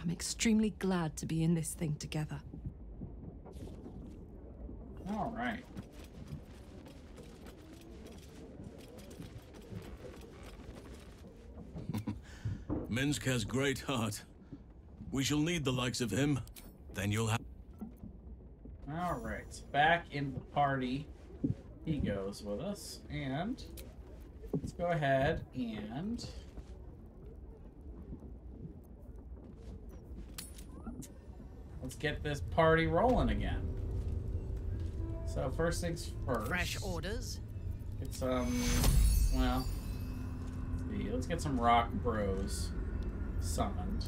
I'm extremely glad to be in this thing together. All right. Minsk has great heart. We shall need the likes of him. Then you'll have... All right. Back in the party, he goes with us. And let's go ahead and... let's get this party rolling again. So first things first. Fresh orders? Get some, well, let's see. Let's get some rock bros summoned.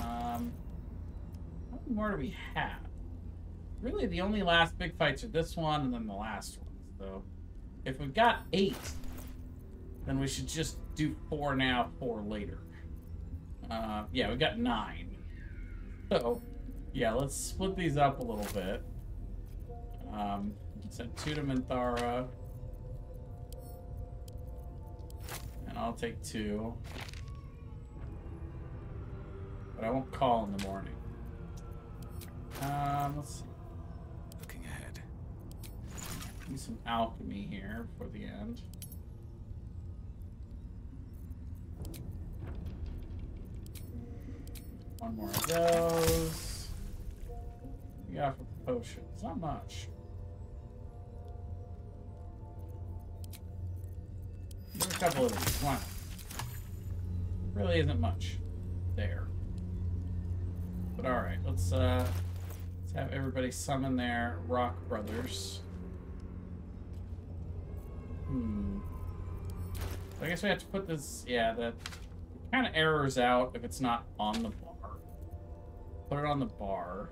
How many more do we have? really the only last big fights are this one and then the last one. So if we've got 8, then we should just do 4 now, 4 later. Yeah, we got 9. So, yeah, let's split these up a little bit. Send 2 to Minthara. And I'll take 2. But I won't call in the morning. Let's see. Looking ahead. Do some alchemy here for the end. One more of those. We got for potions. Not much. There's a couple of these. Wow. Really isn't much there. But alright, let's have everybody summon their rock brothers. So I guess we have to put this, yeah, that kind of errors out if it's not on the bar. Put it on the bar.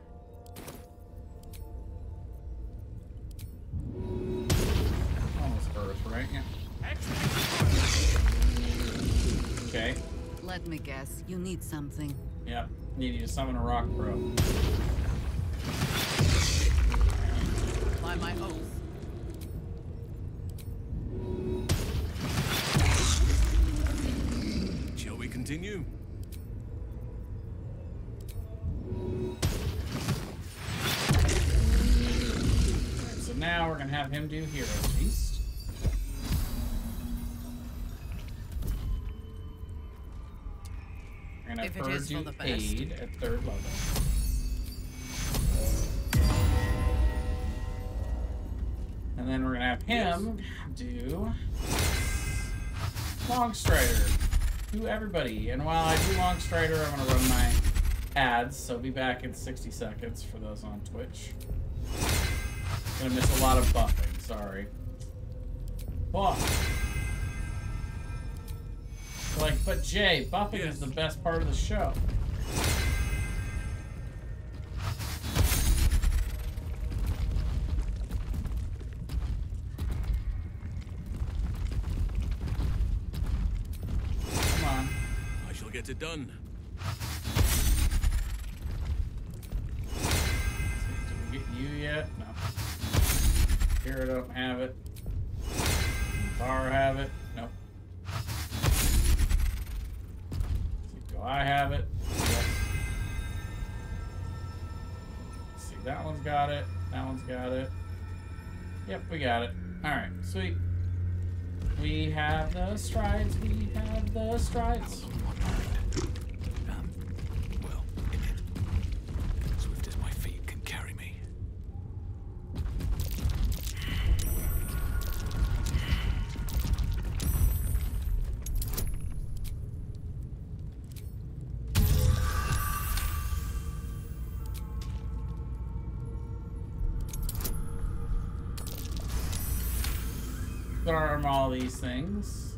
Almost earth, right? Yeah. Okay. Let me guess, you need something. Yep. Need you to summon a rock bro. By my oath. Shall we continue? Right, so now we're gonna have him do Hero Feast. We're gonna have her do Aid at 3rd level. And then we're gonna have him do Longstrider to everybody. And while I do Longstrider, I'm gonna run my ads, so be back in 60 seconds for those on Twitch. Gonna miss a lot of buffing, sorry. Buff. Like, but Jay, buffing is the best part of the show. Come on. I shall get it done. Did we get you yet? No. Here, I don't have it. Bar have it? Nope. Do I have it? Yes. Let's see, that one's got it. That one's got it. Yep, we got it. Alright, sweet. We have the strides. We have the strides. Well, in it. Swift as my feet can carry me. Arm all these things.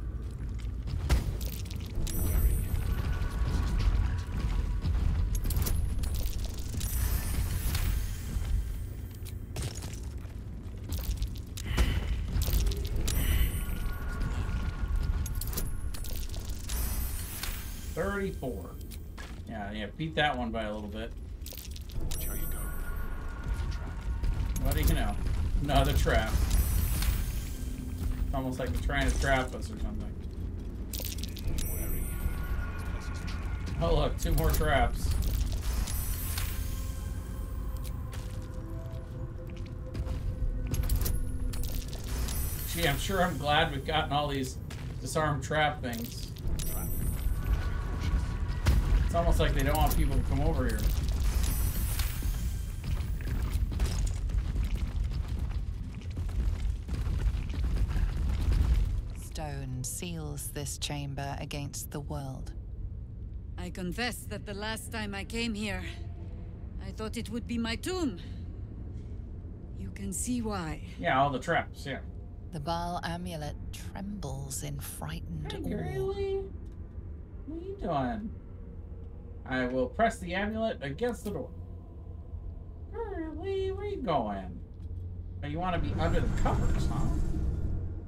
$34. Yeah, beat that one by a little bit. Watch how you go. What do you know? Another trap. Almost like they're trying to trap us or something. Oh look, 2 more traps. Gee, I'm sure I'm glad we've gotten all these disarmed trap things. It's almost like they don't want people to come over here. Stone seals this chamber against the world. I confess that the last time I came here, I thought it would be my tomb. You can see why. Yeah, all the traps, yeah. The Baal amulet trembles in frightened awe. Really? What are you doing? I will press the amulet against the door. Where are you going? Oh, you want to be under the covers, huh?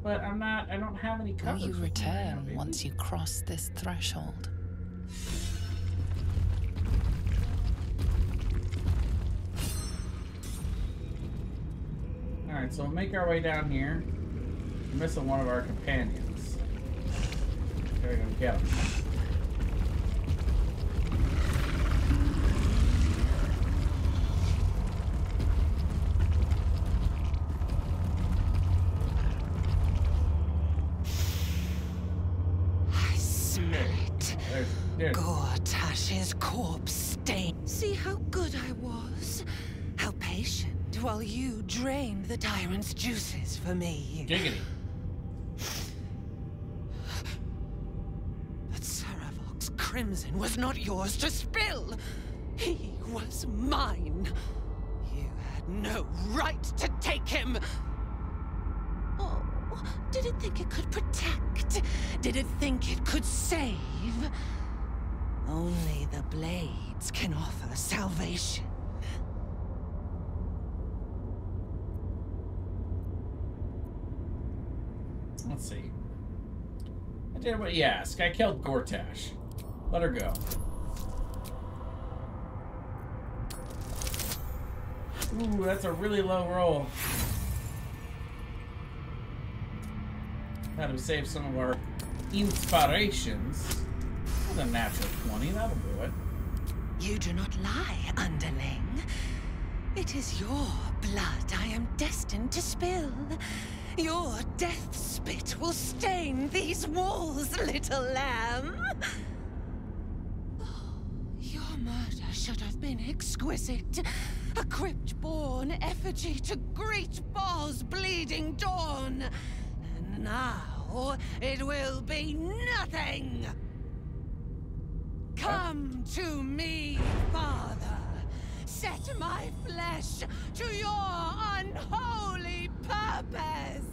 But I'm not. I don't have any covers. Will you return once you cross this threshold? All right, so we'll make our way down here. We're missing one of our companions. Gotta go get him. I smell it. There's Gortash's corpse stain. See how good I was? How patient while you drained the tyrant's juices for me. Giggity. But Saravok's crimson was not yours to spill. He was mine. You had no right to take him. Oh, did it think it could protect? Did it think it could save? Only the blades can offer salvation. Let's see. I did what you asked. I killed Gortash. Let her go. Ooh, that's a really low roll. How to save some of our inspirations. That's a natural 20. That'll do it. You do not lie, underling. It is your blood I am destined to spill. Your death spit will stain these walls, little lamb. Oh, your murder should have been exquisite. A crypt-born effigy to greet Baal's bleeding dawn. And now it will be nothing. Come to me, Father. Set my flesh to your unholy purpose!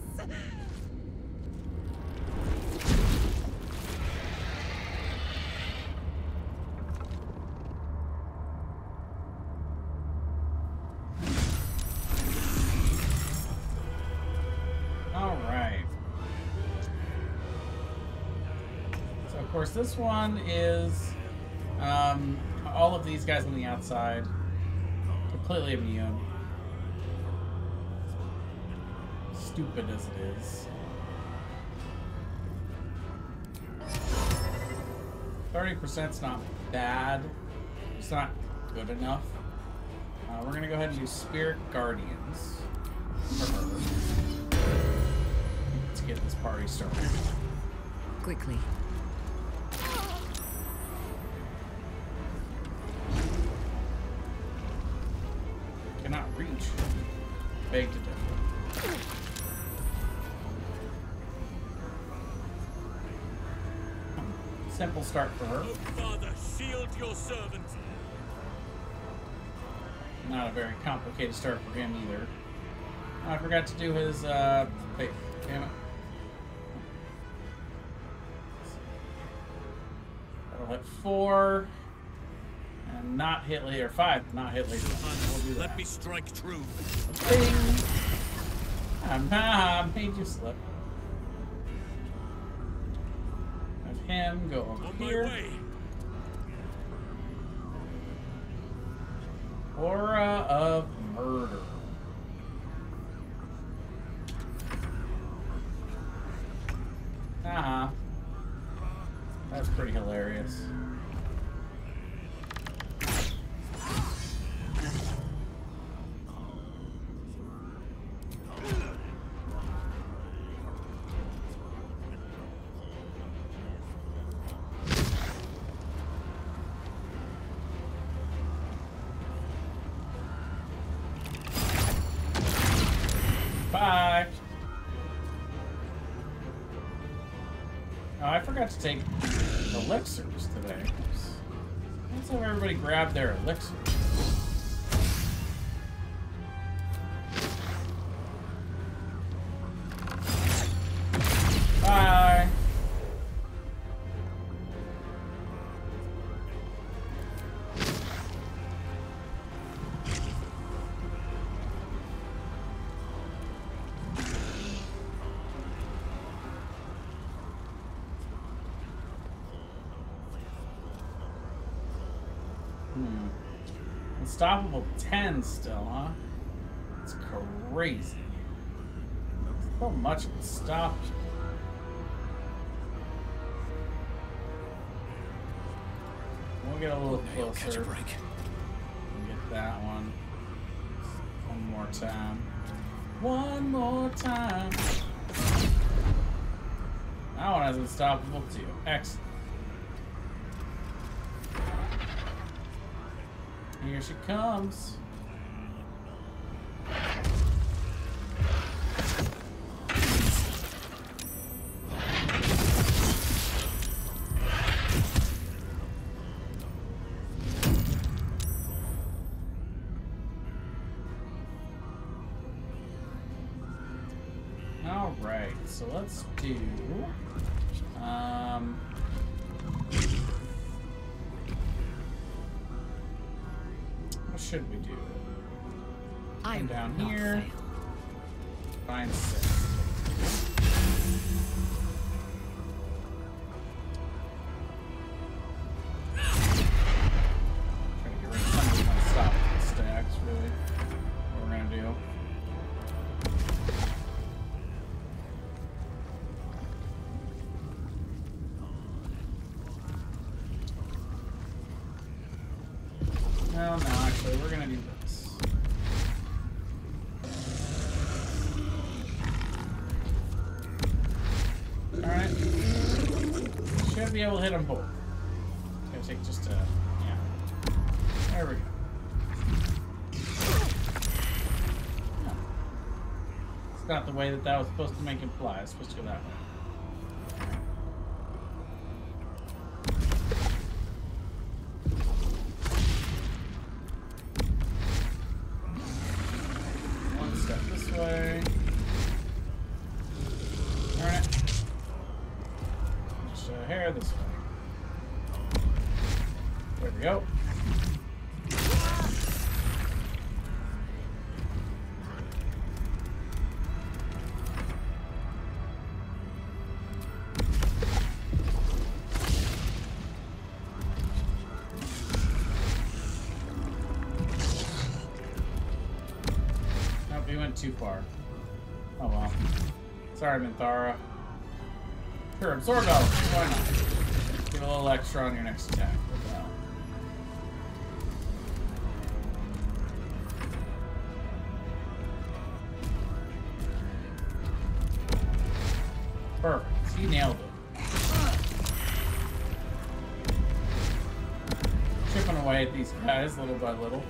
All right. So, of course, this one is all of these guys on the outside. Completely immune. Stupid as it is. 30%'s not bad. It's not good enough. We're gonna go ahead and do Spirit Guardians for her. Let's get this party started. Quickly. Cannot reach. Beg to differ. Simple start for her. Oh, Father, shield your servant. Not a very complicated start for him either. I forgot to do his faith. Damn it. That'll hit 4. And not hit later. 5, not hit later. We'll do that. Let me strike true. Bing! I made you slip. Have him go over here. Aura of Murder. That's pretty hilarious. Bye. Oh, I forgot to take elixirs today. Let's have everybody grab their elixirs. Bye. Unstoppable 10 still, huh? It's crazy. So much can stop you. We'll get a little closer. Catch a break. Get that one. One more time. One more time. That one has unstoppable too. Excellent. Here she comes. All right, so let's do what should we do? Come down here. Find 6. Try to get rid of some of my stop stacks, really. What we're gonna do. No, actually, we're gonna do this. Alright. Should be able to hit them both. It's gonna take just a... yeah. There we go. No. It's not the way that was supposed to make him fly. It's supposed to go that way. Way. Alright. Just a hair this way. There we go. We went too far. Oh well. Sorry, Minthara. Sure, absorb those. Why not? Get a little extra on your next attack. Perfect. He nailed it. Chipping away at these guys little by little.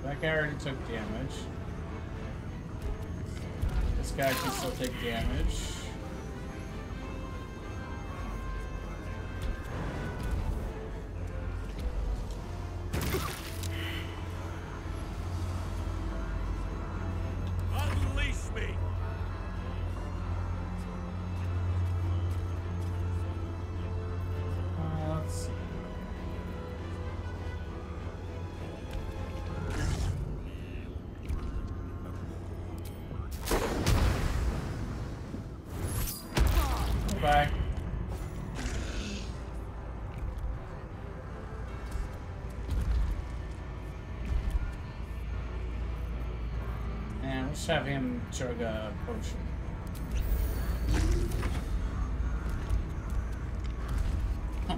That guy already took damage. This guy can still take damage. Unleash me! Let's see. Bye. And let's have him chug a potion. Huh.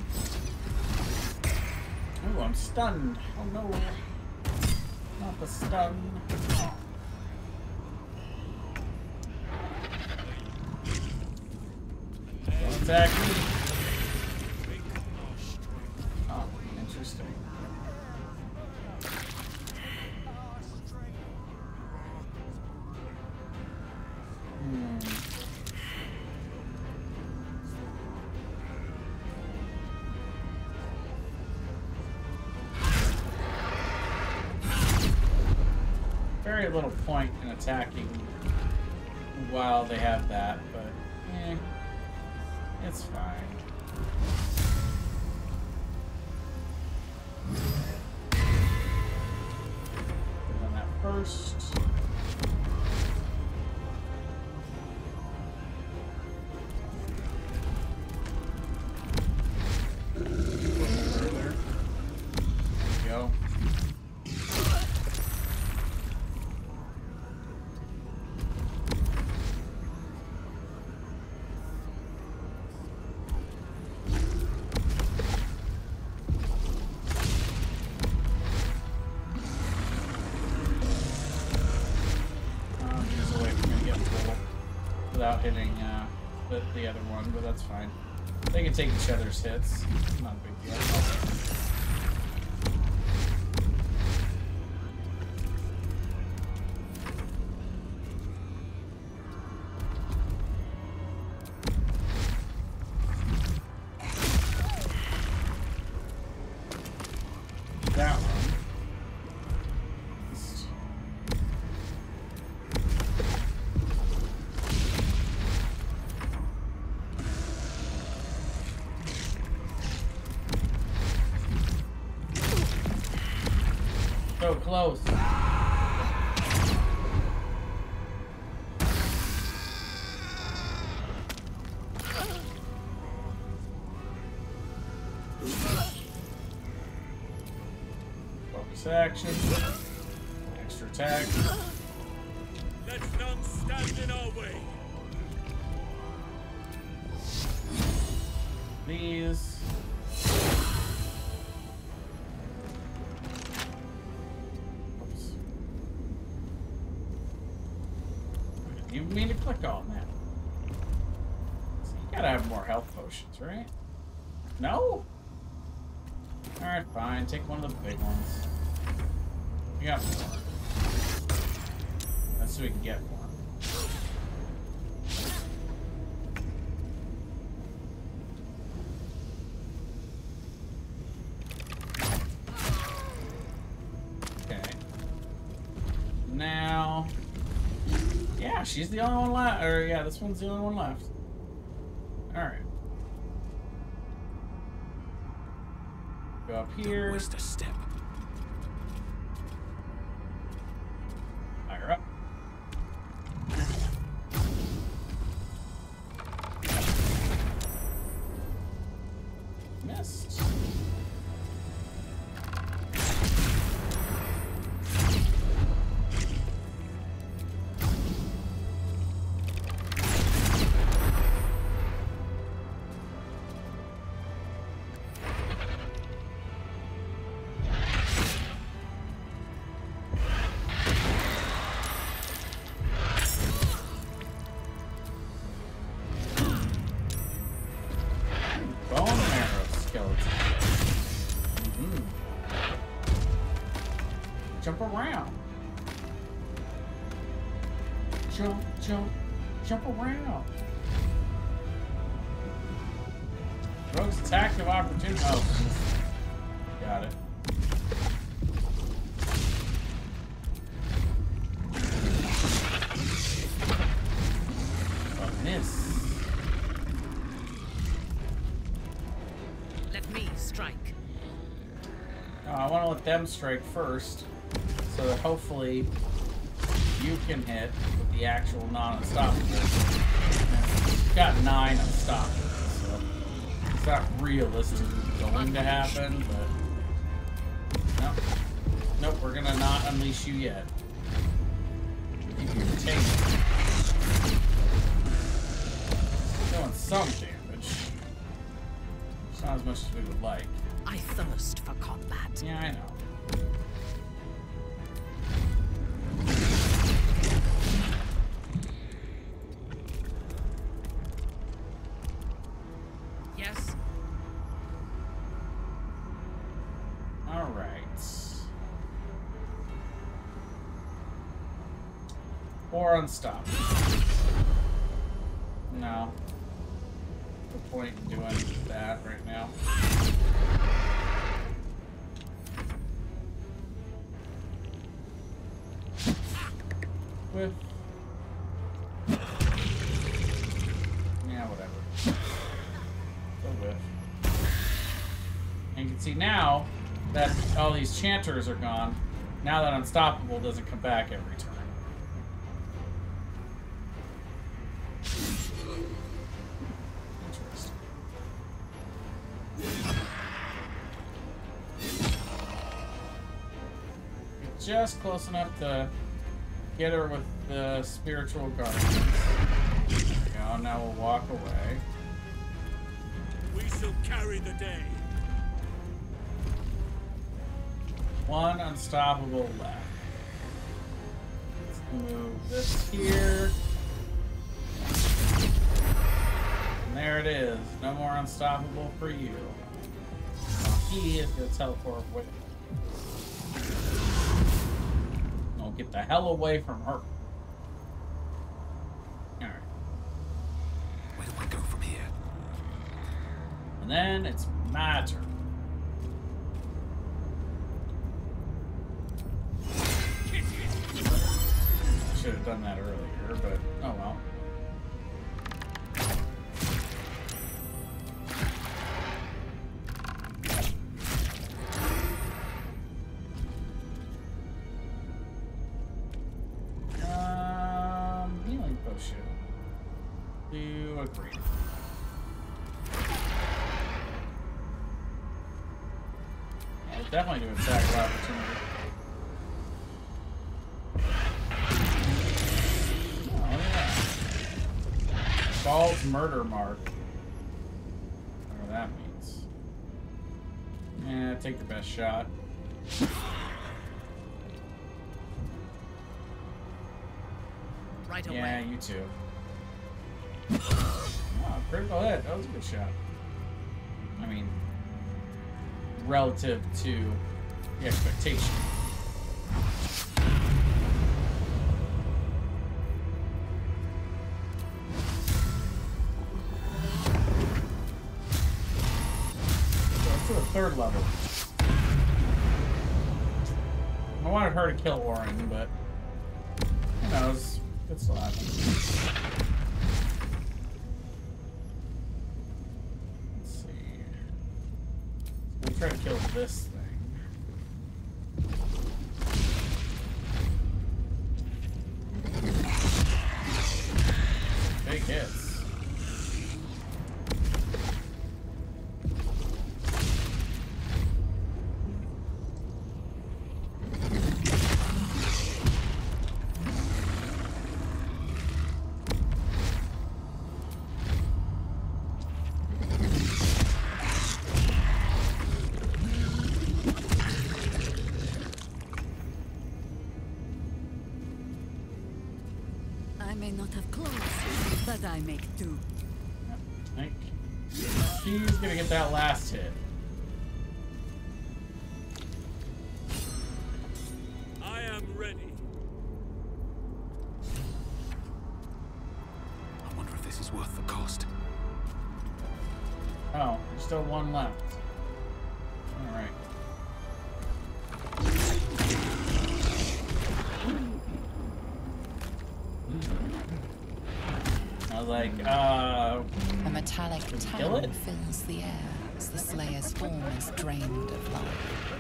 Oh, I'm stunned. Oh no. Not the stun. Oh. Don't attack me. Oh, interesting. Very very little point in attacking while they have that, but it's fine. Put on that first. Further. There we go. Without hitting the other one, but that's fine. They can take each other's hits. Not a big deal. That one. So close. Focus action. Extra attack. Let none stand in our way. These. You mean to click on that? So you gotta have more health potions, right? No? Alright, fine. Take one of the big ones. We got more. Let's see if we can get more. Okay. Now... Yeah, she's the only one left. Or, yeah, this one's the only one left. Alright. Go up here. Don't waste a step. Higher up. Missed. Jump around. Jump, jump, jump around. Rogue's attack of opportunity. Oh, got it. Oh, miss. Let me strike. Oh, I want to let them strike first. So that hopefully you can hit with the actual non-unstoppable. Got 9 unstoppable, so it's not realistically going to happen, but nope. Nope, we're gonna not unleash you yet. If you take doing some damage. It's not as much as we would like. I thirst for combat. Yeah, I know. Yes. All right. Or unstop. No. No point in doing that right now. whiff. Yeah, whatever. A whiff. And you can see now that all these chanters are gone. Now that Unstoppable doesn't come back every time. Interesting. Just close enough to get her with the spiritual guardians. There we go. Now we'll walk away. We shall carry the day. One unstoppable left. Let's move this here. And there it is. No more unstoppable for you. He is going to teleport with him. I'll get the hell away from her. Alright. Where do I go from here? And then it's my turn. Should have done that earlier, but oh well. Healing potion. Do agree. Yeah, definitely do attack of opportunity. Bald's murder mark. Whatever that means. Yeah, take your best shot. Right away. Yeah, you too. Oh, critical hit. That was a good shot. I mean, relative to the expectation. To the third level. I wanted her to kill Orin, but who knows? Could still happen. Let's see. We'll try to kill this thing. Big hits. I make do. I think she's gonna get that last hit. I am ready. I wonder if this is worth the cost. Oh, there's still one left. Alright. I was like, A metallic tone fills the air as the Slayer's form is drained of life.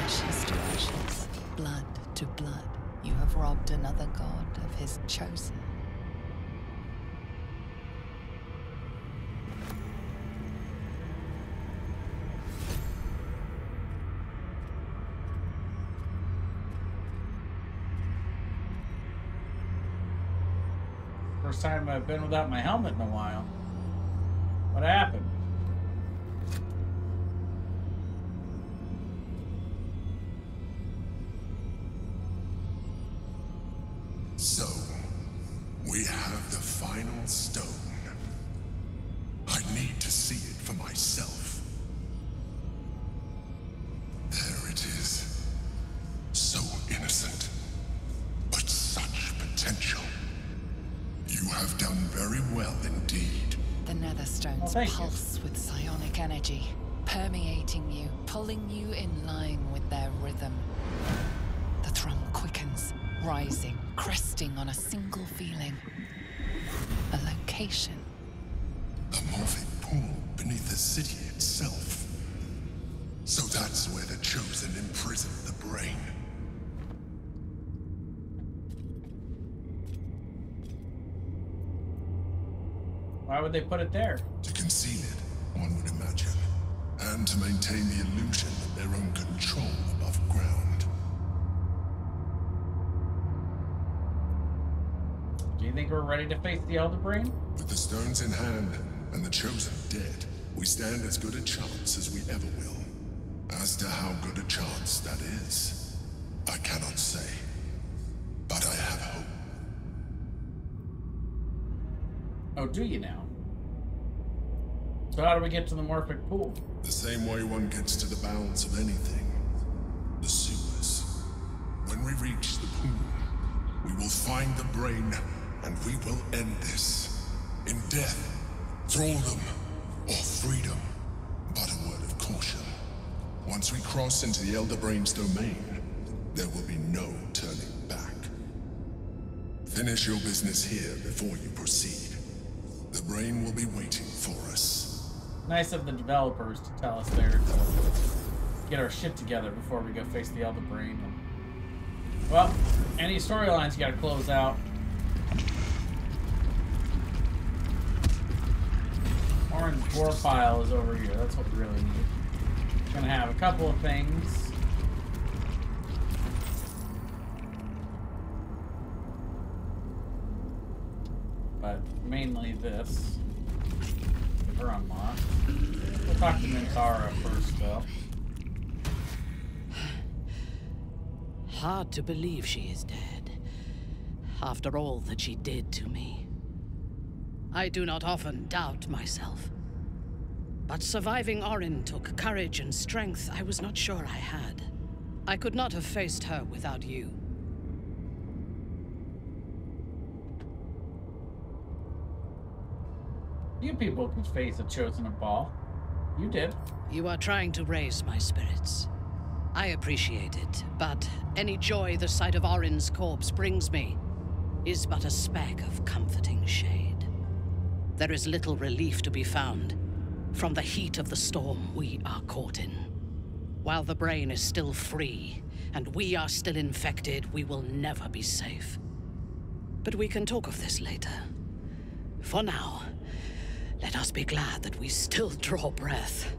Ashes to ashes, blood to blood, you have robbed another god of his chosen. First time I've been without my helmet in a while. What happened? So, we have the final stone. I need to see it for myself. There it is. So innocent, but such potential. You have done very well indeed. The Netherstones pulse with psionic energy, permeating you, pulling you in line with their rhythm. The thrum quickens, rising, cresting on a single feeling. A location. A morphic pool beneath the city itself. So that's where the Chosen imprisoned the brain. Why would they put it there? To conceal it, one would imagine. And to maintain the illusion of their own control above ground. Do you think we're ready to face the Elder Brain? With the stones in hand and the Chosen dead, we stand as good a chance as we ever will. As to how good a chance that is, I cannot say. But I have hope. Oh, do you now? So how do we get to the morphic pool? The same way one gets to the bounds of anything. The sewers. When we reach the pool, we will find the brain, and we will end this. In death, thraldom, or freedom. But a word of caution. Once we cross into the Elder Brain's domain, there will be no turning back. Finish your business here before you proceed. The brain will be waiting for us. Nice of the developers to tell us there to get our shit together before we go face the Elder Brain. And, well, any storylines you gotta close out. Orange war file is over here. That's what we really need. Gonna have a couple of things. But mainly this. Get her unlocked. We'll talk to Mintara first, though. Hard to believe she is dead, after all that she did to me. I do not often doubt myself. But surviving Orin took courage and strength I was not sure I had. I could not have faced her without you. You people could face a Chosen of Baal. You did. You are trying to raise my spirits. I appreciate it, but any joy the sight of Orin's corpse brings me is but a speck of comforting shade. There is little relief to be found from the heat of the storm we are caught in. While the brain is still free, and we are still infected, we will never be safe. But we can talk of this later. For now, let us be glad that we still draw breath,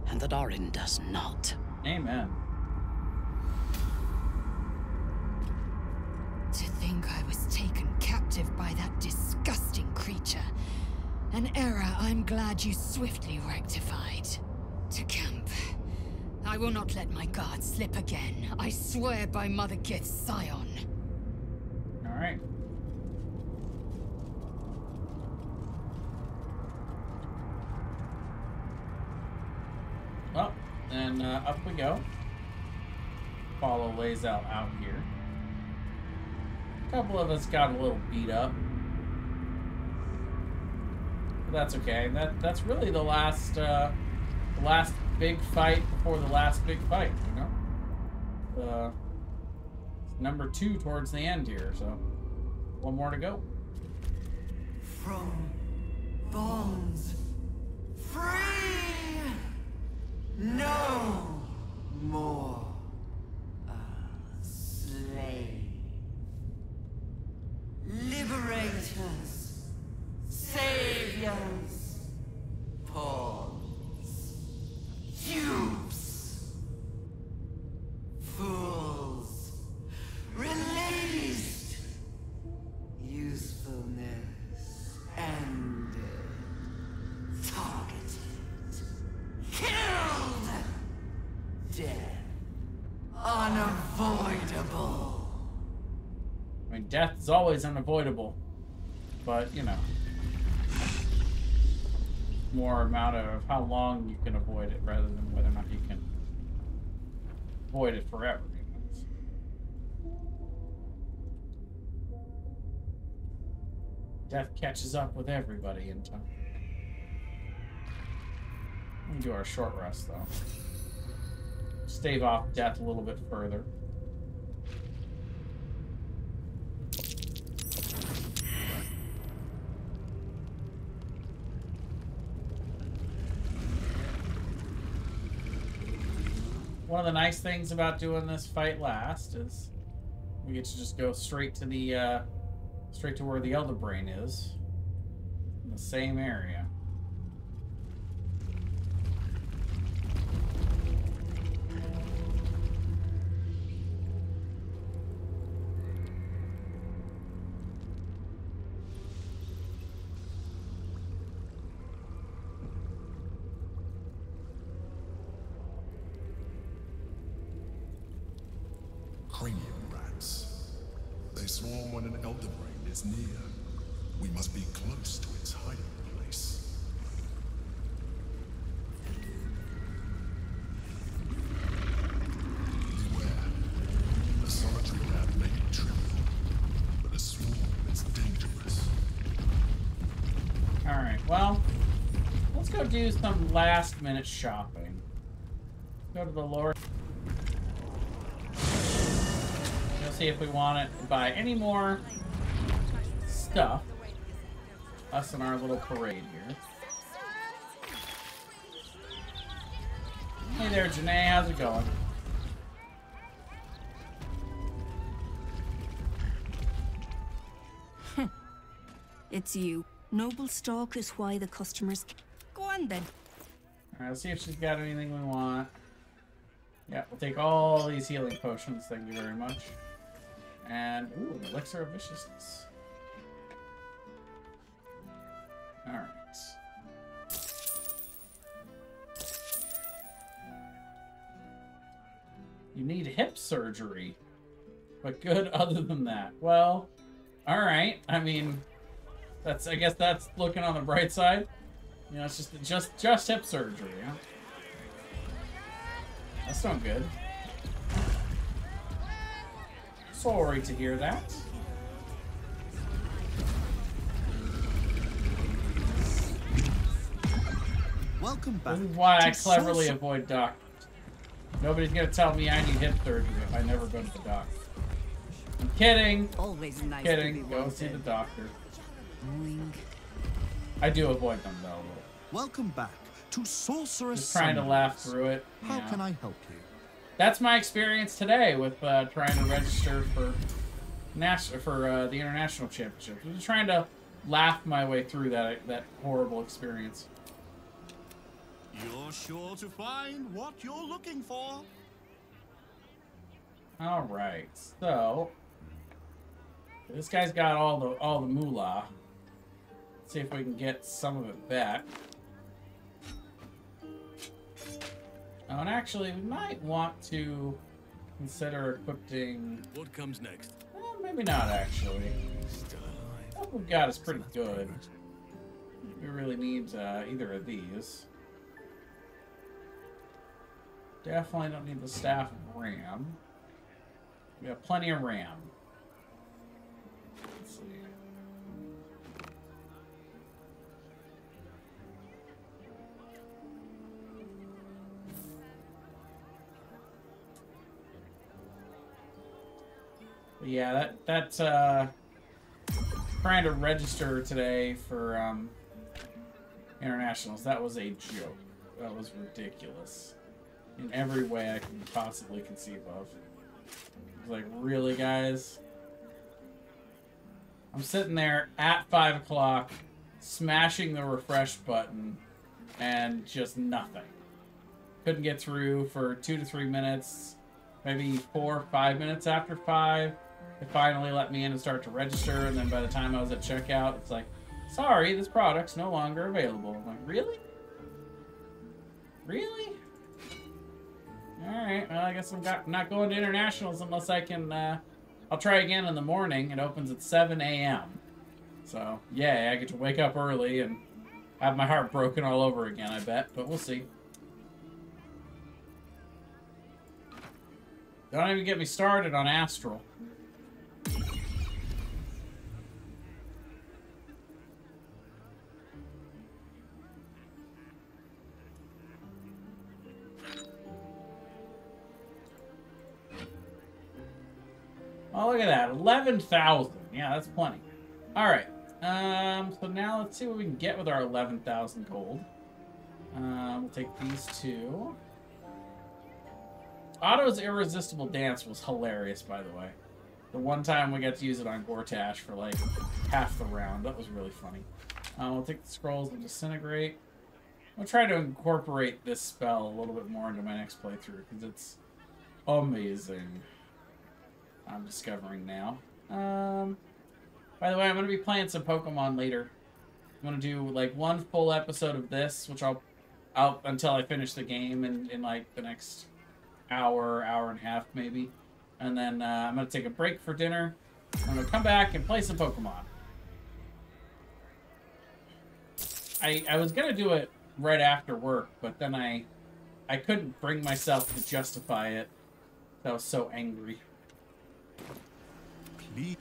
and that Orin does not. Amen. To think I was taken captive by that disgusting creature. An error I'm glad you swiftly rectified. To camp. I will not let my guard slip again. I swear by Mother Gith's scion. Alright. Well, then up we go. Follow lays out here. A couple of us got a little beat up. But that's okay. That's really the last big fight before the last big fight, you know? Number 2 towards the end here, so one more to go. From bonds free, no more a slave. Liberators, saviors, pawns, dupes, fools, released, usefulness ended, targeted, killed, death unavoidable. I mean, death is always unavoidable, but, you know, more a matter of how long you can avoid it rather than whether or not you can avoid it forever. Death catches up with everybody in time. We'll do our short rest, though. Stave off death a little bit further. one of the nice things about doing this fight last is we get to just go straight to the straight to where the Elder Brain is, in the same area. Cranium rats. They swarm when an Elder Brain is near. We must be close to its hiding place. Beware. A solitary rat may be trivial, but a swarm is dangerous. Alright, well, let's go do some last-minute shopping. Go to the Lord. We'll see if we want to buy any more stuff. Us and our little parade here. Hey there, Janae. How's it going? It's you. Noble stock is why the customers... Go on then. Alright, let's see if she's got anything we want. Yeah, we'll take all these healing potions. Thank you very much. And, ooh, an elixir of viciousness. Alright. You need hip surgery. But good other than that. Well, alright. I mean, I guess that's looking on the bright side. You know, it's just hip surgery, huh? That's not good. Sorry to hear that. Welcome back. This is why I cleverly avoid doctors. Nobody's gonna tell me I need hip surgery if I never go to the doctor. I'm kidding. Always nice. Kidding. Go see the doctor. I do avoid them though. Welcome back to Sorceress. Just trying to laugh through it. How can I help you? That's my experience today with trying to register for the international championship. I'm just trying to laugh my way through that horrible experience. You're sure to find what you're looking for. All right, so this guy's got all the moolah. Let's see if we can get some of it back. Oh, and actually, we might want to consider equipping... What comes next? Well, maybe not, actually. What we've got is pretty good. We really need either of these. Definitely don't need the Staff of Ram. We have plenty of Ram. Let's see. Yeah, that's trying to register today for internationals. That was a joke. That was ridiculous in every way I can possibly conceive of. I was like, really, guys? I'm sitting there at 5 o'clock, smashing the refresh button, and just nothing. Couldn't get through for 2 to 3 minutes, maybe 4 or 5 minutes after 5. They finally let me in and start to register, and then by the time I was at checkout, it's like, sorry, this product's no longer available. I'm like, really? Really? Alright, well, I guess I'm not going to internationals unless I can, I'll try again in the morning. It opens at 7 a.m. So, yeah, I get to wake up early and have my heart broken all over again, I bet. But we'll see. Don't even get me started on Astral. Oh, look at that. 11,000. Yeah, that's plenty. Alright. So now let's see what we can get with our 11,000 gold. We'll take these two. Otto's irresistible dance was hilarious, by the way. The one time we got to use it on Gortash for like half the round. That was really funny. We'll take the scrolls and disintegrate. I'll try to incorporate this spell a little bit more into my next playthrough because it's amazing. I'm discovering now. By the way, I'm going to be playing some Pokemon later. I'm going to do like one full episode of this, which I'll until I finish the game in like the next hour and a half maybe. And then I'm going to take a break for dinner. I'm going to come back and play some Pokemon. I was going to do it right after work, but then I couldn't bring myself to justify it. I was so angry. Please.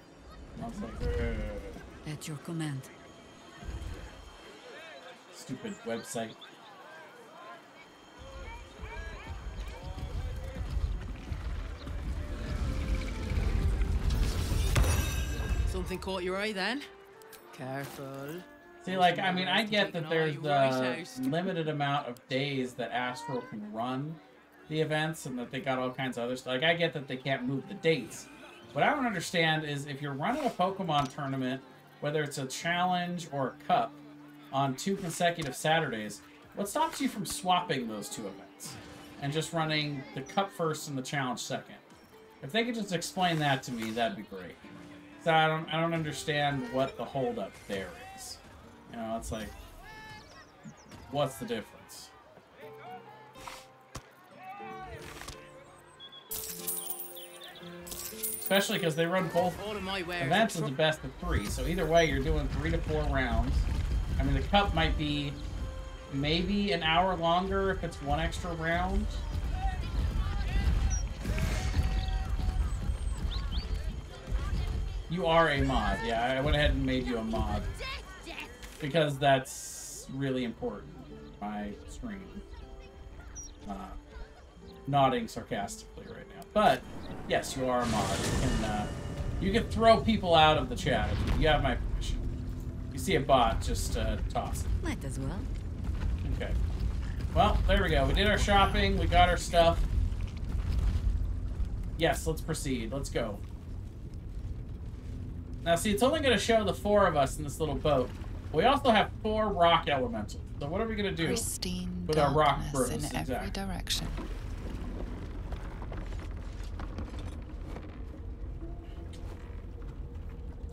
I was like, at your command. Stupid website. Something caught your eye then? Careful. See, like, I mean, I get that there's the limited amount of days that Astral can run the events and that they got all kinds of other stuff. Like, I get that they can't move the dates. What I don't understand is if you're running a Pokemon tournament, whether it's a challenge or a cup, on 2 consecutive Saturdays, what stops you from swapping those 2 events and just running the cup first and the challenge second? If they could just explain that to me, that'd be great. So I don't understand what the holdup there is. You know, it's like, what's the difference? Especially because they run both events as a best of 3. So either way, you're doing 3 to 4 rounds. I mean, the cup might be maybe an hour longer if it's 1 extra round. You are a mod. Yeah, I went ahead and made you a mod. Because that's really important. My screen. Nodding sarcastically right now. But, yes, you are a mod. You can throw people out of the chat. You have my permission. You see a bot, just toss it. Might as well. Okay. Well, there we go. We did our shopping. We got our stuff. Yes, let's proceed. Let's go. Now, see, it's only going to show the 4 of us in this little boat. We also have 4 rock elementals. So what are we going to do with our rock bros? In every direction.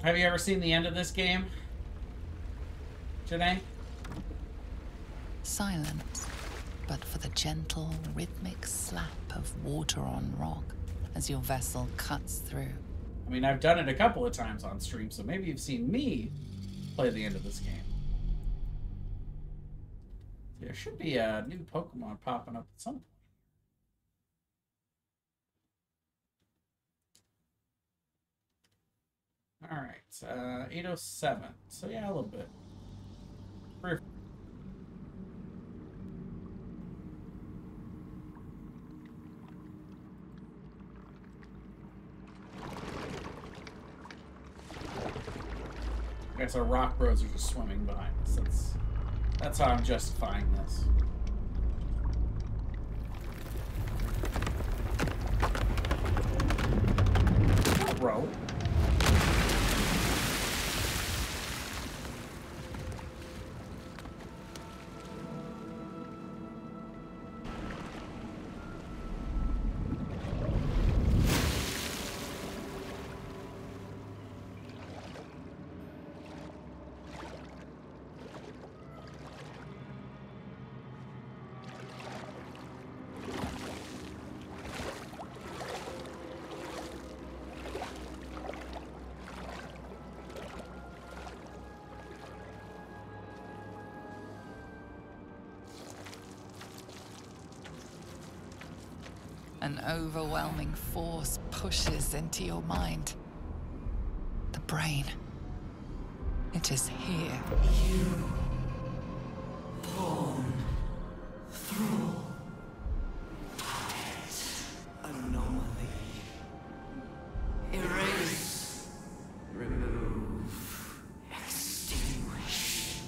Have you ever seen the end of this game, Janae? Silence, but for the gentle, rhythmic slap of water on rock as your vessel cuts through. I mean, I've done it a couple of times on stream, so maybe you've seen me play the end of this game. There should be a new Pokemon popping up at some point. Alright, 807. So yeah, a little bit. I guess our rock bros are just swimming behind us. That's how I'm justifying this. Bro. An overwhelming force pushes into your mind. The brain. It is here. You born through anomaly. Erase, remove, extinguish.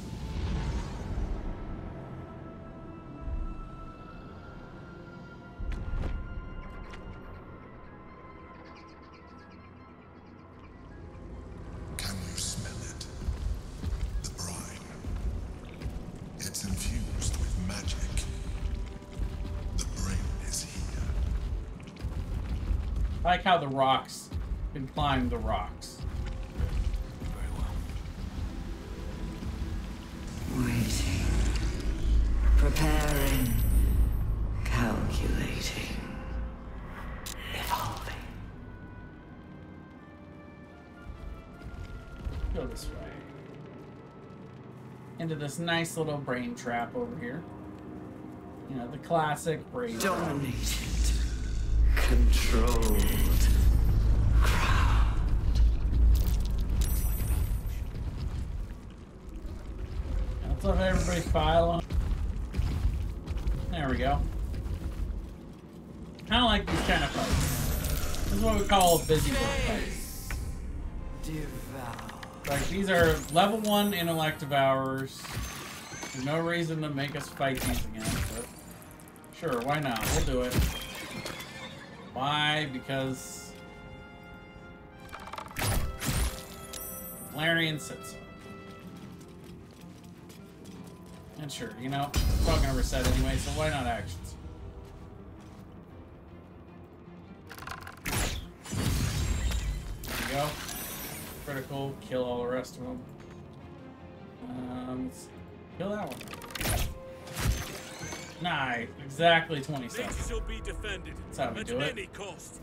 I like how the rocks can climb the rocks. Waiting. Preparing. Calculating. Evolving. Go this way. Into this nice little brain trap over here. You know, the classic brain trap. Dominated. Controlled. Let's let everybody file on. There we go. Kind of like these kind of fights. This is what we call a busy work fight. Like, these are level 1 intellect devourers. There's no reason to make us fight these again, but sure, why not? We'll do it. Why? Because Larian said so. And sure, you know, it's all gonna reset anyway, so why not actions? There we go. Critical, kill all the rest of them. Let's kill that one. Nice, exactly 27. This shall be defended. That's how we do it. At any cost.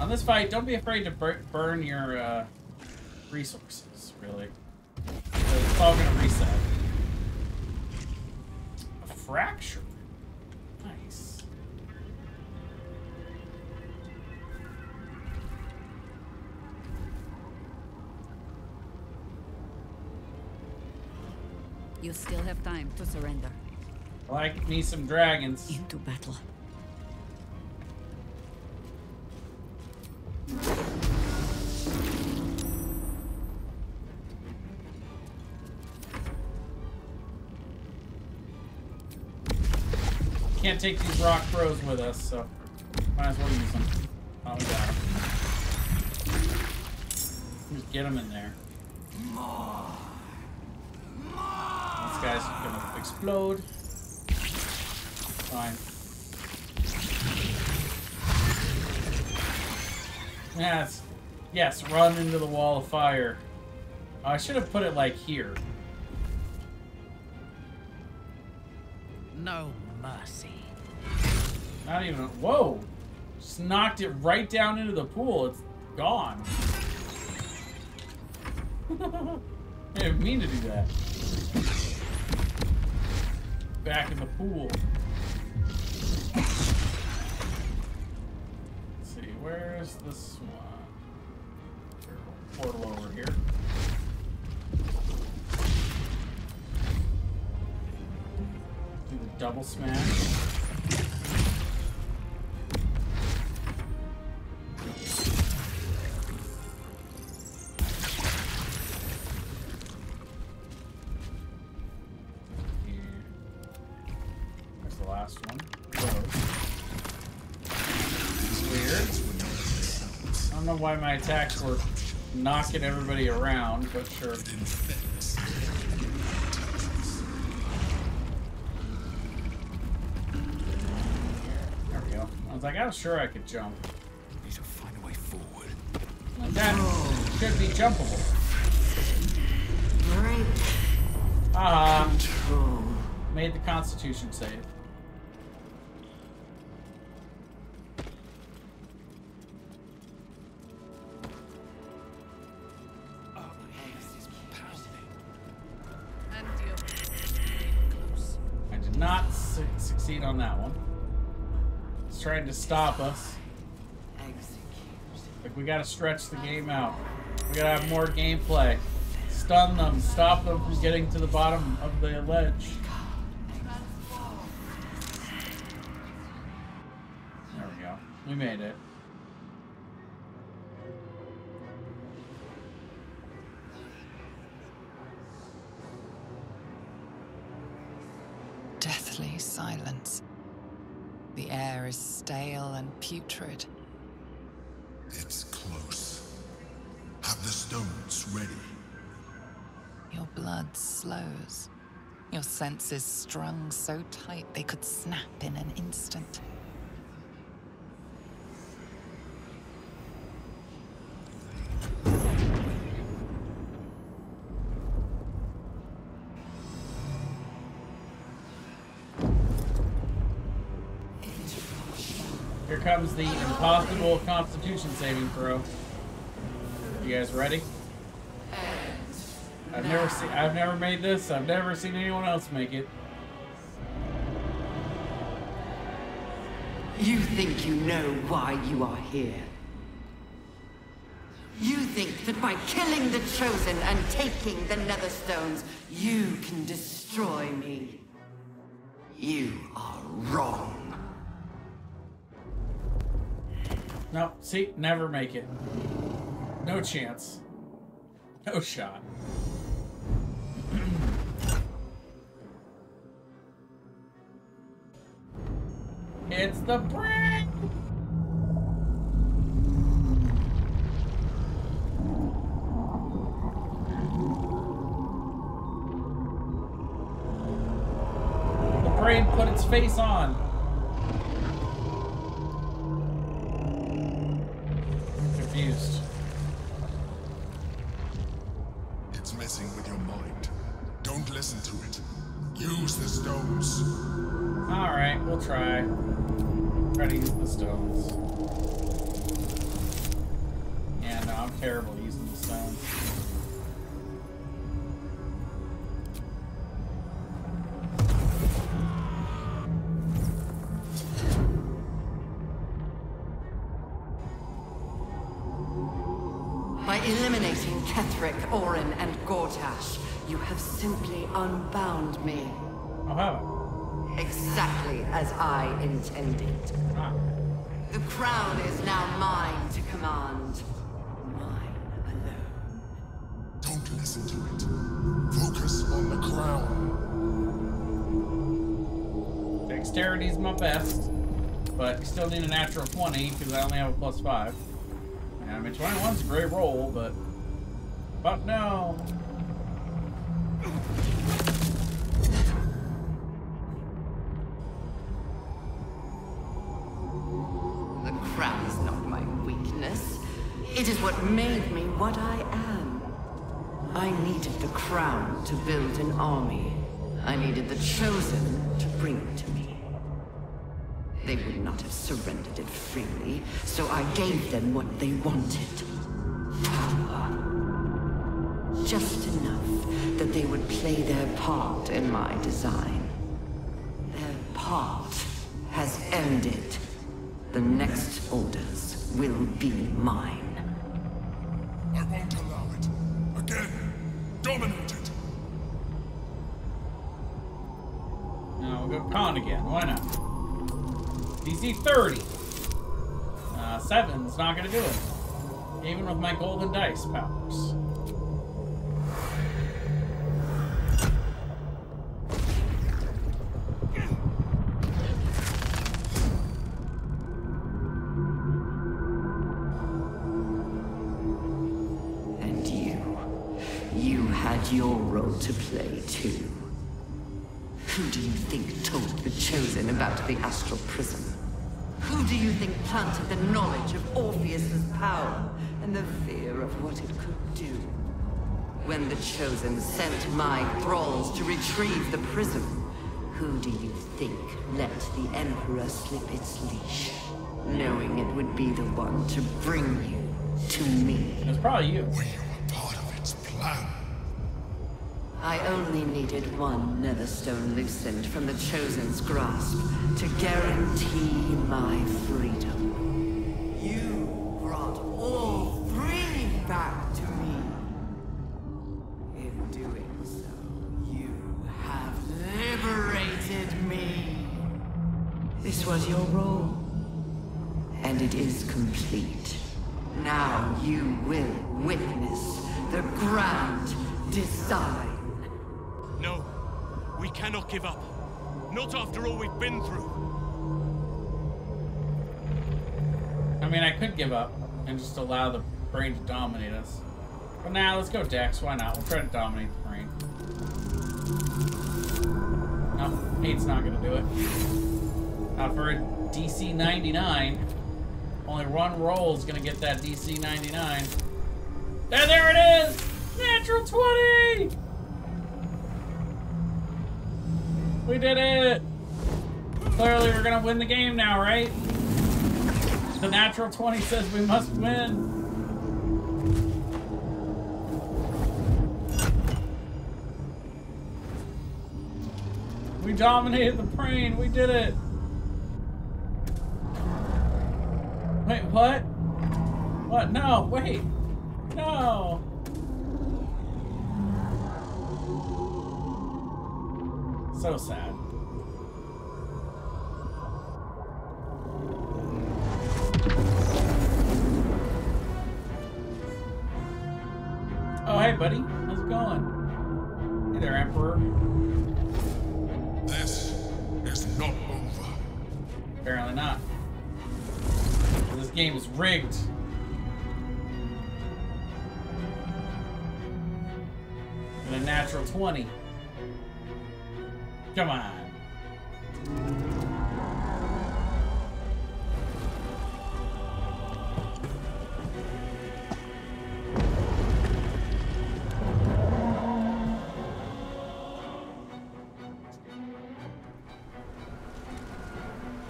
On this fight, don't be afraid to burn your resources, really. So it's all gonna reset. A fracture. Nice. You still have time to surrender. Like me some dragons. Into battle. Can't take these rock throws with us, so might as well use them. Oh, we got them. Just get them in there. This guy's gonna explode. Fine. Yes, run into the wall of fire. Oh, I should have put it like here. No mercy. Not even. Whoa! Just knocked it right down into the pool. It's gone. I didn't mean to do that. Back in the pool. Let's see, where's this one? Portal over here. Do the double smash. Why my attacks were knocking everybody around, but sure. There we go. I was like, I was sure I could jump. Need to find a way forward. That should be jumpable. Ah, made the Constitution save. Succeed on that one. It's trying to stop us. Like, we gotta stretch the game out. We gotta have more gameplay. Stun them, stop them from getting to the bottom of the ledge. There we go. We made it. Deathly silence. The air is stale and putrid. It's close. Have the stones ready. Your blood slows. Your senses strung so tight they could snap in an instant. Here comes the impossible Constitution saving throw. You guys ready? I've never made this. I've never seen anyone else make it. You think you know why you are here? You think that by killing the Chosen and taking the Netherstones, you can destroy me? You are wrong. No, see, never make it. No chance. No shot. It's the brain! The brain put its face on. I'm confused. It's messing with your mind. Don't listen to it. Use the stones. Alright, we'll try. Try to use the stones. Yeah, no, I'm terrible at using the stones. By eliminating Ketheric, Orin, and Gortash, you have simply unbound me. I'll have it. Exactly as I intended. The crown is now mine to command. Mine alone. Don't listen to it. Focus on the crown. Dexterity's my best, but you still need a natural 20 because I only have a +5. I mean, 21's a great roll, but no. The crown is not my weakness. It is what made me what I am. I needed the crown to build an army. I needed the Chosen to bring it to me. They would not have surrendered it freely, so I gave them what they wanted. Power. Just enough that they would play their part in my design. Their part has ended. The next orders will be mine. I won't allow it. Again, dominate it. Now we'll go con again. Why not? DC 30. 7's not gonna do it. Even with my golden dice powers. And you had your role to play too. Who do you think told the Chosen about the Astral Prism? Who do you think planted the knowledge of Orpheus's power and the fear of what it could do? When the Chosen sent my thralls to retrieve the prism, who do you think let the Emperor slip its leash, knowing it would be the one to bring you to me? It's probably you. We were part of its plan. I only needed one Netherstone loosened from the Chosen's grasp to guarantee my freedom. You brought all three back to me. In doing so, you have liberated me. This was your role, and it is complete. Now you will witness the grand design. No, we cannot give up. Not after all we've been through. I mean, I could give up and just allow the brain to dominate us. But now, let's go Dex. Why not? We'll try to dominate the brain. 8's not gonna do it. Not for a DC 99. Only one roll is gonna get that DC 99. And there it is! Natural 20! We did it! Clearly we're gonna win the game now, right? The natural 20 says we must win. We dominated the brain. We did it. Wait, what? What? No, wait. No. So sad. Oh, hey, buddy. How's it going? Hey there, Emperor. This is not over. Apparently not. This game is rigged. And a natural 20. Come on.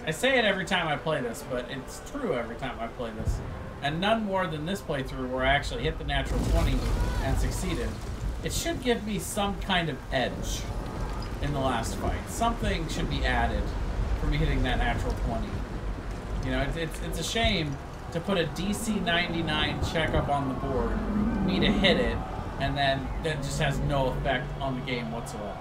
I say it every time I play this, but it's true every time I play this. And none more than this playthrough where I actually hit the natural 20 and succeeded. It should give me some kind of edge in the last fight. Something should be added for me hitting that natural 20. You know, it's a shame to put a DC 99 check up on the board, me to hit it, and then that just has no effect on the game whatsoever.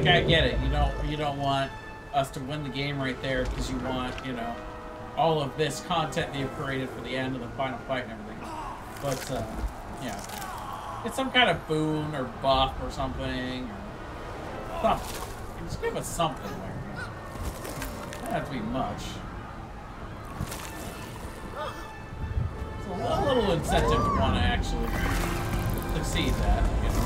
I get it. You don't want us to win the game right there because you want, you know, all of this content that you've created for the end of the final fight and everything. But yeah, it's some kind of boon or buff or something or something. Just give us something there. Doesn't have to be much. It's a little incentive to want to actually succeed that. You know?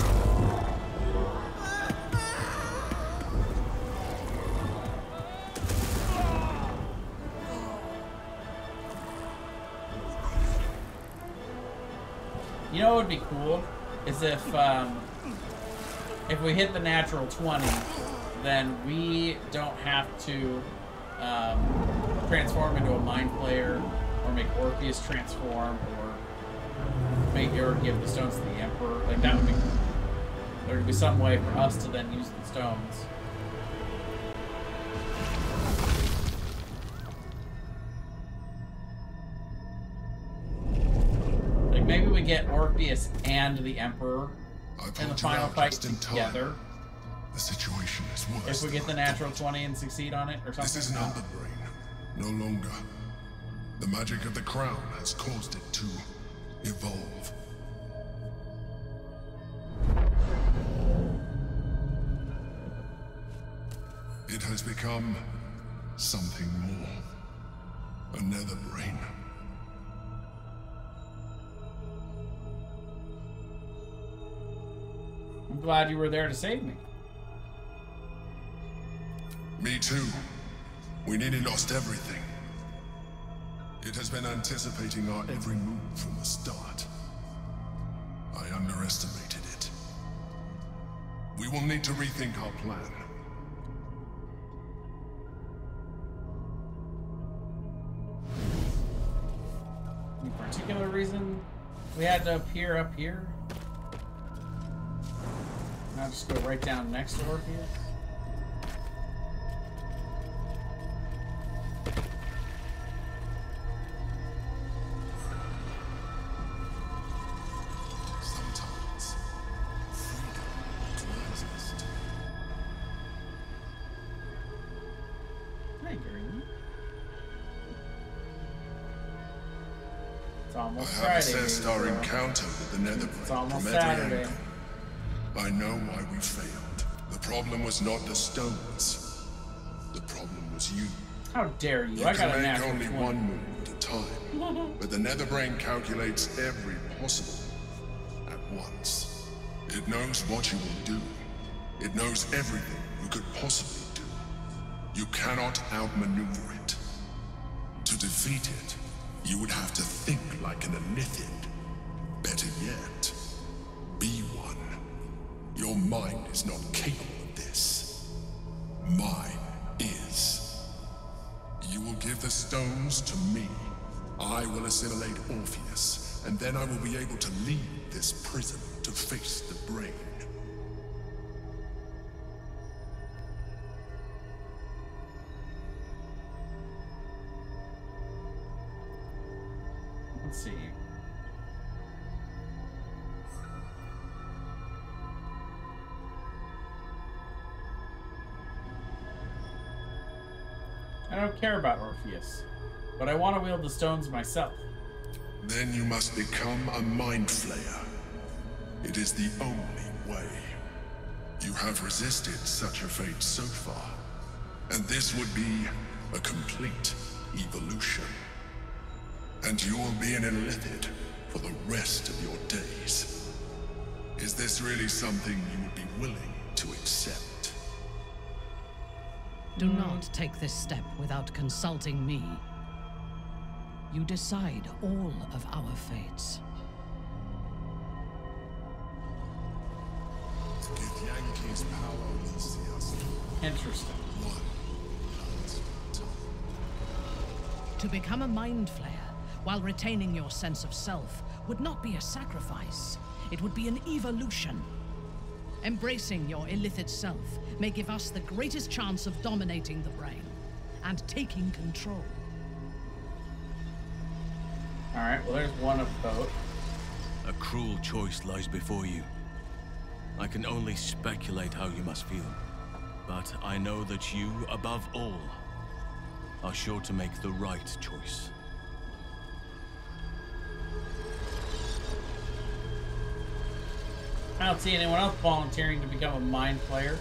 You know what would be cool is if we hit the natural 20, then we don't have to transform into a mind flayer or make Orpheus transform or make Yor give the stones to the Emperor. Like, that would be cool. There would be some way for us to then use the stones. Maybe we get Orpheus and the Emperor in the final fight together. The situation is worse. If we get the natural 20 and succeed on it or something. This is not the brain. No longer. The magic of the crown has caused it to evolve. It has become something more. Another brain. I'm glad you were there to save me. Me too. We nearly lost everything. It has been anticipating our every move from the start. I underestimated it. We will need to rethink our plan. Any particular reason we had to appear up here? Not just go right down next to Orpheus? Sometimes, freedom drives us to... Hi, Green. It's all almost I have Friday. assessed our encounter with the Netherbrain It's almost from every Saturday. angle. I know why we failed. The problem was not the stones. The problem was you. How dare you? You I got can a make natural only 20. one move at a time, but the Netherbrain calculates every possible at once. It knows what you will do. It knows everything you could possibly do. You cannot outmaneuver it. To defeat it, you would have to think like an Illithid. Better yet, be one. Your mind is not capable of this. Mine is. You will give the stones to me. I will assimilate Orpheus, and then I will be able to leave this prison to face the brain. Let's see. I don't care about Orpheus, but I want to wield the stones myself. Then you must become a Mind Flayer. It is the only way. You have resisted such a fate so far, and this would be a complete evolution. And you will be an Illithid for the rest of your days. Is this really something you would be willing to accept? Do not take this step without consulting me. You decide all of our fates. Githyanki's power will see us through. Interesting. To become a Mind Flayer while retaining your sense of self would not be a sacrifice. It would be an evolution. Embracing your Illithid self may give us the greatest chance of dominating the brain and taking control. Alright, well there's one of both. A cruel choice lies before you. I can only speculate how you must feel, but I know that you, above all, are sure to make the right choice. I don't see anyone else volunteering to become a Mind Flayer.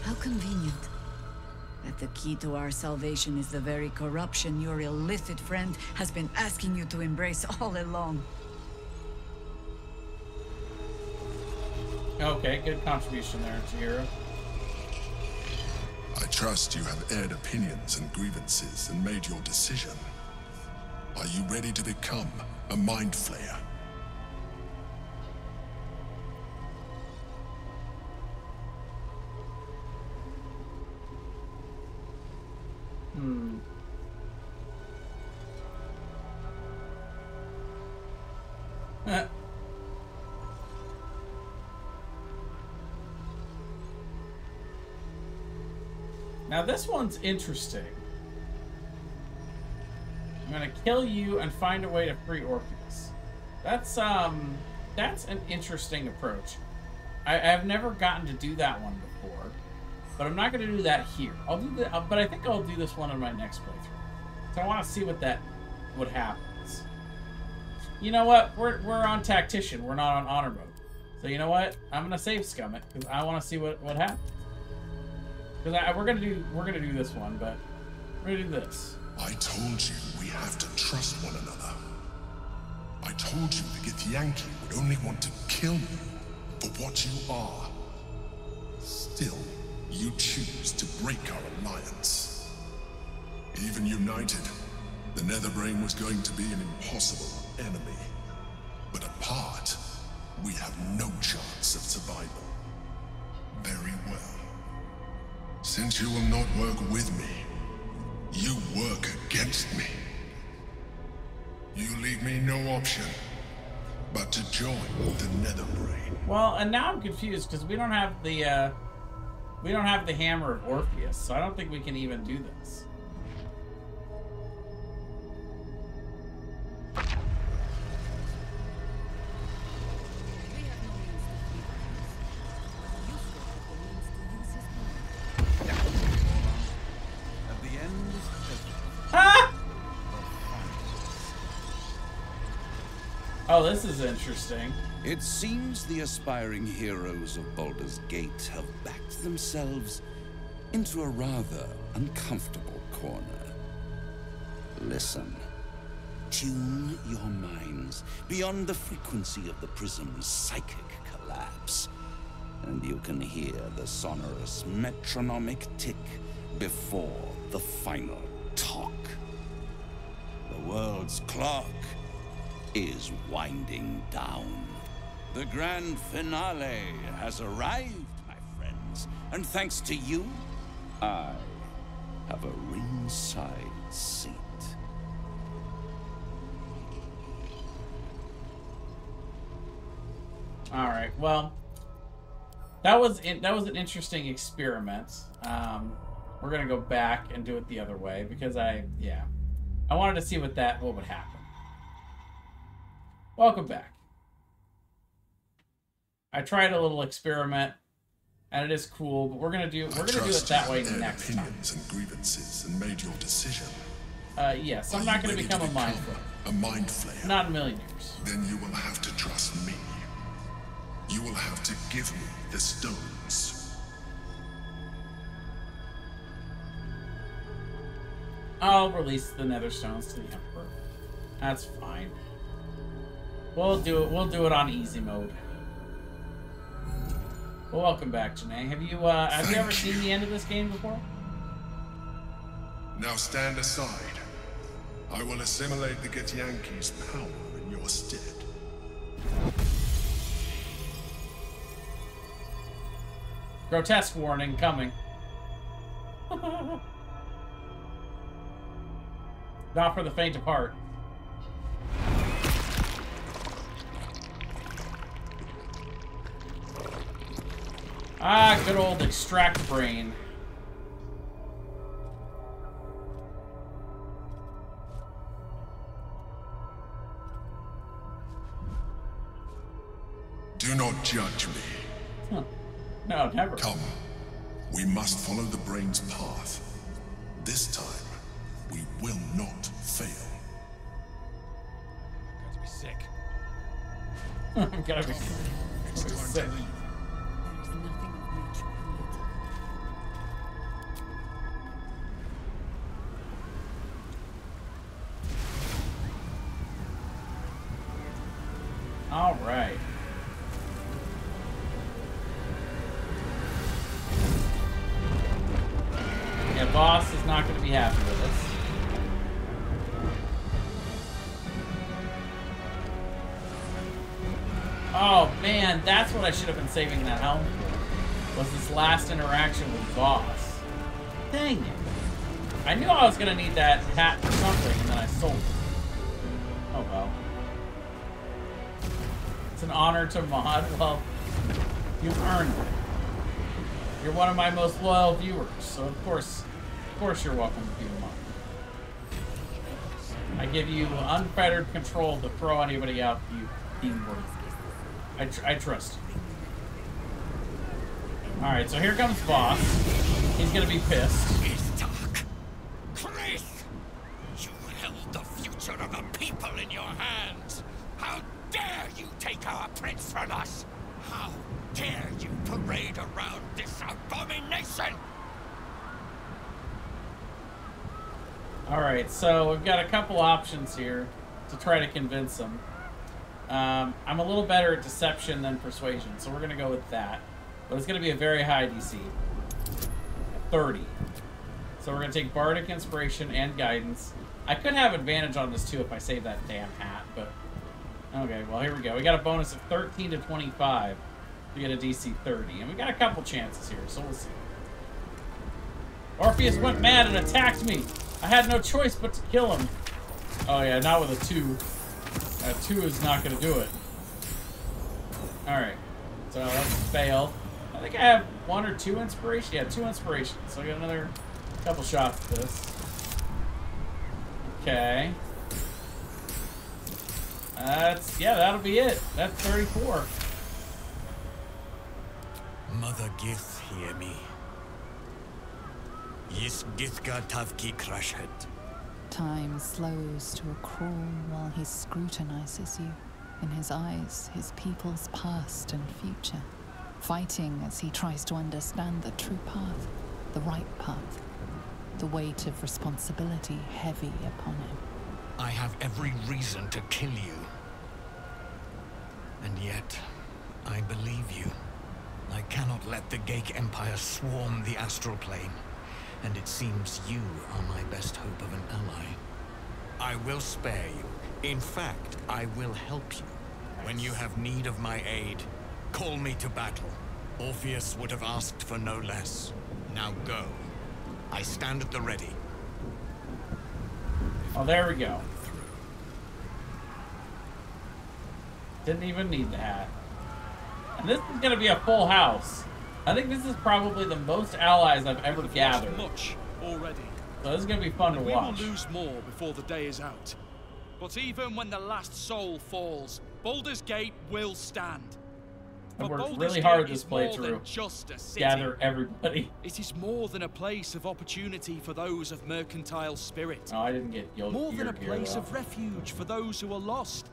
How convenient. That the key to our salvation is the very corruption your Illithid friend has been asking you to embrace all along. Okay, good contribution there, Chihiro. I trust you have aired opinions and grievances and made your decision. Are you ready to become a Mind Flayer? Now this one's interesting. I'm gonna kill you and find a way to free Orpheus. That's an interesting approach. I've never gotten to do that one before, but I'm not gonna do that here. I'll do that, but I think I'll do this one in my next playthrough. So I want to see what happens. You know what? We're on Tactician. We're not on Honor mode. So you know what? I'm gonna save scum it because I want to see what happens. Because we're gonna do this one, but we're gonna do this. I told you we have to trust one another. I told you the Githyanki would only want to kill you for what you are. Still, you choose to break our alliance. Even united, the Netherbrain was going to be an impossible enemy. But apart, we have no chance of survival. Very well. Since you will not work with me, you work against me. You leave me no option but to join the Netherbrain. Well, and now I'm confused because we don't have the hammer of Orpheus, so I don't think we can even do this. Oh, this is interesting. It seems the aspiring heroes of Baldur's Gate have backed themselves into a rather uncomfortable corner. Listen. Tune your minds beyond the frequency of the prism's psychic collapse, and you can hear the sonorous metronomic tick before the final talk. The world's clock is winding down. The grand finale has arrived, my friends, and thanks to you, I have a ringside seat. All right. Well, that was an interesting experiment. We're gonna go back and do it the other way because I wanted to see what would happen. Welcome back. I tried a little experiment, and it is cool, but we're gonna do it that way next time. Opinions and grievances and made your decision. Yes, I'm not gonna become a mind flayer. A mind flayer. Not in a million years. Then you will have to trust me. You will have to give me the stones. I'll release the nether stones to the Emperor. That's fine. We'll do it on easy mode. Well, welcome back, Janae. Have you ever seen the end of this game before? Now stand aside. I will assimilate the Githyanki's power in your stead. Grotesque warning coming. Not for the faint of heart. Ah, good old extract brain. Do not judge me. Huh. No, never. Come. We must follow the brain's path. This time, we will not fail. Got to be sick. I'm gonna be sick. All right. Yeah, boss is not going to be happy with us. Oh man, that's what I should have been saving that helm for. Was this last interaction with boss. Dang it. I knew I was going to need that hat for something, and then I sold it. Oh well. It's an honor to mod. Well, you've earned it. You're one of my most loyal viewers, so of course you're welcome to be a mod. I give you unfettered control to throw anybody out you deem worthy. I trust you. Alright, so here comes boss. He's gonna be pissed. Chris! You held the future of the people in your hands! How dare you take our prince from us! How dare you parade around this abomination! Alright, so we've got a couple options here to try to convince him. I'm a little better at deception than persuasion, so we're going to go with that. But it's going to be a very high DC. 30. So we're going to take Bardic Inspiration and Guidance. I could have advantage on this too if I save that damn hat, but... Okay, well here we go. We got a bonus of 13 to 25 to get a DC 30. And we got a couple chances here, so we'll see. Orpheus went mad and attacked me. I had no choice but to kill him. Oh yeah, not with a 2. A 2 is not going to do it. Alright. So that's a fail. I think I have 1 or 2 inspiration. Yeah, 2 inspiration. So I got another couple shots at this. Okay. Yeah, that'll be it. That's 34. Mother Gith, hear me. Yis Githga Tavki Krashet. Time slows to a crawl while he scrutinizes you. In his eyes, his people's past and future. Fighting as he tries to understand the true path, the right path. The weight of responsibility heavy upon him. I have every reason to kill you. And yet, I believe you. I cannot let the Geik Empire swarm the astral plane. And it seems you are my best hope of an ally. I will spare you. In fact, I will help you. When you have need of my aid, call me to battle. Orpheus would have asked for no less. Now go. I stand at the ready. Oh, there we go. Didn't even need the hat. And this is gonna be a full house. I think this is probably the most allies I've ever gathered. Much already. So this is gonna be fun to watch. We will lose more before the day is out. But even when the last soul falls, Baldur's Gate will stand. I worked Baldur's really hard Gate this is more than playthrough. just a city. Gather everybody. It is more than a place of opportunity for those of mercantile spirit. Oh, I didn't get yelled. More than a place of refuge for those who are lost.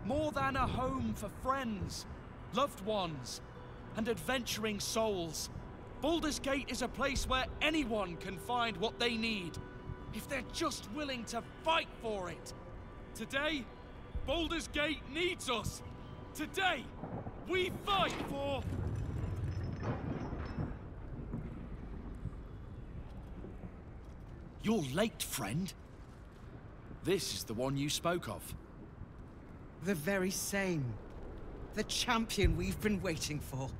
More than a home for friends, loved ones, and adventuring souls. Baldur's Gate is a place where anyone can find what they need, if they're just willing to fight for it. Today, Baldur's Gate needs us. Today, we fight for... You're late, friend. This is the one you spoke of. The very same. The champion we've been waiting for.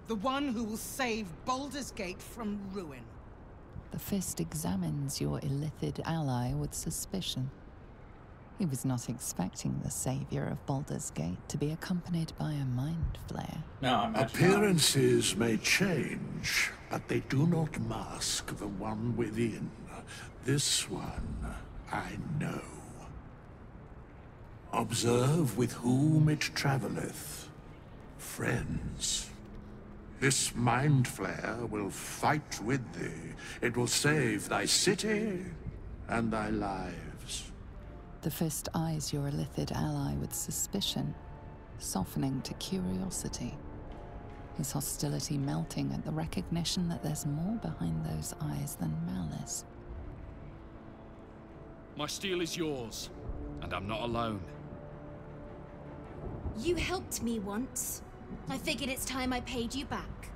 The one who will save Baldur's Gate from ruin. The Fist examines your illithid ally with suspicion. He was not expecting the savior of Baldur's Gate to be accompanied by a mind flare. No, appearances may change, but they do not mask the one within. This one, I know. Observe with whom it travelleth. Friends. This mind flare will fight with thee. It will save thy city and thy lives. The Fist eyes your illithid ally with suspicion, softening to curiosity. His hostility melting at the recognition that there's more behind those eyes than malice. My steel is yours, and I'm not alone. You helped me once. I figured it's time I paid you back.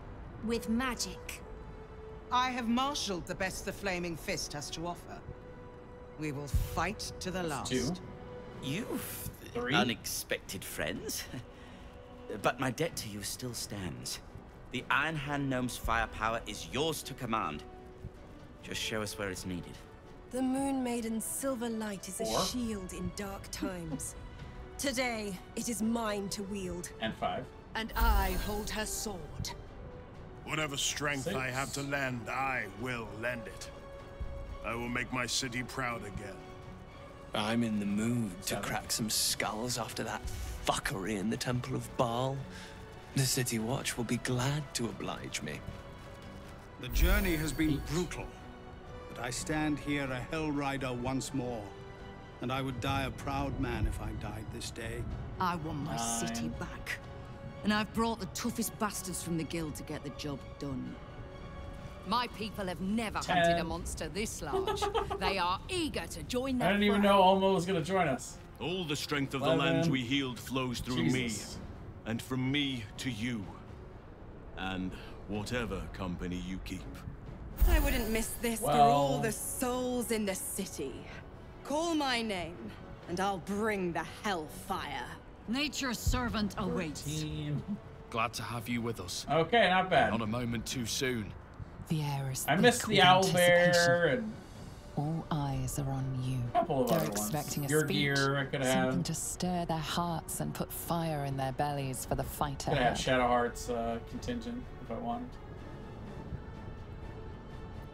With magic. I have marshaled the best the Flaming Fist has to offer. We will fight to the last. You've unexpected friends. But my debt to you still stands. The Iron Hand Gnome's firepower is yours to command. Just show us where it's needed. The Moon Maiden's silver light is a shield in dark times. Today, it is mine to wield. And 5. And I hold her sword. Whatever strength 6. I have to lend, I will lend it. I will make my city proud again. I'm in the mood to crack some skulls after that fuckery in the Temple of Baal. The City Watch will be glad to oblige me. The journey has been brutal, but I stand here a Hell Rider once more. And I would die a proud man if I died this day. I want my city back. And I've brought the toughest bastards from the guild to get the job done. My people have never hunted a monster this large. They are eager to join their I didn't even know Olmo was going to join us. All the strength of the lands we healed flows through me, and from me to you, and whatever company you keep. I wouldn't miss this for all the souls in the city. Call my name, and I'll bring the hellfire. Nature's servant awaits. Glad to have you with us. Okay, not bad. Not a moment too soon. The air is I missed the owlbear and all eyes are on you. couple of They're other expecting ones. a Your speech, gear I could have something had. to stir their hearts and put fire in their bellies for the fight Could have had ahead. Shadowheart's contingent if I wanted.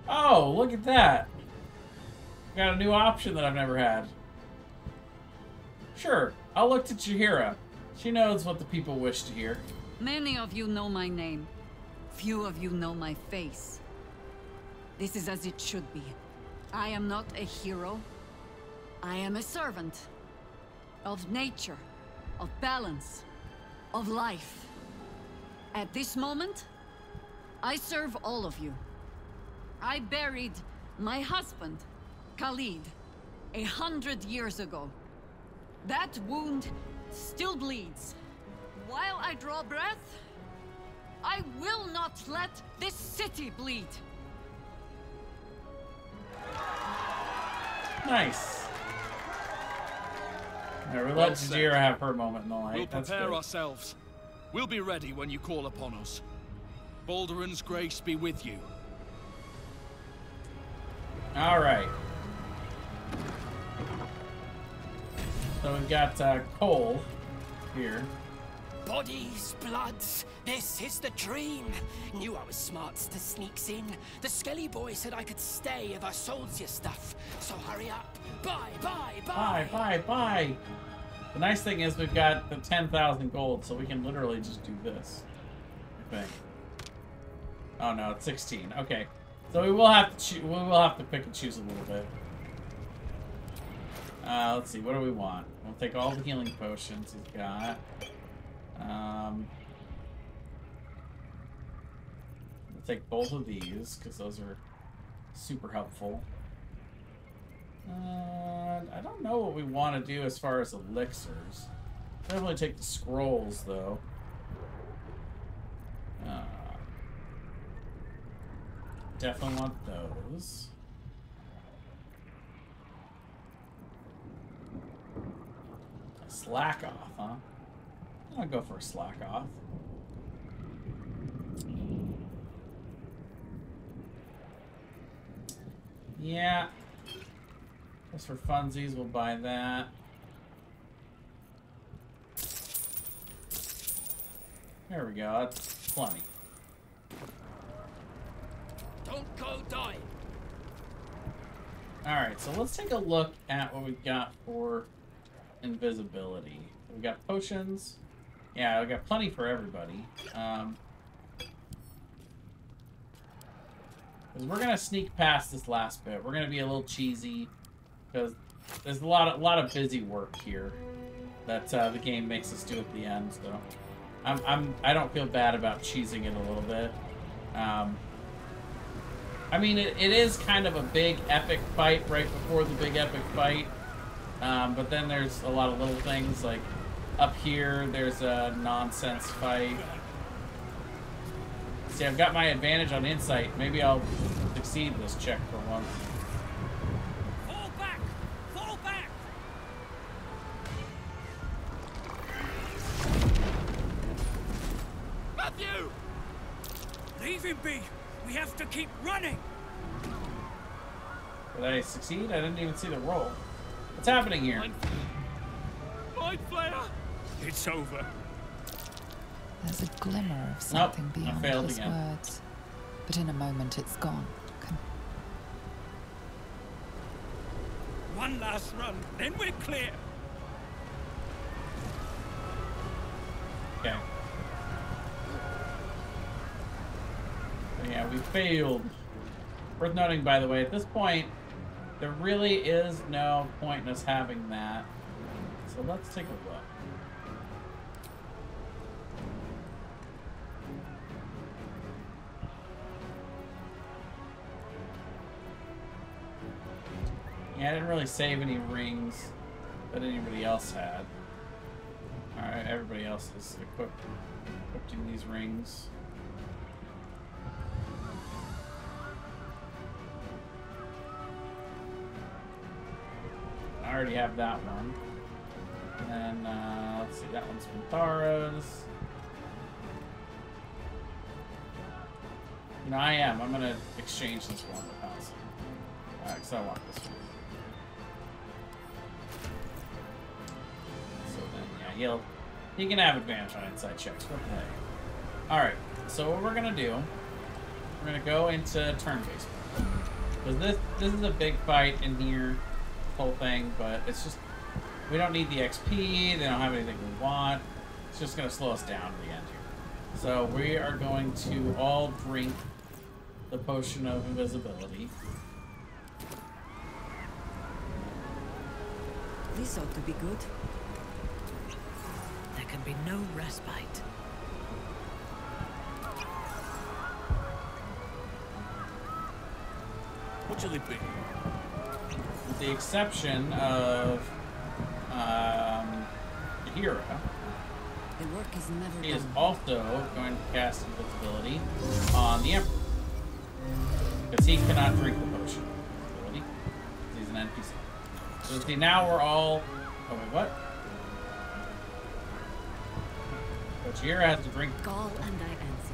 Oh, look at that! Got a new option that I've never had. Sure, I'll look to Chihira. She knows what the people wish to hear. Many of you know my name. Few of you know my face. This is as it should be. I am not a hero. I am a servant of nature, of balance, of life. At this moment, I serve all of you. I buried my husband, Khalid, 100 years ago. That wound still bleeds. While I draw breath, I will not let this city bleed. Nice. Now, we let Jadira have her moment in the light. We'll That's prepare good. ourselves. We'll be ready when you call upon us. Balduran's grace be with you. All right. So we've got Cole here. Bodies, bloods, this is the dream. Knew I was smart to sneaks in. The Skelly boy said I could stay if I sold you stuff. So hurry up. Bye, bye, bye. Bye, bye, bye. The nice thing is we've got the 10,000 gold, so we can literally just do this. I think. Oh no, it's 16. Okay, so we will have to pick and choose a little bit. Let's see. What do we want? We'll take all the healing potions he's got. We'll take both of these because those are super helpful. I don't know what we want to do as far as elixirs. Definitely take the scrolls though. Definitely want those. A slack off, huh? I'll go for a slack off. Yeah. Just for funsies, we'll buy that. There we go. That's plenty. Don't go dying. Alright, so let's take a look at what we've got for invisibility. We've got potions. Yeah, we've got plenty for everybody. Because we're gonna sneak past this last bit. We're gonna be a little cheesy because there's a lot of busy work here that the game makes us do at the end. So I don't feel bad about cheesing it a little bit. I mean, it is kind of a big epic fight right before the big epic fight, but then there's a lot of little things like up here. There's a nonsense fight. See, I've got my advantage on insight. Maybe I'll succeed this check for once. Fall back! Fall back! Matthew! Leave him be! We have to keep running! Did I succeed? I didn't even see the roll. What's happening here? Mind Flayer! It's over. There's a glimmer of something beyond failed his again. words, but in a moment it's gone. One last run, then we're clear. Okay. So yeah, we failed. Worth noting, by the way, at this point, there really is no point in us having that. So let's take a look. Yeah, I didn't really save any rings that anybody else had. Alright, everybody else is equipping these rings. I already have that one. And then, let's see, that one's Mintaro's. You know, I'm gonna exchange this one with House. Alright, because I want this one. So then, yeah, he can have advantage on inside checks. What the heck? Alright, so what we're gonna do, we're gonna go into turn-based. Because this is a big fight in here, whole thing, but it's just, we don't need the XP, they don't have anything we want. It's just gonna slow us down at the end here. So we are going to all drink the potion of invisibility. This ought to be good. be no respite. What shall it be? With the exception of Hira, The work is never he is done. also going to cast invisibility on the Emperor. Because he cannot drink the potion. Ability. He's an NPC. So see, now we're all... Oh, wait, what? But Hira has to drink... Gall and I answer.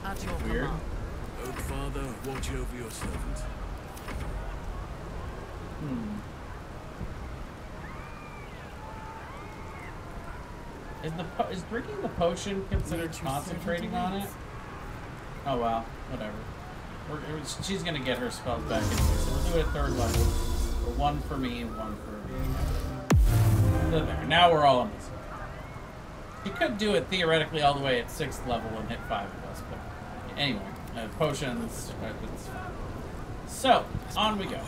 At your Weird. command. Oak Father, watch over your servant. Is drinking the potion considered concentrating on it? Oh well, whatever. She's gonna get her spells back anyway, so we'll do it at 3rd level. So 1 for me and 1 for me. So there, now we're all in this. You could do it theoretically all the way at 6th level and hit 5 of us, but anyway, potions. It's fine. So, on we go.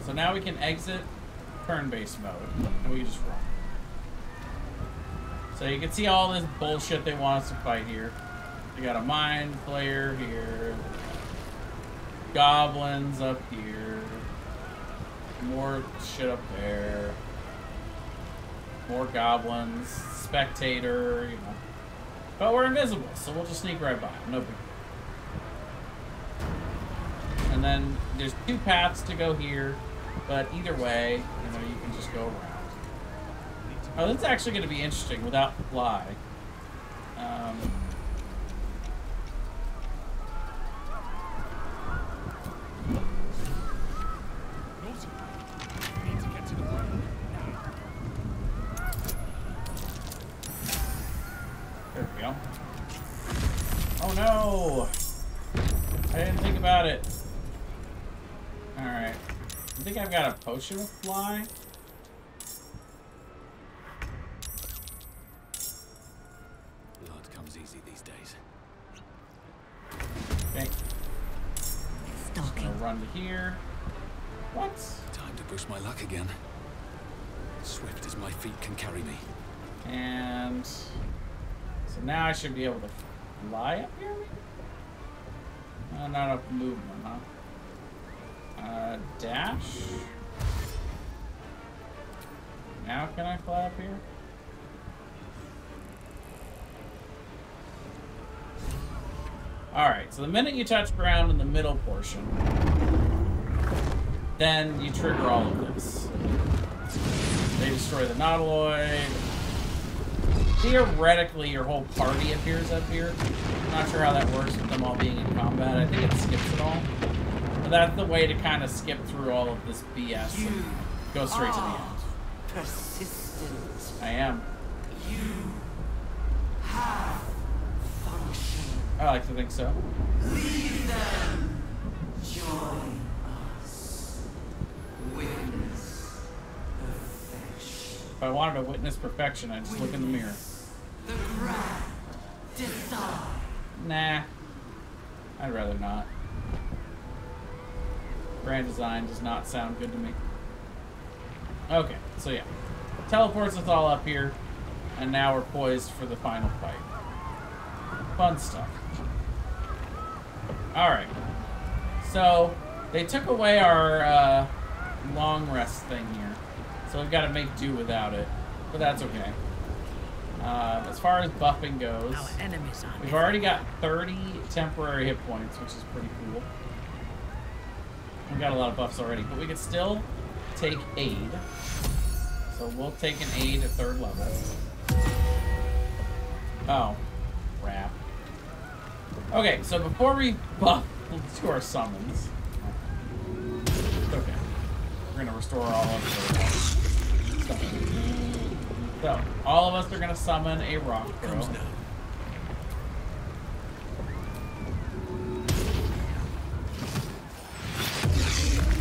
So now we can exit turn-based mode, and we can just run. So you can see all this bullshit they want us to fight here. We got a Mind Flayer here. Goblins up here. More shit up there. More goblins. Spectator, you know. But we're invisible, so we'll just sneak right by. No big deal. And then there's 2 paths to go here. But either way, you know, you can just go around. Oh, this is actually going to be interesting without the fly. There we go. Oh no! I didn't think about it. Alright. I think I've got a potion of fly. Blood comes easy these days. Okay. Just gonna run to here. What? Time to push my luck again. Swift as my feet can carry me. And so now I should be able to fly up here, maybe? Not enough movement, huh? Dash. Now can I fly up here? Alright, so the minute you touch ground in the middle portion, then you trigger all of this. They destroy the Nautiloid. Theoretically, your whole party appears up here. I'm not sure how that works with them all being in combat. I think it skips it all. But that's the way to kind of skip through all of this BS and go straight to the end. Persistent. I am. You have function. I like to think so. Leave them. Join us. Witness perfection. If I wanted to witness perfection, I'd just look in the mirror. The grand design. Nah. I'd rather not. Grand design does not sound good to me. Okay, so yeah. Teleports us all up here, and now we're poised for the final fight. Fun stuff. Alright. So, they took away our long rest thing here. So we've got to make do without it. But that's okay. As far as buffing goes, we've already got 30 temporary hit points, which is pretty cool. We've got a lot of buffs already, but we could still take aid. So we'll take an aid at 3rd level. Oh, crap. Okay, so before we buff to our summons, okay, we're gonna restore all of the summons. So all of us are gonna summon a rock throw.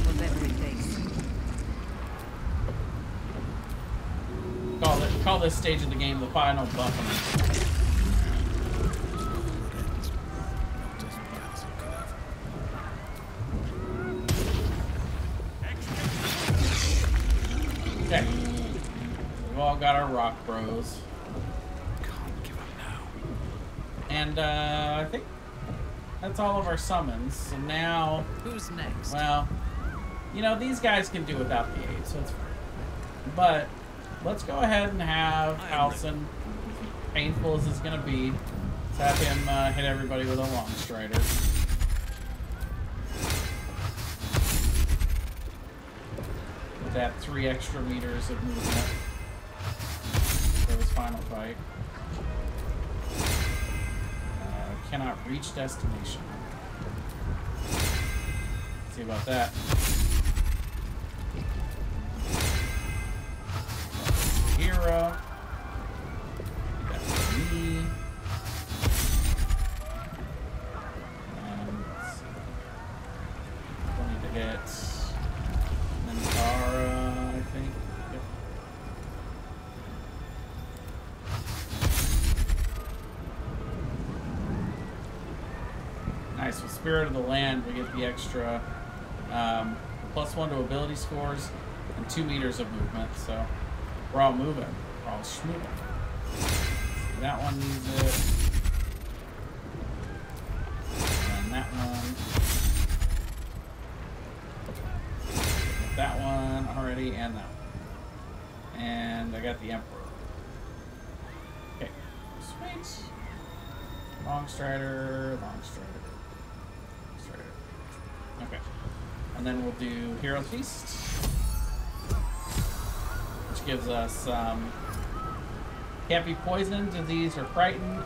Whatever it takes. Call this stage of the game the final buff. got our rock bros. Can't give up now. And I think that's all of our summons. So now... Who's next? Well, you know, these guys can do without the aid, so it's fine. But let's go ahead and have Halsin, painful as it's going to be, let's have him hit everybody with a long strider. With that 3 extra meters of movement for his final fight. Cannot reach destination. Let's see about that. Hero. That's me. And 20 to hit. Mentara, I think. Yep. Nice. With Spirit of the Land, we get the extra +1 to ability scores and 2 meters of movement. So we're all moving. We're all schmoving. That one needs it. And that one. That one already, and that one. And I got the Emperor. Okay. Sweet. Long strider, long strider. Strider. Okay. And then we'll do Hero Feast, which gives us can't be poisoned, diseased, or frightened.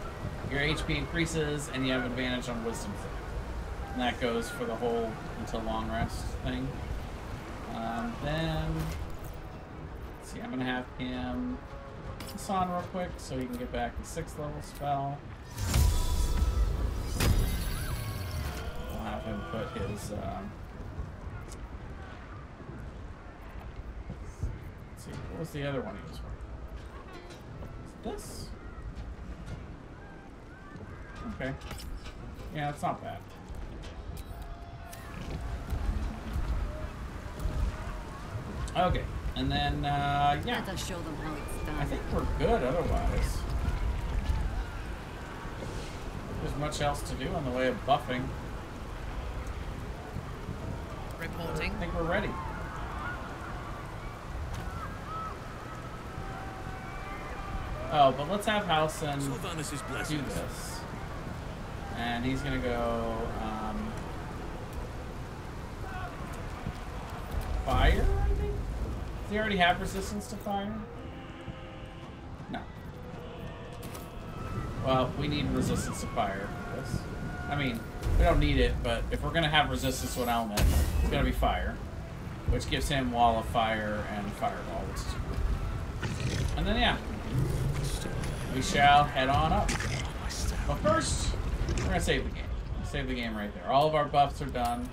Your HP increases, and you have advantage on Wisdom save. And that goes for the whole until long rest thing. Then, let's see, I'm gonna have him this on real quick so he can get back to 6th level spell. I'll have him put his let's see, what was the other one he was wearing? Is it this? Okay. Yeah, it's not bad. Okay, and then, yeah. Let us show them how it's done. I think we're good otherwise. There's much else to do in the way of buffing. Reporting. I think we're ready. Oh, but let's have Halsin do this. And he's gonna go, fire, I think? Does he already have resistance to fire? No. Well, we need resistance to fire for this. I mean, we don't need it, but if we're gonna have resistance to an element, it's gonna be fire. Which gives him Wall of Fire and Fireball, which is cool. And then, yeah. We shall head on up. But first, we're gonna save the game. Save the game right there. All of our buffs are done.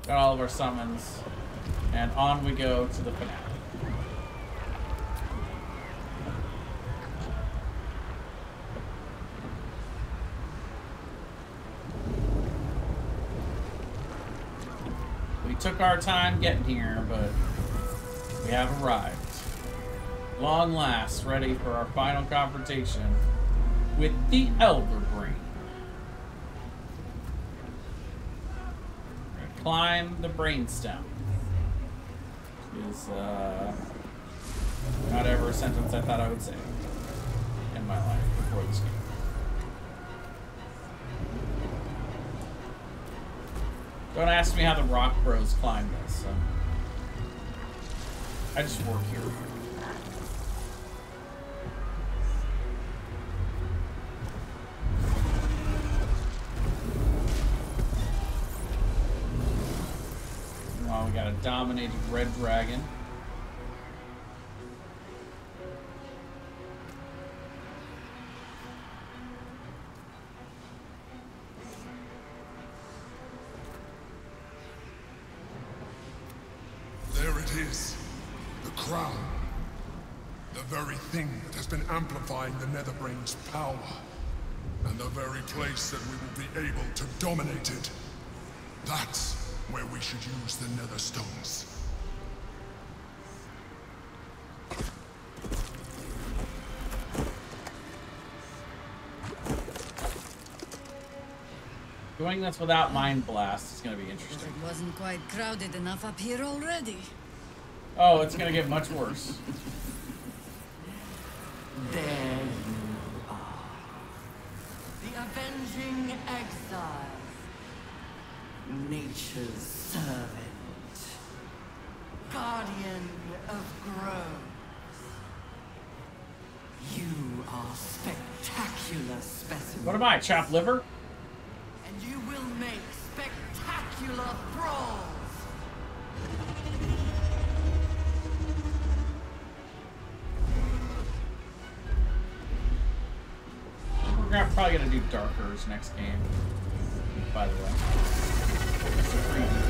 Got all of our summons. And on we go to the finale. We took our time getting here, but we have arrived. Long last, ready for our final confrontation with the Elder Brain. Climb the Brainstem. Is not ever a sentence I thought I would say in my life before this game. Don't ask me how the Rock Bros climb this. I just work here. Well, we got a dominated red dragon. There it is. The crown. The very thing that has been amplifying the Netherbrain's power. And the very place that we will be able to dominate it. That's where we should use the Nether Stones. Doing this without Mind Blast is going to be interesting. It wasn't quite crowded enough up here already. Oh, it's going to get much worse. There you are. The avenging exiles. Nature's servant. Guardian of groves. You are spectacular specimens. What am I, chopped liver? And you will make spectacular thralls. We're probably gonna do Darkers next game, by the way. Just a preview.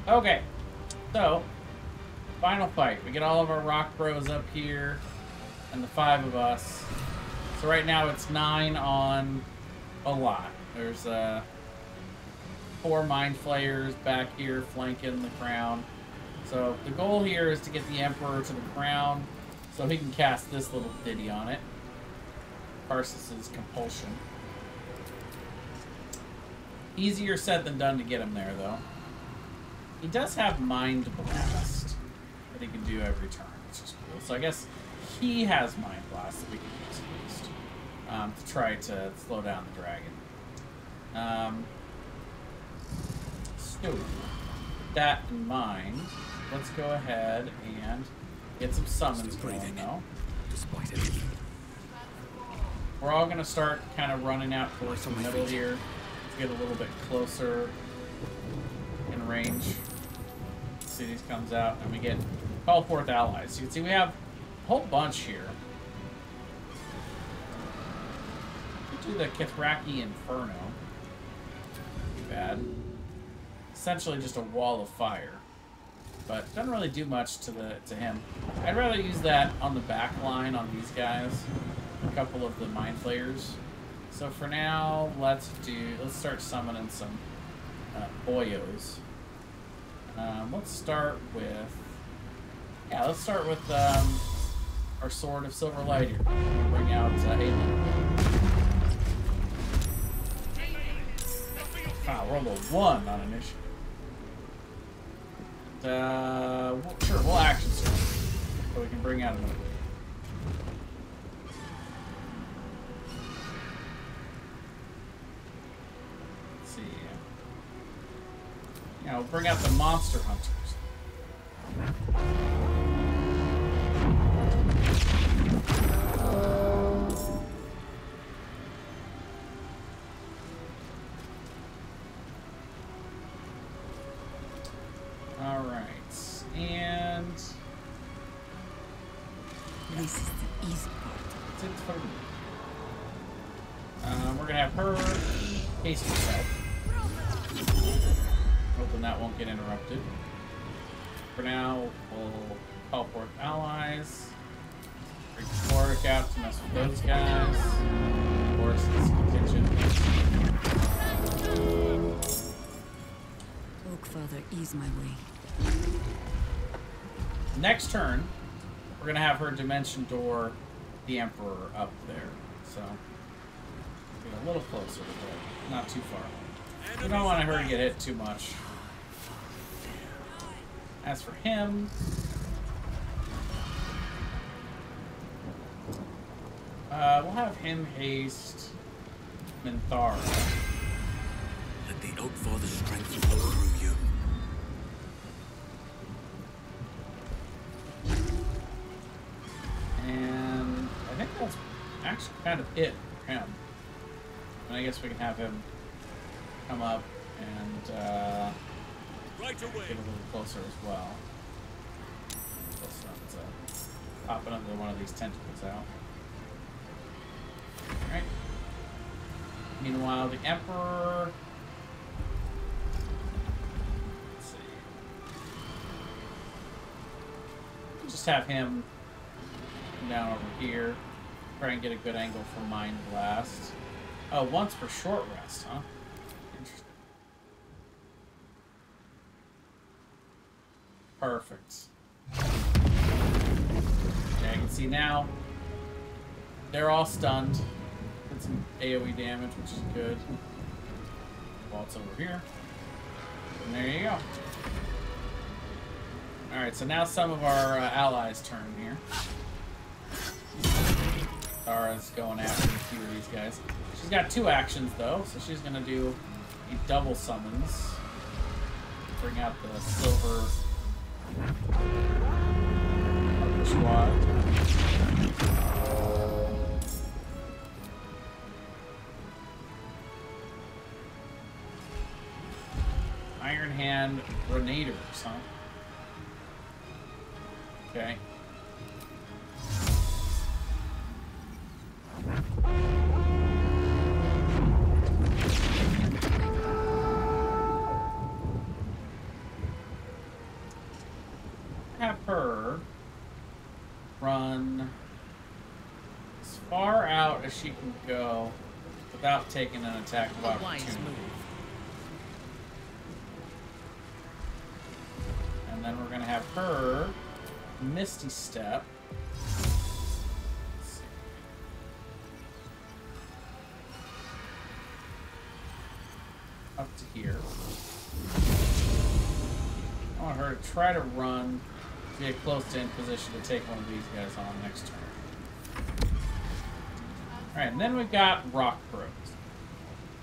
Okay, so final fight. We get all of our rock bros up here, and the 5 of us. So right now it's 9 on a lot. There's 4 Mind Flayers back here flanking the crown. So the goal here is to get the Emperor to the crown so he can cast this little ditty on it. Tarsus's Compulsion. Easier said than done to get him there, though. He does have Mind Blast that he can do every turn, which is cool. So I guess he has Mind Blast that we can use at least to try to slow down the dragon. So, with that in mind, let's go ahead and get some summons going, though. Despite everything. We're all going to start kind of running out towards the middle here to get a little bit closer in range. Cities comes out, and we get call forth allies. You can see we have a whole bunch here. We do the Kithraki Inferno. Too bad. Essentially just a wall of fire, but doesn't really do much to him. I'd rather use that on the back line on these guys, a couple of the Mind Flayers. So for now, let's start summoning some boyos. Let's start with our Sword of Silver Light here. Bring out Haley. Roll a 1 on initiative. Sure, we'll action sword so we can bring out another. Let's see. Yeah, we'll bring out the monster hunters. And this is the easy part. We're gonna have her haste herself. Hoping that won't get interrupted. For now, we'll call forth allies. Bring Spork out to mess with those guys. Of course, it's contingent. Oak Father, ease my way. Next turn, we're gonna have her dimension door the Emperor up there. So get a little closer, but not too far. We don't want her to get hit too much. As for him, we'll have him haste Minthara. Let the Oak Father's strength flow through you. And I think that's actually kind of it for him. And I guess we can have him come up and right away. get a little closer as well. Close enough to pop another one of these tentacles out. Alright. Meanwhile, the Emperor... Let's see. Just have him come down over here. Try and get a good angle for Mind Blast. Oh, once for short rest, huh? Interesting. Perfect. see now they're all stunned. Did some AoE damage, which is good. Waltz over here. And there you go. Alright, so now some of our allies' turn here. Tara's going after a few of these guys. She's got 2 actions though, so she's gonna do a double summons. Bring out the silver squad. Iron Hand Grenaders, huh? Okay. Have her run as far out as she can go without taking an attack of opportunity. And then we're going to have her Misty Step. Up to here. I want her to try to run to get close to in position to take one of these guys on next turn. Alright, and then we've got Rock Bros.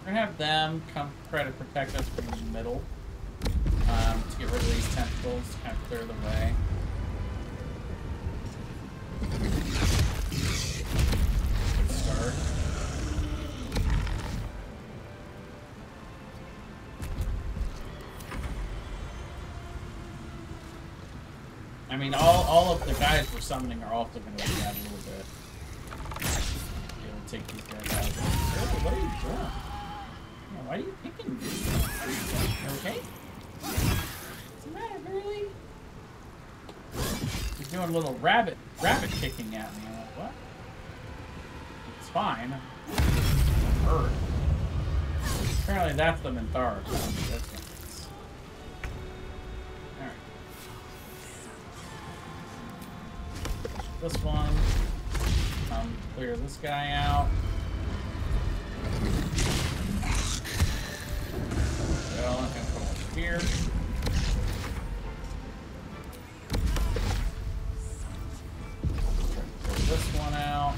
We're going to have them come try to protect us from the middle. To get rid of these tentacles, to kind of clear the way. Good start. I mean, all of the guys we're summoning are also going to do that a little bit. Be able to take these guys out. Really, what are you doing? Yeah, why are you picking these? Okay? What's the matter, really? He's doing a little rabbit kicking at me. I'm like, what? It's fine. I'm hurt. Apparently that's the Minthara. That's nice. Alright. This one. Clear this guy out. Well, I'm gonna come over here. Pull this one out.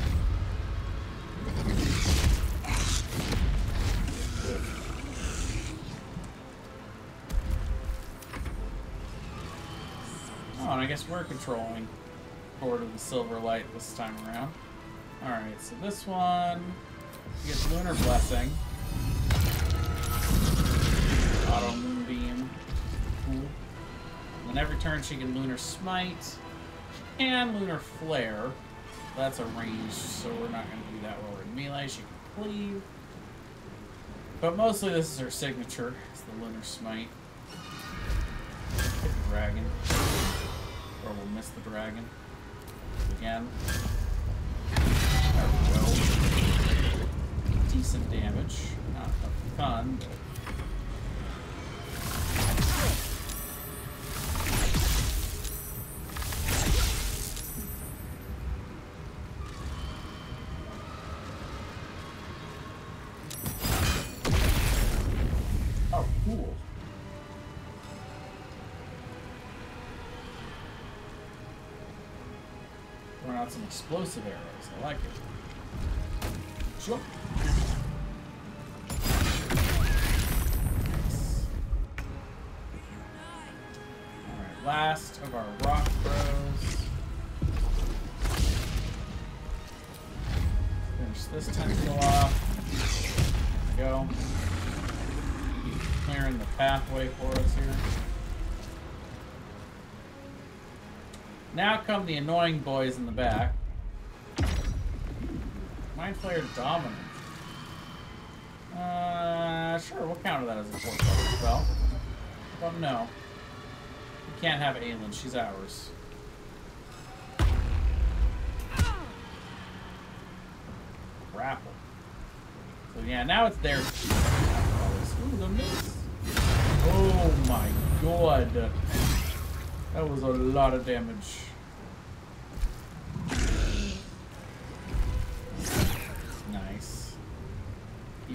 Oh, and I guess we're controlling Court of the Silver Light this time around. Alright, so this one gets Lunar Blessing. Auto Moonbeam. Cool. And then every turn she can Lunar Smite and Lunar Flare. That's a range, so we're not going to do that while we're in melee. She can cleave. But mostly this is her signature. It's the Lunar Smite. Hit the dragon. Or we'll miss the dragon. Again. There we go. Decent damage. Not a ton, but... Oh, cool. Throwing out some explosive arrows. I like it. Sure. Alright, last of our rock bros. Finish this tentacle off. There we go. Keep clearing the pathway for us here. Now come the annoying boys in the back. Mind Flayer Dominant. Sure, we'll counter that as a 4th spell. Well, no. We can't have Aelin, she's ours. Grapple. So yeah, now it's their... Ooh, the miss. Oh my god. That was a lot of damage.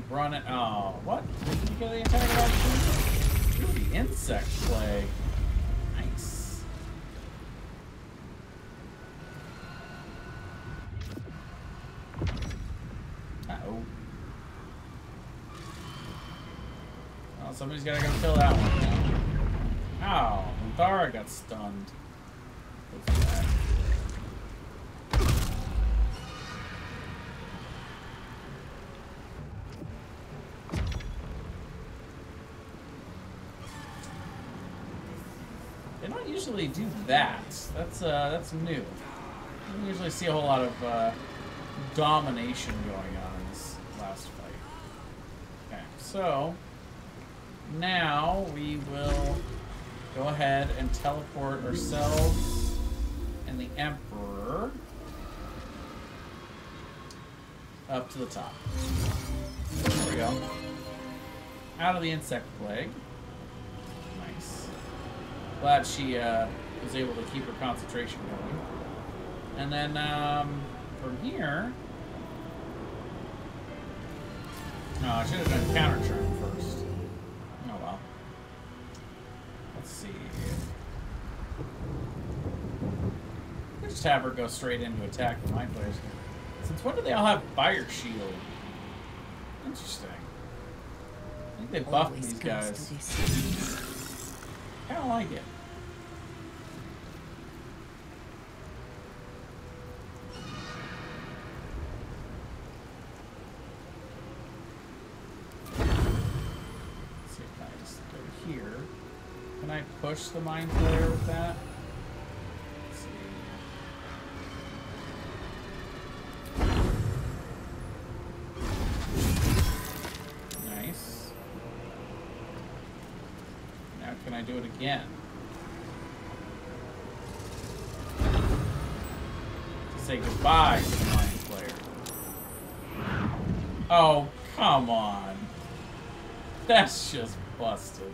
keep running. Oh, what? Did you get the attack of opportunity? Ooh, the insect plague. Nice. Uh-oh. Oh, somebody's gotta go kill that one now. Ow, Dara got stunned. Look at that. They don't usually do that. That's new. You don't usually see a whole lot of domination going on in this last fight. Okay, so now we will go ahead and teleport ourselves and the Emperor up to the top. There we go. Out of the insect plague. Nice. Glad she was able to keep her concentration going. And then from here... No, I should have done counter charm first. Oh well. Let's see. Let's just have her go straight into attack the mind players. Since when do they all have fire shield? Interesting. I think they buffed these guys. Kinda like it. Let's see if I just go here. Can I push the mind player with that? Let's see. Nice. Now can I do it again? To say goodbye to the mind player. Oh, come on. That's just busted.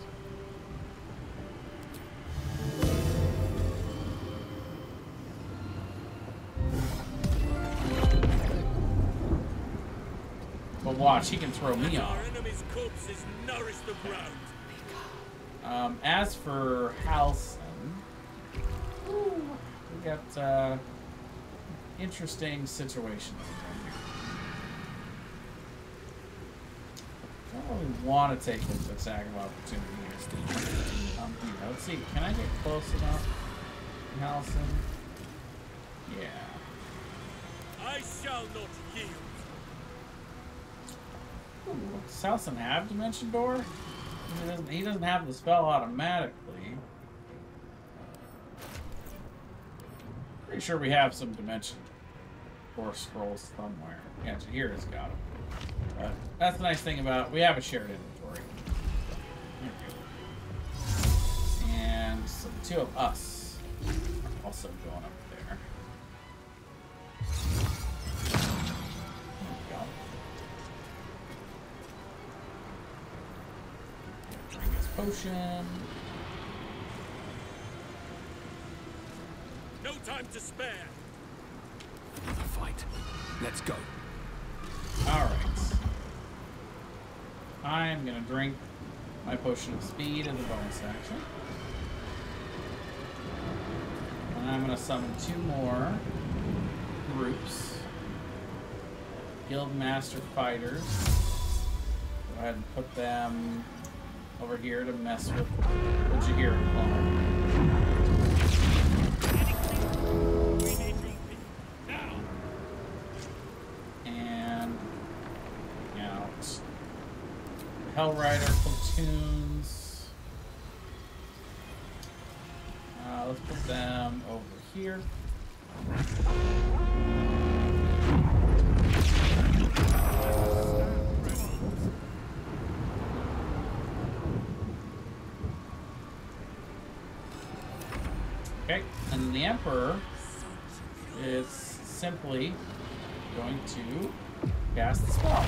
But watch, he can throw me off. As for Halson, we got interesting situations. I don't really want to take this attack of opportunity here. Let's see, can I get close enough, Halson? Yeah. I shall not yield. Ooh, does Halson have Dimension Door? He doesn't have the spell automatically. Pretty sure we have some Dimension Door scrolls somewhere. Yeah, here it's got them. That's the nice thing about we have a shared inventory. And so the two of us also going up there. There we go. Drink his potion. No time to spare. Another fight. Let's go. Alright. I'm gonna drink my potion of speed as a bonus action. And I'm gonna summon two more groups. Guildmaster Fighters. Go ahead and put them over here to mess with the Jahir clone. And out Hellrider platoons. Let's put them over here. Okay, and the Emperor is simply going to cast the spell.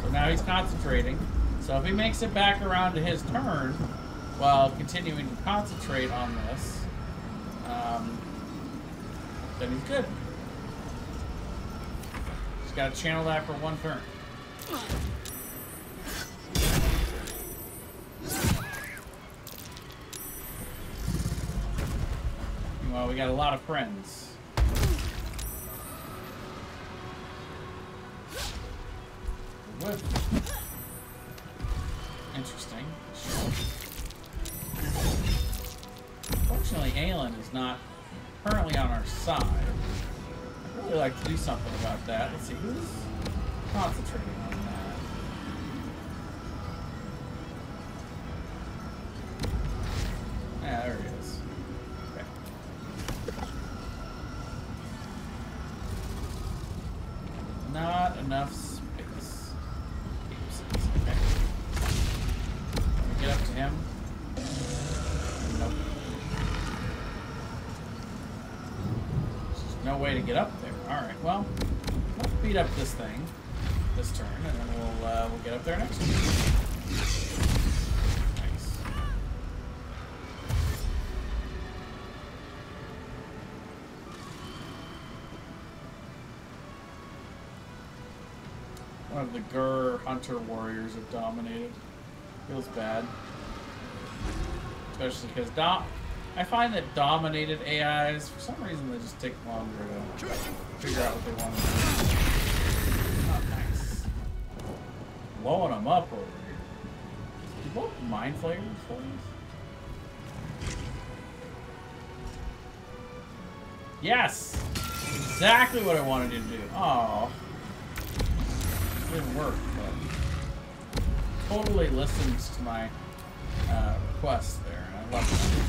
So now he's concentrating. So if he makes it back around to his turn, while continuing to concentrate on this, then he's good. Just gotta channel that for one turn. Well, we got a lot of friends. Whip. Interesting. Fortunately, Aelin is not currently on our side. I'd really like to do something about that. Let's see, who's concentrating on that? Yeah, there he is. Okay. Not enough space. Okay. Can we get up to him? Nope. There's no way to get up there. Alright, well, let's beat up this thing this turn, and then we'll get up there next turn. Nice. One of the Gur hunter warriors have dominated. Feels bad. Especially because I find that dominated AIs, for some reason, they just take longer to figure out what they want to do. Oh, nice. Blowing them up over here. Do you both mind flayers for us? Yes! Exactly what I wanted you to do. Oh. Didn't work, but totally listens to my request there, and I love that.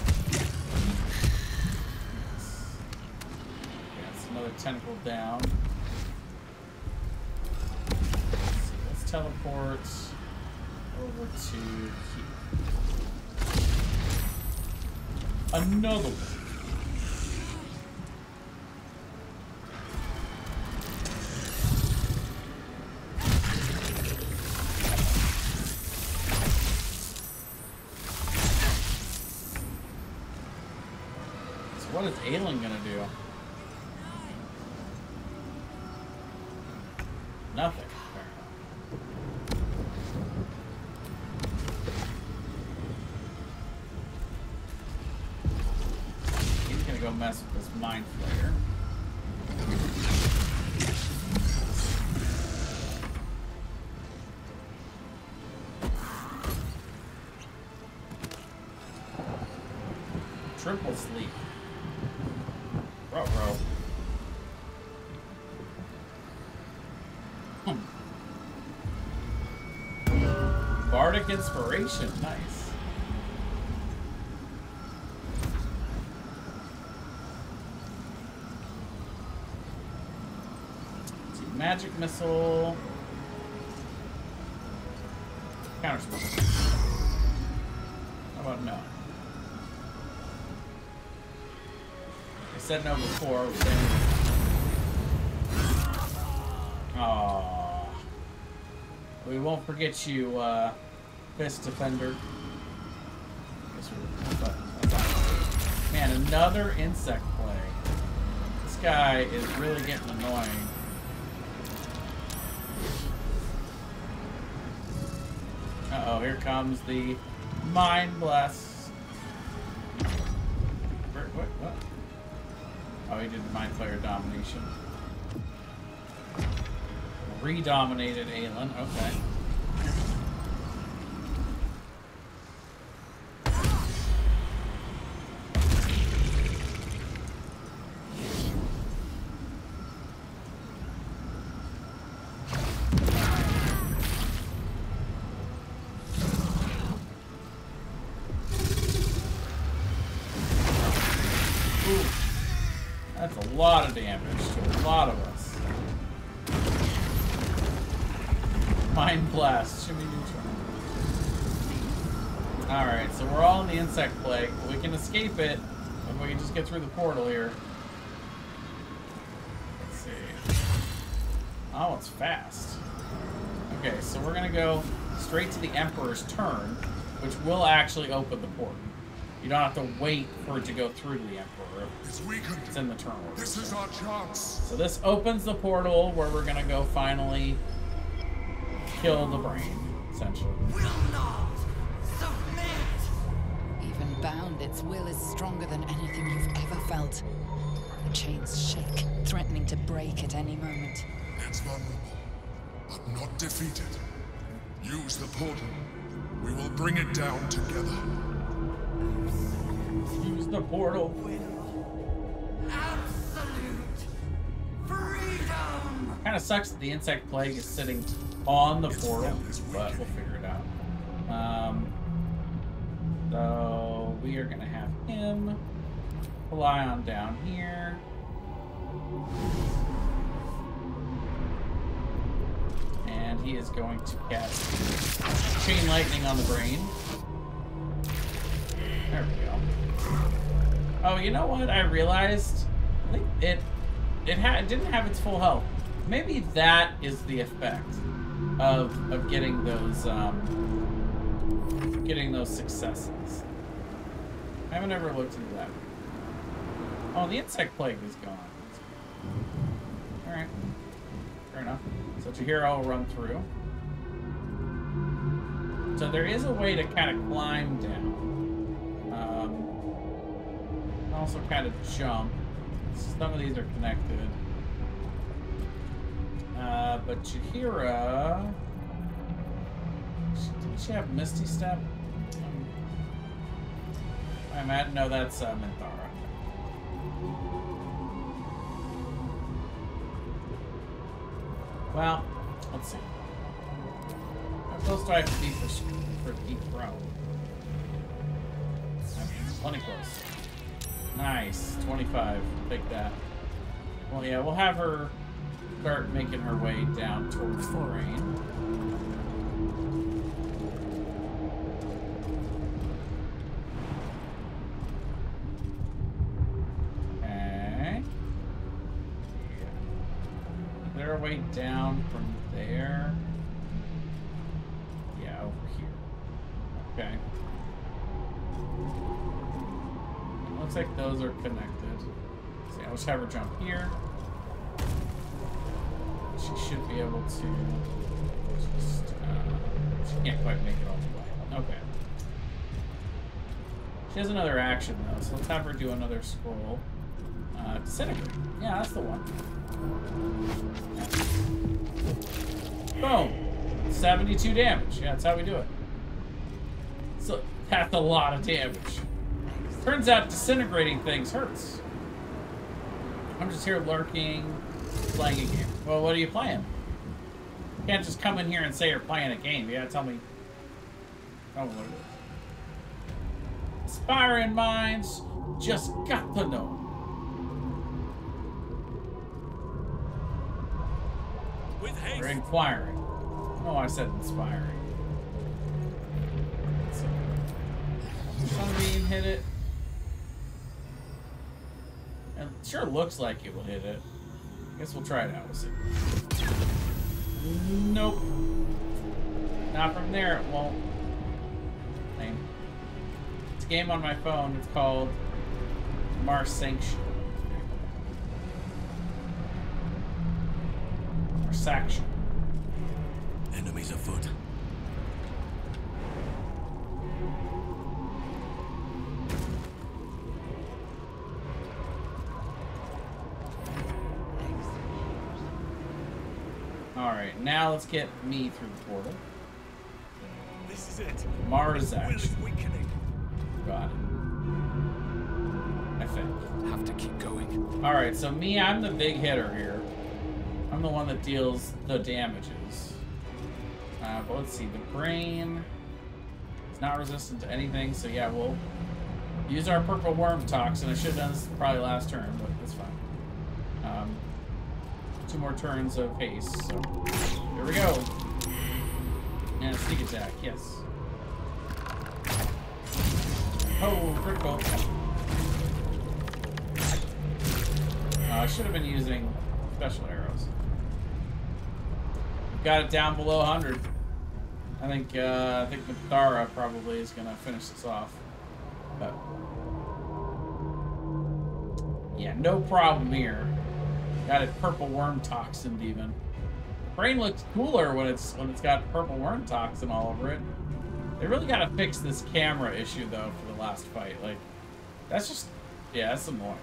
Okay, that's another tentacle down. Let's see, let's teleport over to here. Another one. What is Aelin gonna do? Nothing. He's gonna go mess with this mind flayer. Triple sleep. Ruh-roh. Bardic inspiration, nice. Let's see, magic missile. Counter spell. How about no? I said no before. Aww. We won't forget you, Fist Defender. Man, another insect play. This guy is really getting annoying. Uh-oh, here comes the Mind Blast. What? Oh, he did Mind Flayer Domination. Redominated Aelin, okay. Ooh. That's a lot of damage to a lot of us. Mind Blast, shimmy neutral. Alright, so we're all in the insect plague, but we can escape it if we can just get through the portal here. Let's see. Oh, it's fast. Okay, so we're gonna go straight to the Emperor's turn, which will actually open the portal. You don't have to wait for it to go through to the Emperor. It's in the turn order. This is our chance. So this opens the portal where we're gonna go finally kill the brain, essentially. Even bound, its will is stronger than anything you've ever felt. The chains shake, threatening to break at any moment. It's vulnerable, but not defeated. Use the portal. We will bring it down together. Use the portal. Absolute freedom! Kind of sucks that the insect plague is sitting on the portal, but we'll figure it out. So we are gonna have him fly on down here. And he is going to cast Chain Lightning on the brain. There we go. Oh, you know what? I realized I think it didn't have its full health. Maybe that is the effect of getting those successes. I haven't ever looked into that. Oh, the insect plague is gone. All right, fair enough. So Chihiro will run through. So there is a way to kind of climb down. Also kind of jump. Some of these are connected. But Chihiro... Did she have Misty Step? I'm at... No, that's Minthara. Well, let's see. How close do I have to be for deep throw? Plenty close. Nice. 25. Take that. Well, yeah, we'll have her start making her way down towards the rain. Okay. Is there a way down from there? Yeah, over here. Okay. Looks like those are connected. See, I'll just have her jump here. She should be able to just, she can't quite make it all the way. Okay. She has another action though, so let's have her do another scroll. Disintegrate. Yeah, that's the one. Boom! 72 damage. Yeah, that's how we do it. So, that's a lot of damage. Turns out disintegrating things hurts. I'm just here lurking, playing a game. Well, what are you playing? You can't just come in here and say you're playing a game. You gotta tell me. Oh, what it is. Aspiring minds just got to know. With haste. You're inquiring. Oh, I said inspiring. Sunbeam hit it. It sure looks like it will hit it. I guess we'll try it out. We'll see. Nope. Not from there. It won't. Lame. It's a game on my phone. It's called Mars Sanction. Marsaction. Enemies afoot. Alright, now let's get me through the portal. This is it. Mars Will is action. weakening. Got it. I think. Have to keep going. Alright, so me, I'm the big hitter here. I'm the one that deals the damages. But let's see, the brain is not resistant to anything, so yeah, we'll use our purple worm toxin. I should have done this probably last turn, but that's fine. 2 more turns of haste, so here we go. And a sneak attack, yes. Oh, critical. I should have been using special arrows. Got it down below 100. I think Minthara probably is gonna finish this off. But yeah, no problem here. Got it purple worm toxin even. The brain looks cooler when it's got purple worm toxin all over it. They really gotta fix this camera issue though for the last fight. Like, that's just, yeah, that's annoying.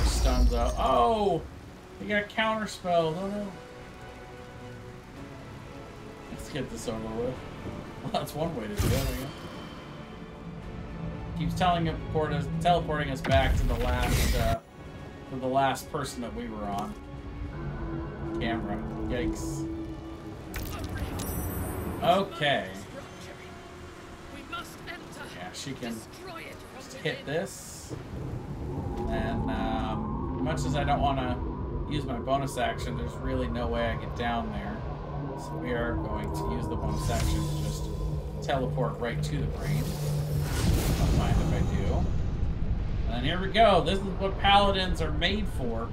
Stuns out. Oh, he got counterspelled. Oh no. Let's get this over with. Well, that's one way to do it, I guess. Keeps teleporting us back to the last person that we were on. Camera. Yikes. Okay. Yeah, she can just hit this. And much as I don't want to use my bonus action, there's really no way I get down there. So we are going to use the bonus action to just teleport right to the brain. Don't mind if I do. And here we go. This is what paladins are made for.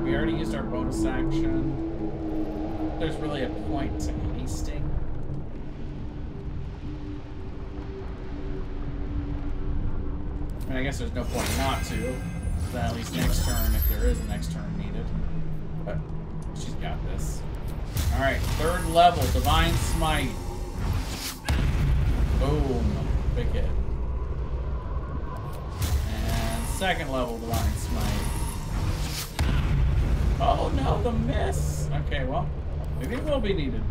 We already used our bonus action. There's really a point to hasting. I mean, I guess there's no point not to. Then at least next turn, if there is a next turn needed. But she's got this. Alright, third level, Divine Smite. Boom. Big hit. And second level, Divine Smite. Oh no, the miss! Okay, well, maybe it will be needed.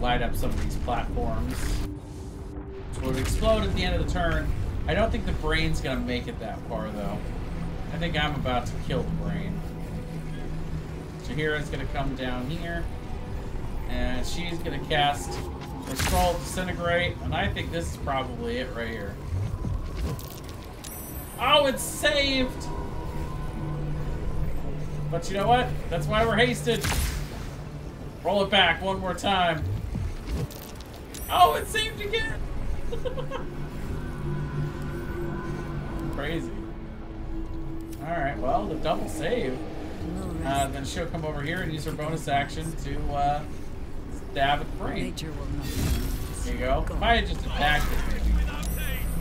Light up some of these platforms. So it would explode at the end of the turn. I don't think the brain's gonna make it that far though. I think I'm about to kill the brain. Shahira's gonna come down here. And she's gonna cast her Scroll Disintegrate. And I think this is probably it right here. Oh, it's saved! But you know what? That's why we're hasted. Roll it back one more time. Oh, it saved again! Crazy. Alright, well, the double save. Then she'll come over here and use her bonus action to stab at the brain. There you go. If I had just attacked it, maybe.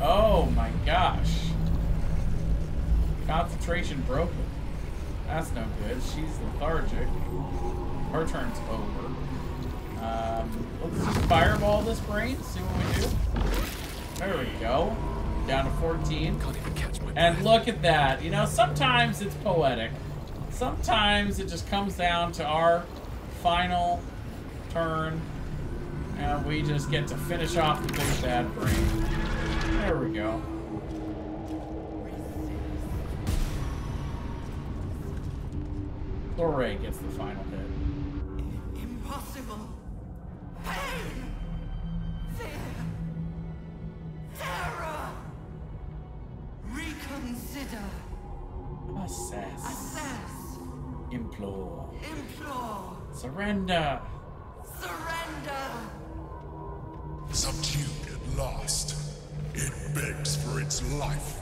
Oh my gosh. Concentration broken. That's no good. She's lethargic. Her turn's over. Let's just fireball this brain, see what we do. There we go. Down to 14. And look at that. You know, sometimes it's poetic. Sometimes it just comes down to our final turn. And we just get to finish off the big bad brain. There we go. Sorrea gets the final hit. Impossible. Pain. Fear. Terror. Reconsider. Assess. Assess. Implore. Implore. Surrender. Surrender. Subdued at last, it begs for its life.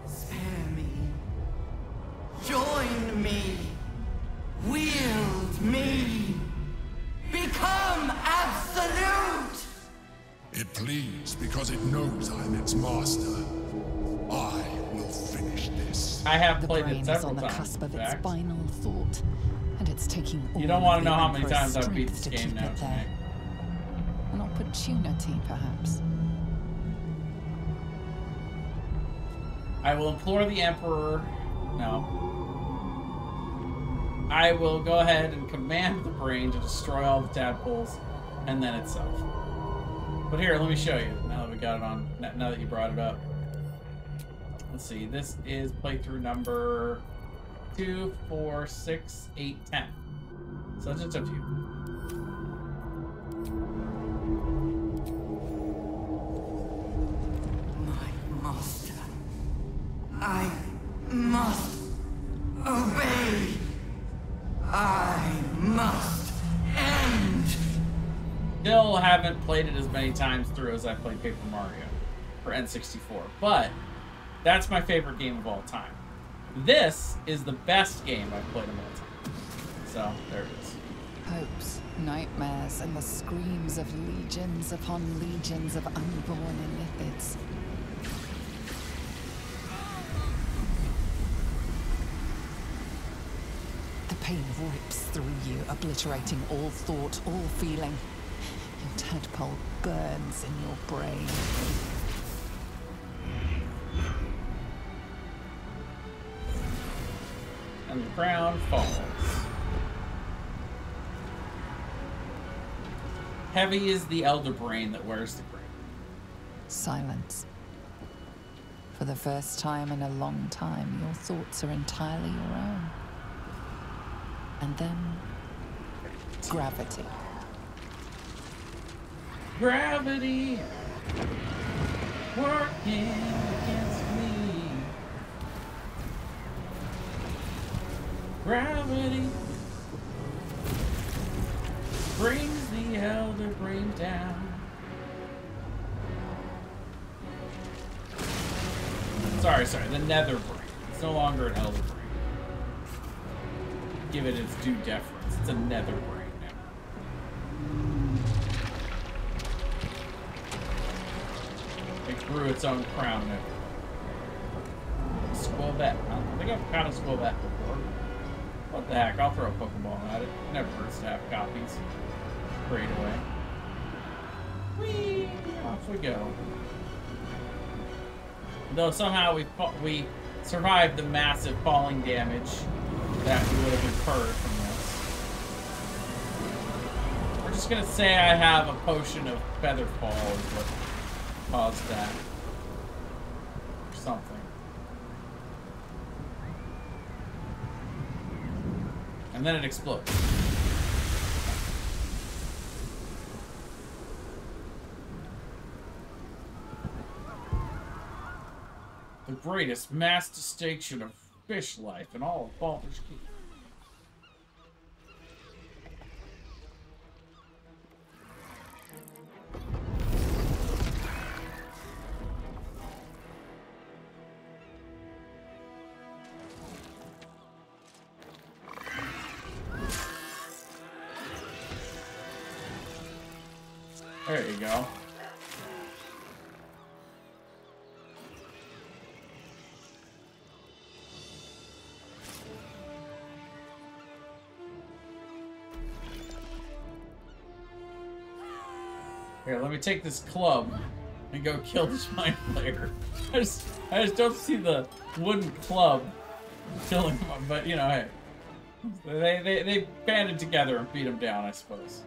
Spare me. Join me. Wield me. Become absolute. It pleads because it knows I'm its master. I will finish this. I have played brain it is several on the times. cusp of in its fact. final thought, and it's taking all You don't want to know the how many Emperor's times I've beat strength this to game keep now it there. tonight. An opportunity, perhaps. I will implore the Emperor. No. I will go ahead and command the brain to destroy all the tadpoles, and then itself. But here, let me show you. Now that we got it on, now that you brought it up. Let's see. This is playthrough number 2, 4, 6, 8, 10. So that's just a few. My master. I must obey. I must end. Still haven't played it as many times through as I played Paper Mario. for N64, but that's my favorite game of all time. This is the best game I've played of all time. So, there it is. Hopes, nightmares, and the screams of legions upon legions of unborn illithids. The pain rips through you, obliterating all thought, all feeling. Your tadpole burns in your brain. And the crown falls. Heavy is the elder brain that wears the crown. Silence. For the first time in a long time, your thoughts are entirely your own. And then, gravity. Gravity working against me. Gravity brings the elder brain down. Sorry, the nether brain. It's no longer an elder brain. Give it its due deference. It's a nether brain now. It grew its own crown now. Squelette. I think I've caught a Squelette before. What the heck? I'll throw a Pokeball at it. It never hurts to have copies. Straight away. Whee! Off we go. Though somehow we survived the massive falling damage that we would have incurred from this. We're just gonna say I have a potion of feather fall is what caused that. Or something. And then it explodes. The greatest mass distinction of fish life in all of Baldur's Gate. There you go. Here, let me take this club and go kill this mind flayer. I just don't see the wooden club killing him, but you know, hey. They banded together and beat him down, I suppose.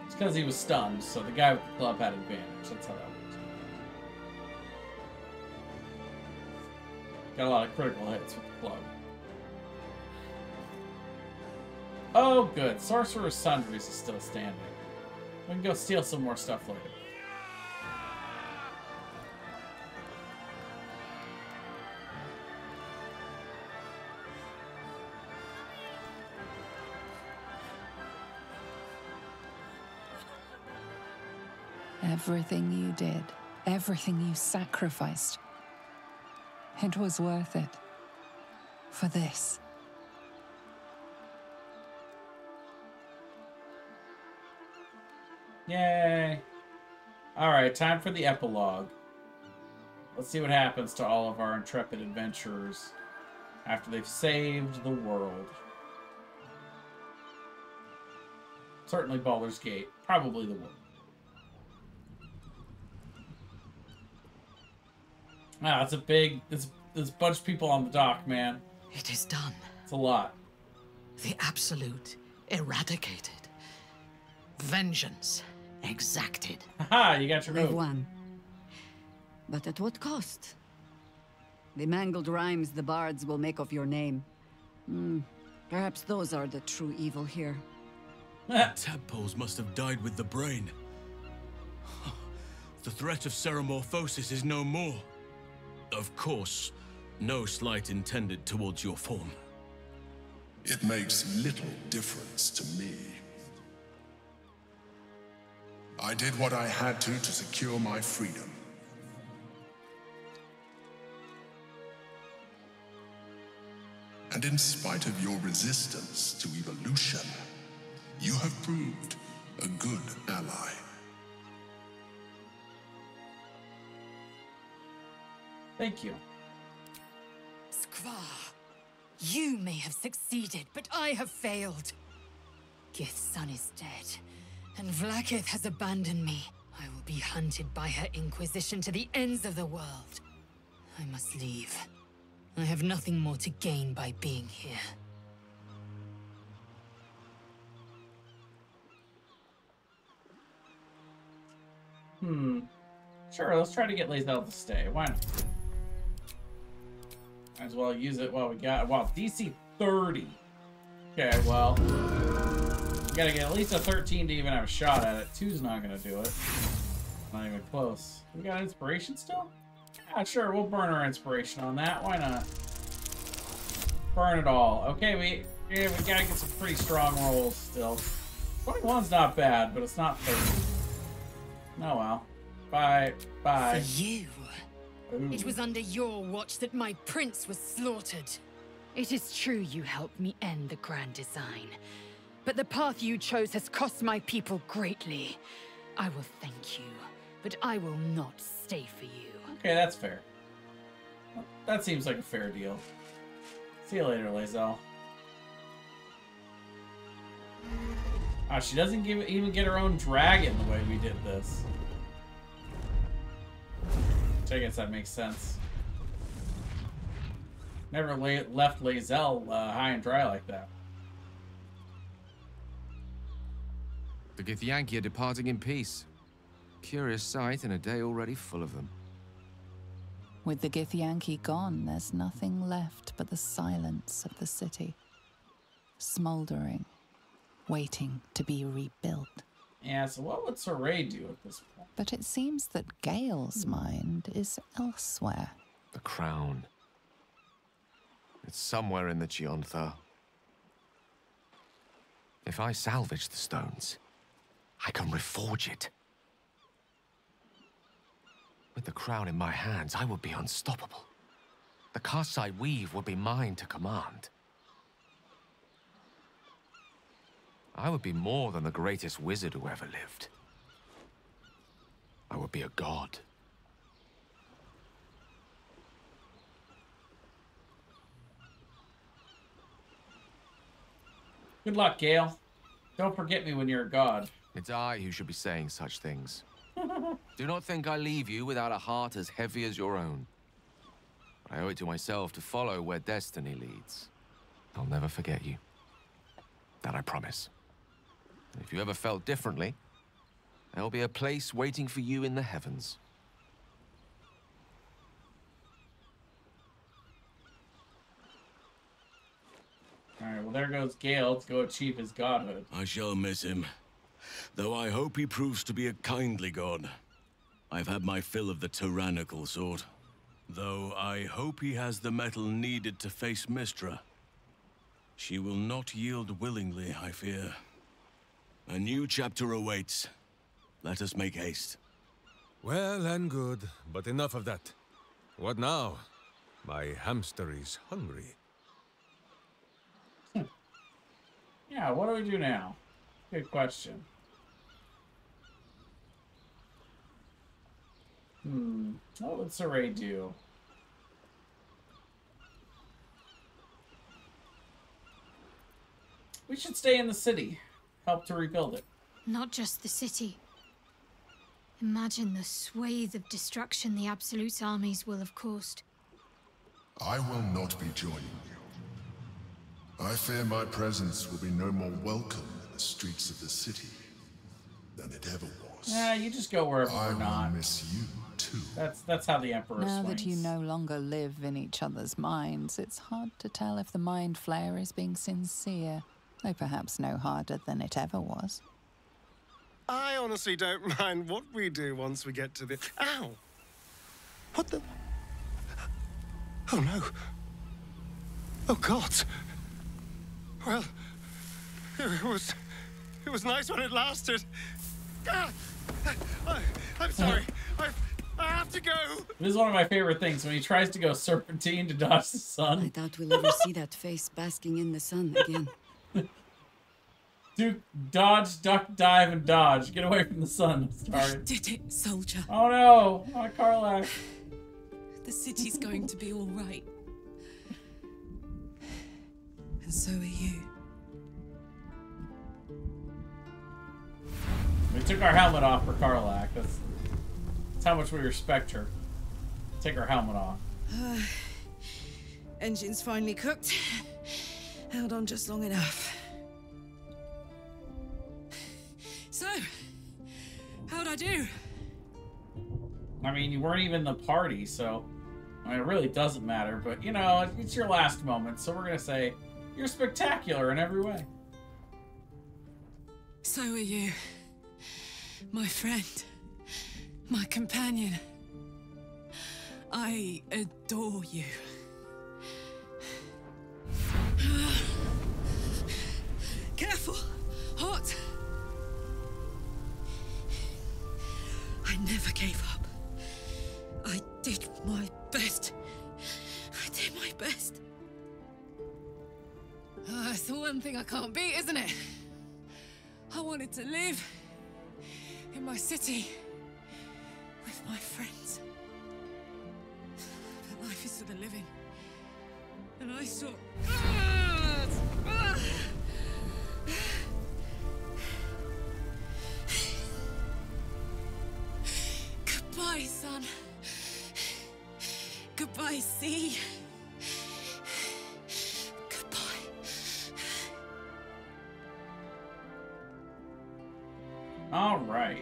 It's because he was stunned, so the guy with the club had advantage. That's how that works. Got a lot of critical hits with the club. Oh, good. Sorcerer's Sundries is still standing. We can go steal some more stuff later. Everything you did, everything you sacrificed, it was worth it. For this. Yay. Alright, time for the epilogue. Let's see what happens to all of our intrepid adventurers after they've saved the world. Certainly Baldur's Gate. Probably the world. Wow, it's a big... There's a bunch of people on the dock, man. It is done. It's a lot. The absolute eradicated. Vengeance exacted. Haha, you got your move. We've won. But at what cost? The mangled rhymes the bards will make of your name. Perhaps those are the true evil here. Tadpoles must have died with the brain. The threat of Ceramorphosis is no more. Of course, no slight intended towards your form. It makes little difference to me. I did what I had to secure my freedom. And in spite of your resistance to evolution, you have proved a good ally. Thank you. Skva, you may have succeeded, but I have failed. Gith's son is dead, and Vlaakith has abandoned me. I will be hunted by her Inquisition to the ends of the world. I must leave. I have nothing more to gain by being here. Sure, let's try to get Lae'zel to stay. Why not? Might as well use it while we got... Wow, DC 30. Okay, well... We gotta get at least a 13 to even have a shot at it. 2's not gonna do it. Not even close. We got inspiration still? Yeah, sure, we'll burn our inspiration on that. Why not? Burn it all. Okay, we gotta get some pretty strong rolls still. 21's not bad, but it's not 30. Oh well. Bye. For you. Ooh. It was under your watch that my prince was slaughtered. It is true you helped me end the Grand Design, but the path you chose has cost my people greatly. I will thank you, but I will not stay for you. Okay, that's fair. That seems like a fair deal. See you later, Lae'zel. Ah, she doesn't even get her own dragon the way we did this. I guess that makes sense. Never left Lae'zel high and dry like that. The Githyanki are departing in peace. Curious sight in a day already full of them. With the Githyanki gone, there's nothing left but the silence of the city. Smoldering, waiting to be rebuilt. Yeah, so what would Sorrea do at this point? But it seems that Gale's mind is elsewhere. The crown. It's somewhere in the Chiontha. If I salvage the stones, I can reforge it. With the crown in my hands, I would be unstoppable. The casts I weave would be mine to command. I would be more than the greatest wizard who ever lived. I would be a god. Good luck, Gale. Don't forget me when you're a god. It's I who should be saying such things. Do not think I leave you without a heart as heavy as your own. I owe it to myself to follow where destiny leads. I'll never forget you. That I promise. And if you ever felt differently, there'll be a place waiting for you in the heavens. Alright, well there goes Gale to go achieve his godhood. I shall miss him, though I hope he proves to be a kindly god. I've had my fill of the tyrannical sort, though I hope he has the mettle needed to face Mystra. She will not yield willingly, I fear. A new chapter awaits. Let us make haste. Well and good, but enough of that. What now? My hamster is hungry. Yeah, what do we do now? Good question. What would Sorrea do? We should stay in the city. Help to rebuild it. Not just the city. Imagine the swathe of destruction the Absolute's armies will have caused. I will not be joining you. I fear my presence will be no more welcome in the streets of the city than it ever was. Yeah, you just go wherever we're not. I will miss you too. That's how the Emperor Now swings. that you no longer live in each other's minds, it's hard to tell if the Mind Flayer is being sincere, though perhaps no harder than it ever was. I honestly don't mind what we do once we get to the... Ow! What the... Oh no. Oh God. Well, it was nice when it lasted. I'm sorry. I have to go. This is one of my favorite things when he tries to go serpentine to dodge the sun. I doubt we'll ever see that face basking in the sun again. Duke, dodge, duck, dive, and dodge. Get away from the sun. Sorry. We did it, soldier. Oh no, my Karlach. The city's going to be all right. And so are you. We took our helmet off for Karlach. That's how much we respect her. Take her helmet off. Engine's finally cooked. Held on just long enough. So, how'd I do? I mean, you weren't even the party, so I mean, it really doesn't matter. But, you know, it's your last moment, so we're going to say you're spectacular in every way. So are you. My friend. My companion. I adore you. Careful! Hot! I never gave up. I did my best. I did my best. It's the one thing I can't beat, isn't it? I wanted to live in my city with my friends. But life is for the living. And I saw... Goodbye, son. Goodbye, sea. Goodbye. All right.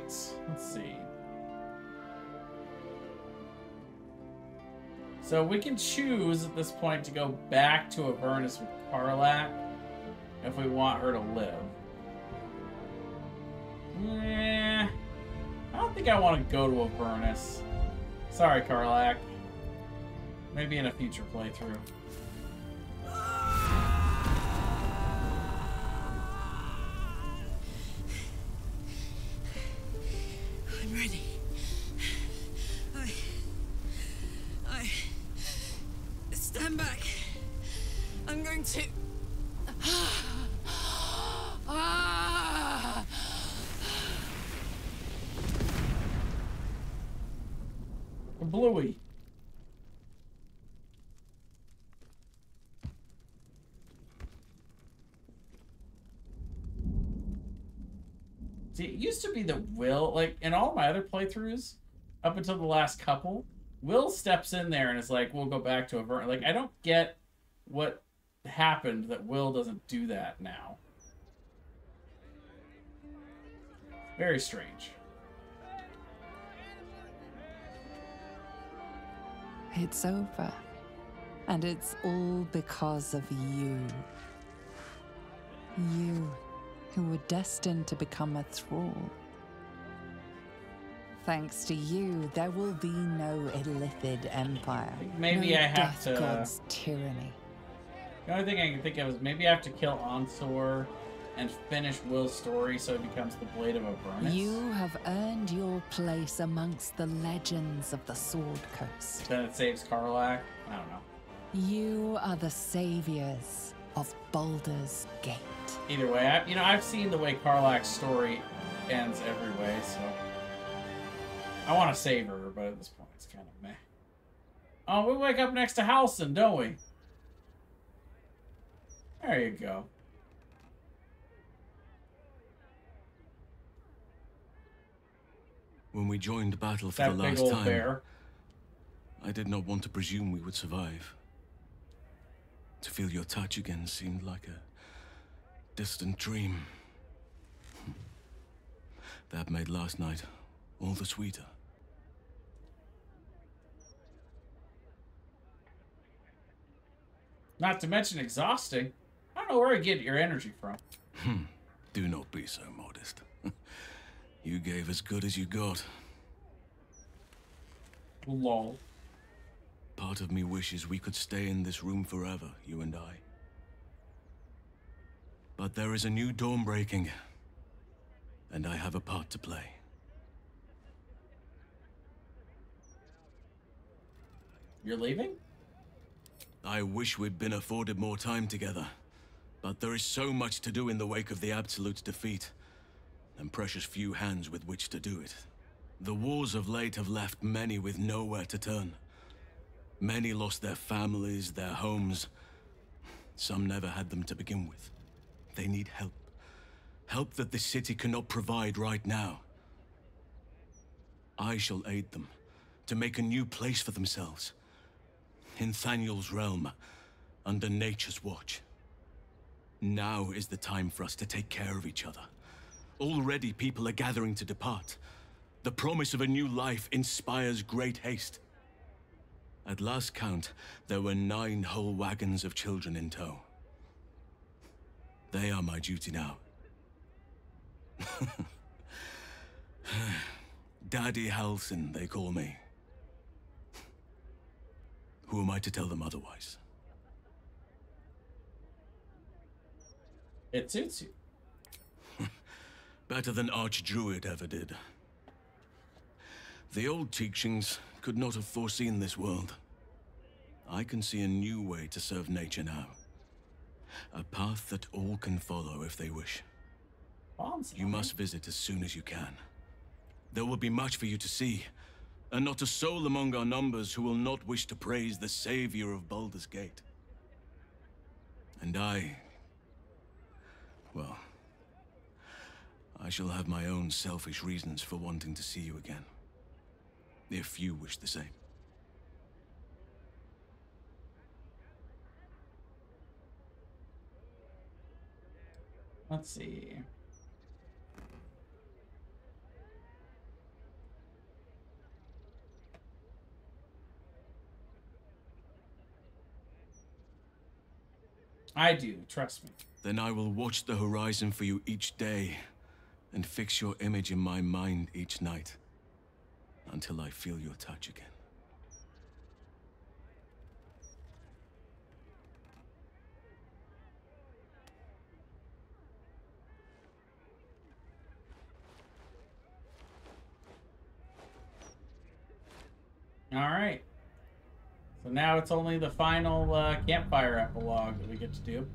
Let's see. So we can choose at this point to go back to Avernus with Karlach if we want her to live. I don't think I want to go to Avernus. Sorry, Karlach. Maybe in a future playthrough. I'm ready. I stand back. I'm going to... Bluey. See, it used to be that Will, like, in all my other playthroughs, up until the last couple, Will steps in there and is like, we'll go back to Avernus. Like, I don't get what happened that Will doesn't do that now. Very strange. It's over. And it's all because of you. You, who were destined to become a thrall. Thanks to you, there will be no Illithid Empire. Maybe no I have Death to... God's tyranny. The only thing I can think of is maybe I have to kill Onsor and finish Will's story so he becomes the Blade of Avernus. You have earned your place amongst the legends of the Sword Coast. Then it saves Karlach? I don't know. You are the saviors of Baldur's Gate. Either way, I've seen the way Karlach's story ends every way, so... I want to save her, but at this point it's kind of meh. Oh, we wake up next to Halsin, don't we? There you go. When we joined battle for That the big last old time, bear. I did not want to presume we would survive. To feel your touch again seemed like a distant dream. That made last night all the sweeter. Not to mention exhausting. I don't know where you get your energy from. Do not be so modest. You gave as good as you got. Lol. Part of me wishes we could stay in this room forever, you and I. But there is a new dawn breaking, and I have a part to play. You're leaving? I wish we'd been afforded more time together, but there is so much to do in the wake of the Absolute's defeat, and precious few hands with which to do it. The wars of late have left many with nowhere to turn. Many lost their families, their homes. Some never had them to begin with. They need help. Help that the city cannot provide right now. I shall aid them to make a new place for themselves. In Thaniel's realm, under nature's watch. Now is the time for us to take care of each other. Already people are gathering to depart. The promise of a new life inspires great haste. At last count, there were 9 whole wagons of children in tow. They are my duty now. Daddy Halsin, they call me. Who am I to tell them otherwise? It suits you. Better than Archdruid ever did. The old teachings could not have foreseen this world. I can see a new way to serve nature now. A path that all can follow if they wish. You must visit as soon as you can. There will be much for you to see, and not a soul among our numbers who will not wish to praise the savior of Baldur's Gate. And well, I shall have my own selfish reasons for wanting to see you again, if you wish the same. Let's see. I do, trust me. Then I will watch the horizon for you each day, and fix your image in my mind each night, until I feel your touch again. All right. So now it's only the final campfire epilogue that we get to do.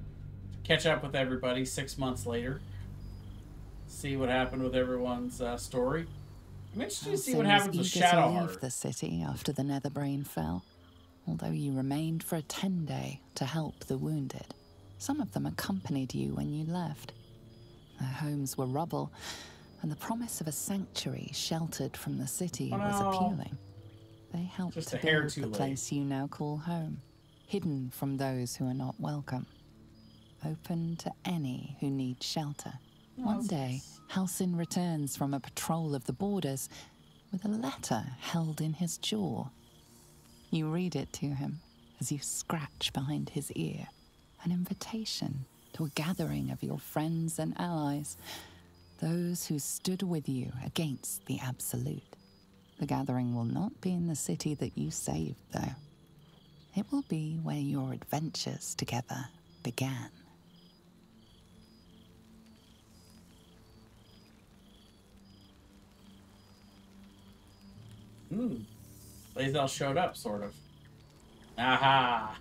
Catch up with everybody 6 months later. See what happened with everyone's story. I'm interested to see what happens with Shadowheart. To leave the city after the Netherbrain fell, although you remained for a 10-day to help the wounded. Some of them accompanied you when you left. Their homes were rubble, and the promise of a sanctuary sheltered from the city was appealing. They helped to build the place you now call home, hidden from those who are not welcome, open to any who need shelter. One day, Halsin returns from a patrol of the borders with a letter held in his jaw. You read it to him as you scratch behind his ear, an invitation to a gathering of your friends and allies, those who stood with you against the Absolute. The gathering will not be in the city that you saved, though. It will be where your adventures together began. Lae'zel showed up, sort of. Aha!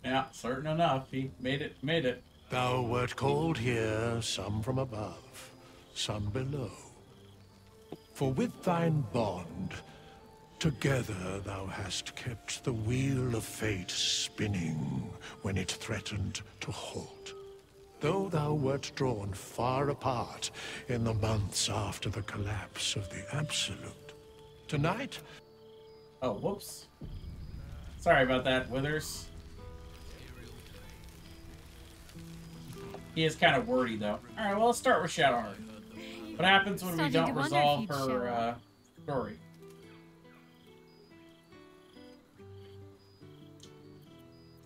Yeah, certain enough, he made it. Thou wert called here, some from above, some below. For with thine bond, together thou hast kept the wheel of fate spinning when it threatened to halt. Though thou wert drawn far apart in the months after the collapse of the Absolute. Tonight... Oh, whoops. Sorry about that, Withers. He is kind of wordy, though. Alright, well, let's start with Shadowheart. What happens when we don't resolve her story?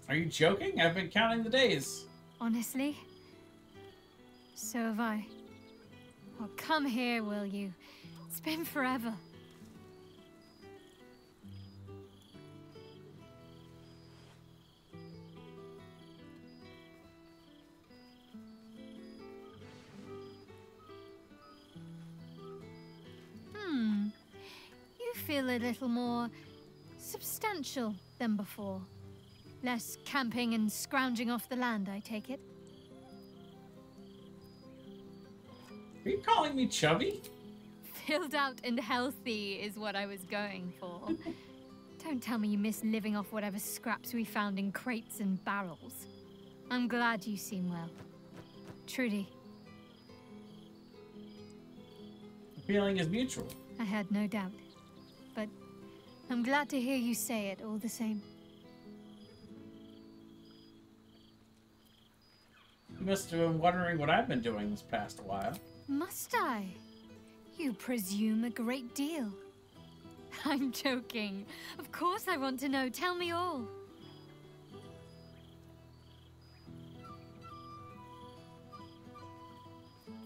Are you joking? I've been counting the days. Honestly? So have I. Well, come here, will you? It's been forever. feel a little more substantial than before. Less camping and scrounging off the land, I take it. Are you calling me chubby? Filled out and healthy is what I was going for. Don't tell me you miss living off whatever scraps we found in crates and barrels. I'm glad you seem well. Trudy. The feeling is mutual. I had no doubt. But I'm glad to hear you say it all the same. You must have been wondering what I've been doing this past while. Must I? You presume a great deal. I'm joking. Of course I want to know. Tell me all.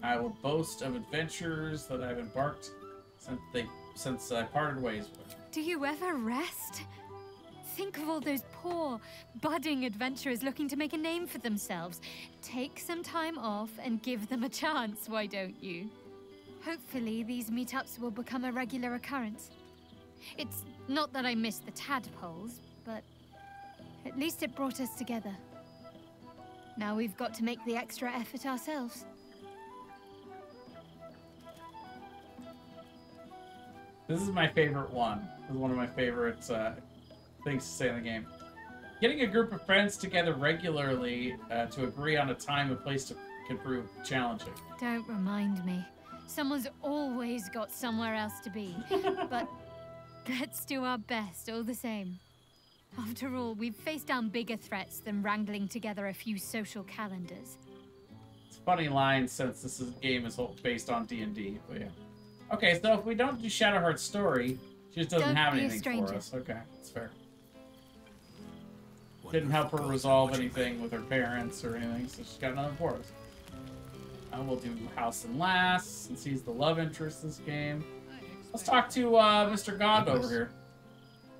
I will boast of adventures that I've embarked since I parted ways with. Do you ever rest? Think of all those poor, budding adventurers looking to make a name for themselves. Take some time off and give them a chance, why don't you? Hopefully, these meetups will become a regular occurrence. It's not that I miss the tadpoles, but at least it brought us together. Now we've got to make the extra effort ourselves. This is my favorite one. This is one of my favorite things to say in the game. Getting a group of friends together regularly to agree on a time and place can prove challenging. Don't remind me. Someone's always got somewhere else to be. But let's do our best all the same. After all, we've faced down bigger threats than wrangling together a few social calendars. It's a funny line since this game is based on D&D, but yeah. Okay, so if we don't do Shadowheart's story, she just doesn't have anything for us. Okay, that's fair. Didn't help her resolve anything with her parents or anything, so she's got nothing for us. We'll do House and Lass, since he's the love interest in this game. Let's talk to Mr. God over here.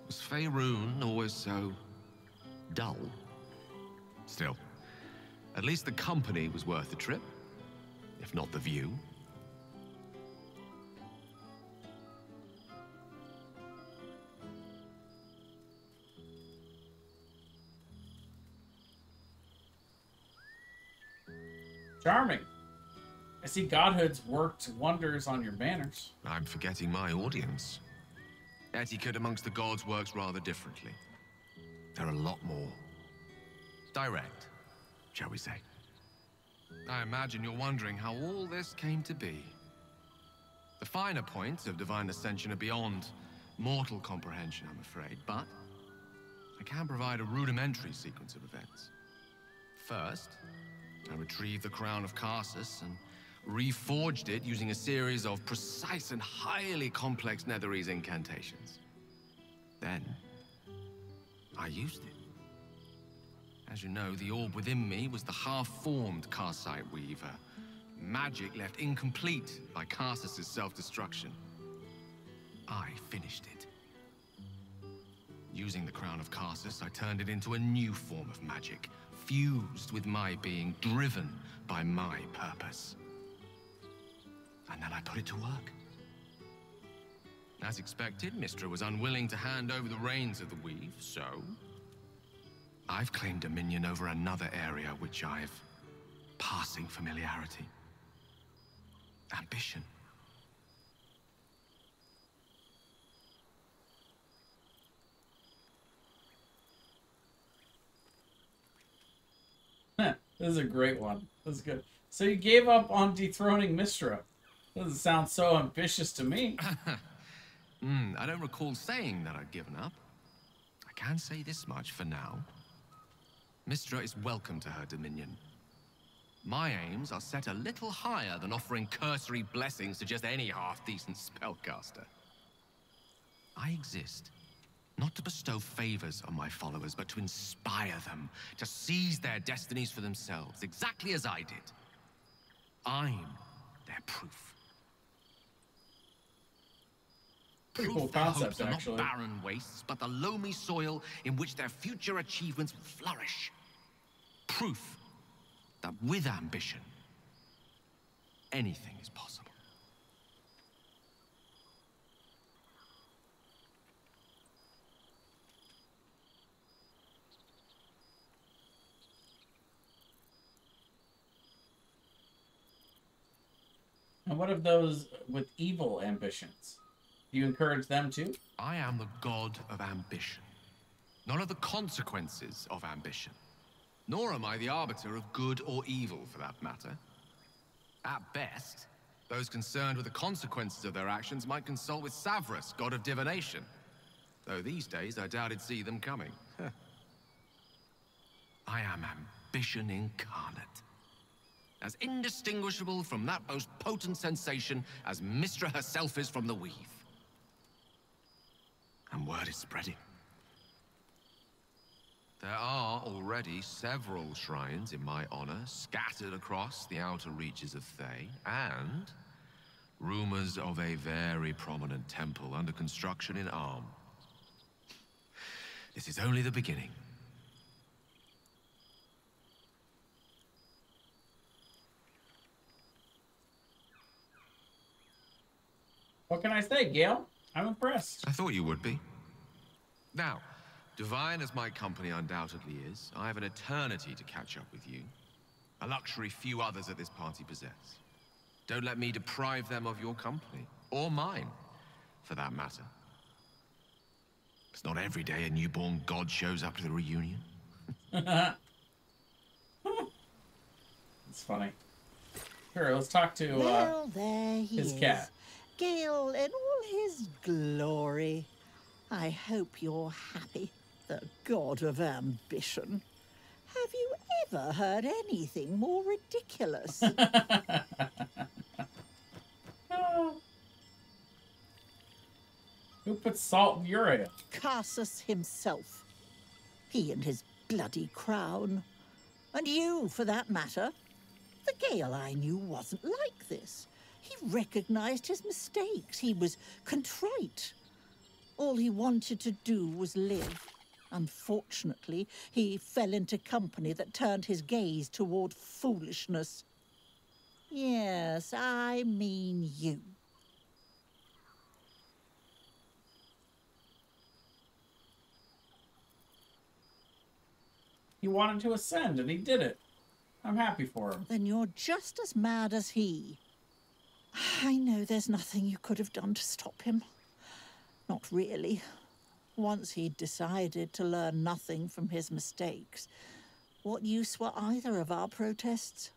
Was Faerun always so dull? Still, at least the company was worth the trip, if not the view. Charming. I see Godhood's worked wonders on your manners. I'm forgetting my audience. Etiquette amongst the gods works rather differently. They're a lot more direct, shall we say. I imagine you're wondering how all this came to be. The finer points of divine ascension are beyond mortal comprehension, I'm afraid, but I can provide a rudimentary sequence of events. First, I retrieved the crown of Karsus and reforged it using a series of precise and highly complex Netherese incantations. Then, I used it. As you know, the orb within me was the half-formed Karsite Weaver, magic left incomplete by Karsus' self-destruction. I finished it. Using the crown of Karsus, I turned it into a new form of magic, fused with my being, driven by my purpose. And then I put it to work. As expected, Mystra was unwilling to hand over the reins of the weave, so I've claimed dominion over another area which I've passing familiarity. Ambition. This is a great one. This is good. So you gave up on dethroning Mystra. Doesn't sound so ambitious to me. I don't recall saying that I'd given up. I can say this much for now. Mystra is welcome to her dominion. My aims are set a little higher than offering cursory blessings to just any half-decent spellcaster. I exist not to bestow favors on my followers, but to inspire them to seize their destinies for themselves, exactly as I did. I'm their proof. Pretty cool concept, actually. Not barren wastes, but the loamy soil in which their future achievements will flourish. Proof that with ambition, anything is possible. And what of those with evil ambitions? Do you encourage them too? I am the god of ambition, not of the consequences of ambition. Nor am I the arbiter of good or evil, for that matter. At best, those concerned with the consequences of their actions might consult with Savras, god of divination. Though these days, I doubt he'd see them coming. I am ambition incarnate. As indistinguishable from that most potent sensation as Mystra herself is from the weave. And word is spreading. There are already several shrines in my honor scattered across the outer reaches of Thay, and rumors of a very prominent temple under construction in Arm. This is only the beginning. What can I say, Gale? I'm impressed. I thought you would be. Now, divine as my company undoubtedly is, I have an eternity to catch up with you. A luxury few others at this party possess. Don't let me deprive them of your company. Or mine, for that matter. It's not every day a newborn god shows up to the reunion. It's funny. Sure, let's talk to well, there he his is. cat. Gale in all his glory. I hope you're happy, the god of ambition. Have you ever heard anything more ridiculous? Who put salt in Sorrea? Casus himself. He and his bloody crown. And you, for that matter. The Gale I knew wasn't like this. He recognized his mistakes. He was contrite. All he wanted to do was live. Unfortunately, he fell into company that turned his gaze toward foolishness. Yes, I mean you. He wanted to ascend, and he did it. I'm happy for him. Then you're just as mad as he. I know there's nothing you could have done to stop him. Not really. Once he'd decided to learn nothing from his mistakes, what use were either of our protests?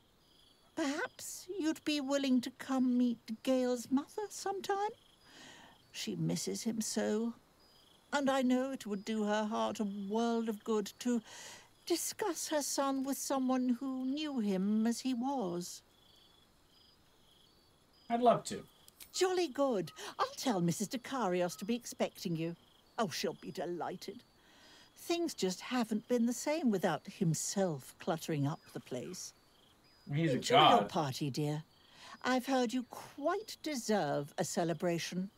Perhaps you'd be willing to come meet Gale's mother sometime? She misses him so. And I know it would do her heart a world of good to discuss her son with someone who knew him as he was. I'd love to. Jolly good. I'll tell Mrs. Dekarios to be expecting you. Oh, she'll be delighted. Things just haven't been the same without himself cluttering up the place. He's Enjoy a god. your party, dear. I've heard you quite deserve a celebration.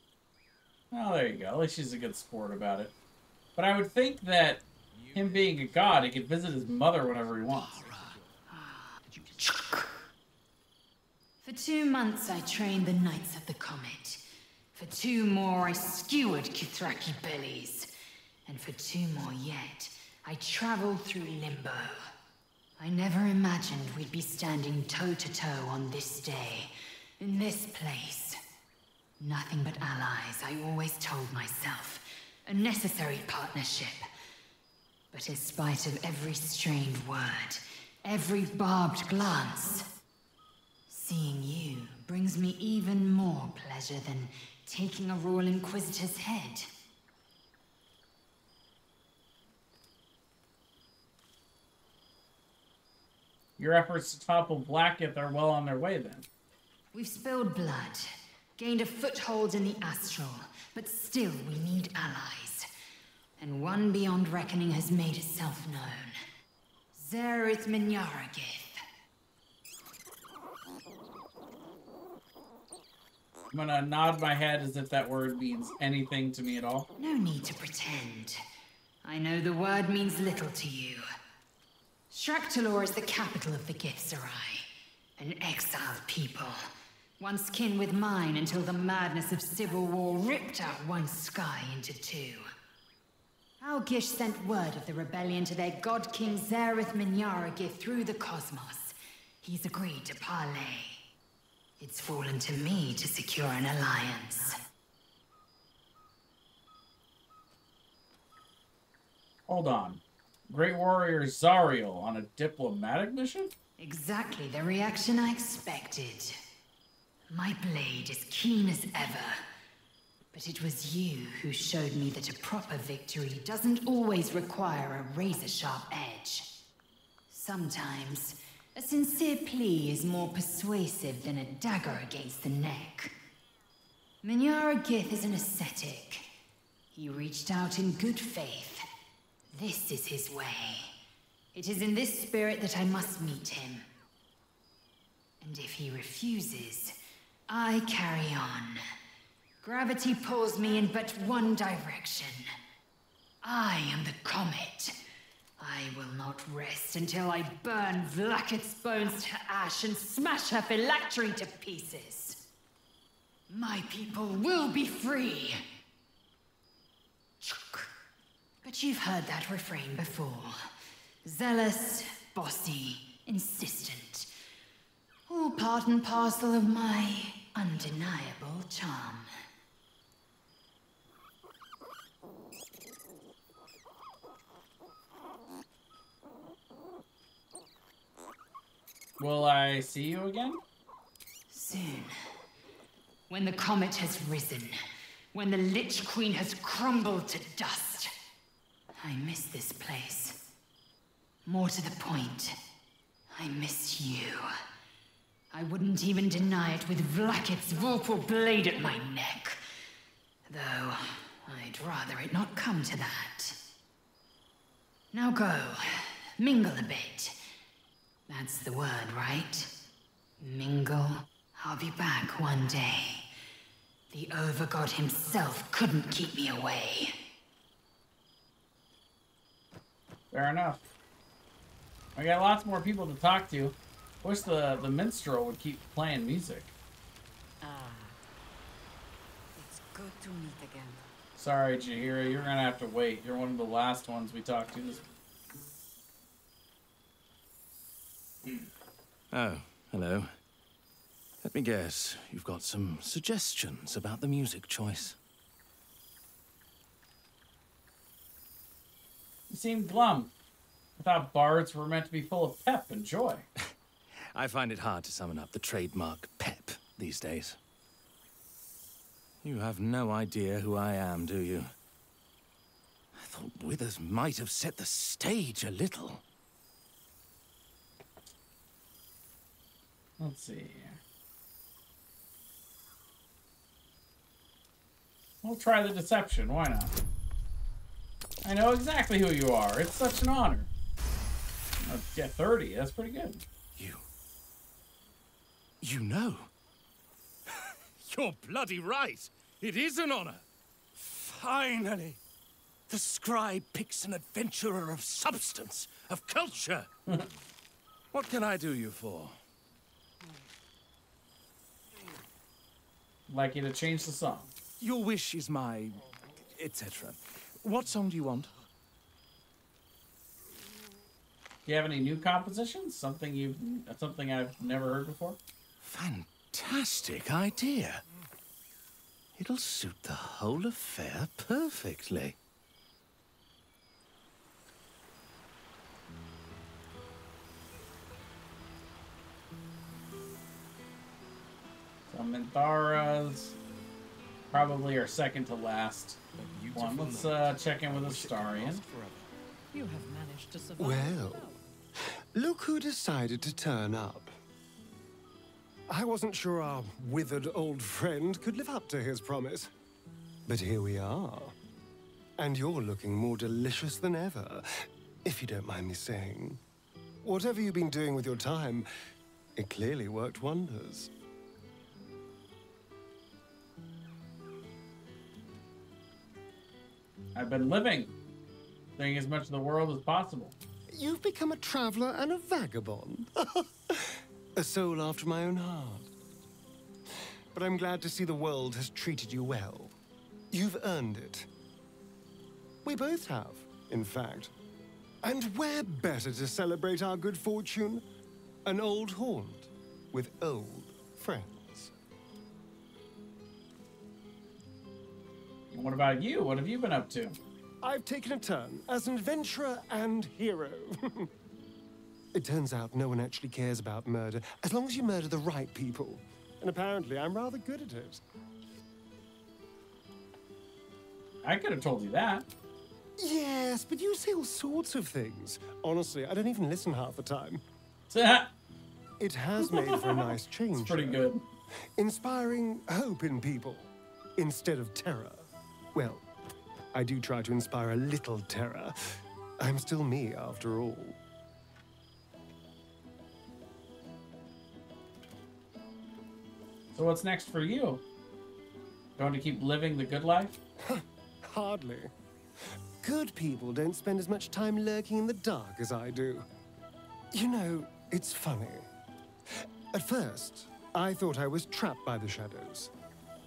Oh, there you go. At least she's a good sport about it. But I would think that him being a god, he could visit his mother whenever he wants. For 2 months I trained the Knights of the Comet. For 2 more I skewered Kithraki bellies. And for 2 more yet, I traveled through Limbo. I never imagined we'd be standing toe-to-toe on this day, in this place. Nothing but allies, I always told myself. A necessary partnership. But in spite of every strained word, every barbed glance, seeing you brings me even more pleasure than taking a Royal Inquisitor's head. Your efforts to topple Blacketh are well on their way, then. We've spilled blood, gained a foothold in the Astral, but still we need allies. And one beyond reckoning has made itself known. Zerith Minyaragith. I'm gonna nod my head as if that word means anything to me at all. No need to pretend. I know the word means little to you. Shraktalor is the capital of the Githzerai. An exiled people. Once kin with mine until the madness of civil war ripped out one sky into 2. Our Gish sent word of the rebellion to their god king Zerith Minyaragith through the cosmos. He's agreed to parley. It's fallen to me to secure an alliance. Hold on. Great warrior Zariel on a diplomatic mission? Exactly the reaction I expected. My blade is keen as ever. But it was you who showed me that a proper victory doesn't always require a razor-sharp edge. Sometimes, a sincere plea is more persuasive than a dagger against the neck. Minyara Gith is an ascetic. He reached out in good faith. This is his way. It is in this spirit that I must meet him. And if he refuses, I carry on. Gravity pulls me in but one direction. I am the comet. I will not rest until I burn Vlaakith's bones to ash and smash her phylactery to pieces. My people will be free. But you've heard that refrain before. Zealous, bossy, insistent. All part and parcel of my undeniable charm. Will I see you again? Soon. When the comet has risen. When the Lich Queen has crumbled to dust. I miss this place. More to the point, I miss you. I wouldn't even deny it with Vlaakith's Vorpal blade at my neck. Though, I'd rather it not come to that. Now go. Mingle a bit. That's the word, right? Mingle. I'll be back one day. The Overgod himself couldn't keep me away. Fair enough. I got lots more people to talk to. Wish the minstrel would keep playing music. Ah. It's good to meet again. Sorry, Jaheira, you're gonna have to wait. You're one of the last ones we talked to this. Oh, hello. Let me guess, you've got some suggestions about the music choice. You seem glum. I thought bards were meant to be full of pep and joy. I find it hard to summon up the trademark pep these days. You have no idea who I am, do you? I thought Withers might have set the stage a little. Let's see. We'll try the deception, why not? I know exactly who you are. It's such an honor. Yeah, 30. That's pretty good. You know? You're bloody right. It is an honor. Finally. The scribe picks an adventurer of substance, of culture. What can I do you for? Like you to change the song. Your wish is my... etc. What song do you want? Do you have any new compositions? Something I've never heard before? Fantastic idea. It'll suit the whole affair perfectly. So Mintharas probably our second to last one. Let's check in with Astarion. You have managed to survive. Well, look who decided to turn up. I wasn't sure our withered old friend could live up to his promise. But here we are. And you're looking more delicious than ever, if you don't mind me saying. Whatever you've been doing with your time, it clearly worked wonders. I've been living, seeing as much of the world as possible. You've become a traveler and a vagabond. A soul after my own heart. But I'm glad to see the world has treated you well. You've earned it. We both have, in fact. And where better to celebrate our good fortune? An old haunt with old friends. What about you? What have you been up to? I've taken a turn as an adventurer and hero. It turns out no one actually cares about murder, as long as you murder the right people. And apparently I'm rather good at it. I could have told you that. Yes, but you say all sorts of things. Honestly, I don't even listen half the time. It has made for a nice change. It's pretty good. Inspiring hope in people instead of terror. Well, I do try to inspire a little terror. I'm still me, after all. So what's next for you? Going to keep living the good life? Hardly. Good people don't spend as much time lurking in the dark as I do. You know, it's funny. At first, I thought I was trapped by the shadows,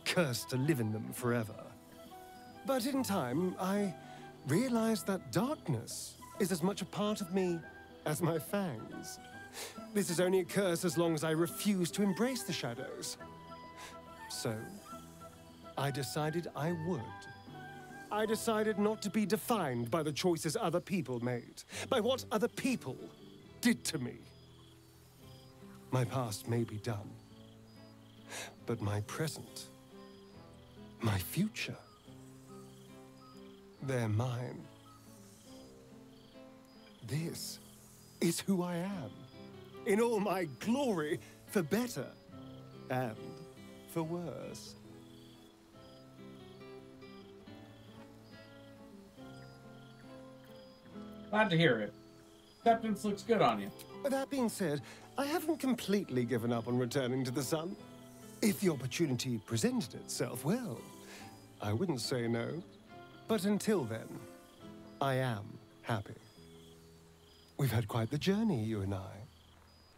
cursed to live in them forever. But in time, I realized that darkness is as much a part of me as my fangs. This is only a curse as long as I refuse to embrace the shadows. So, I decided I would. I decided not to be defined by the choices other people made, by what other people did to me. My past may be done, but my present, my future, they're mine. This is who I am, in all my glory, for better and for worse. Glad to hear it. Acceptance looks good on you. That being said, I haven't completely given up on returning to the sun. If the opportunity presented itself, well, I wouldn't say no. But until then, I am happy. We've had quite the journey, you and I.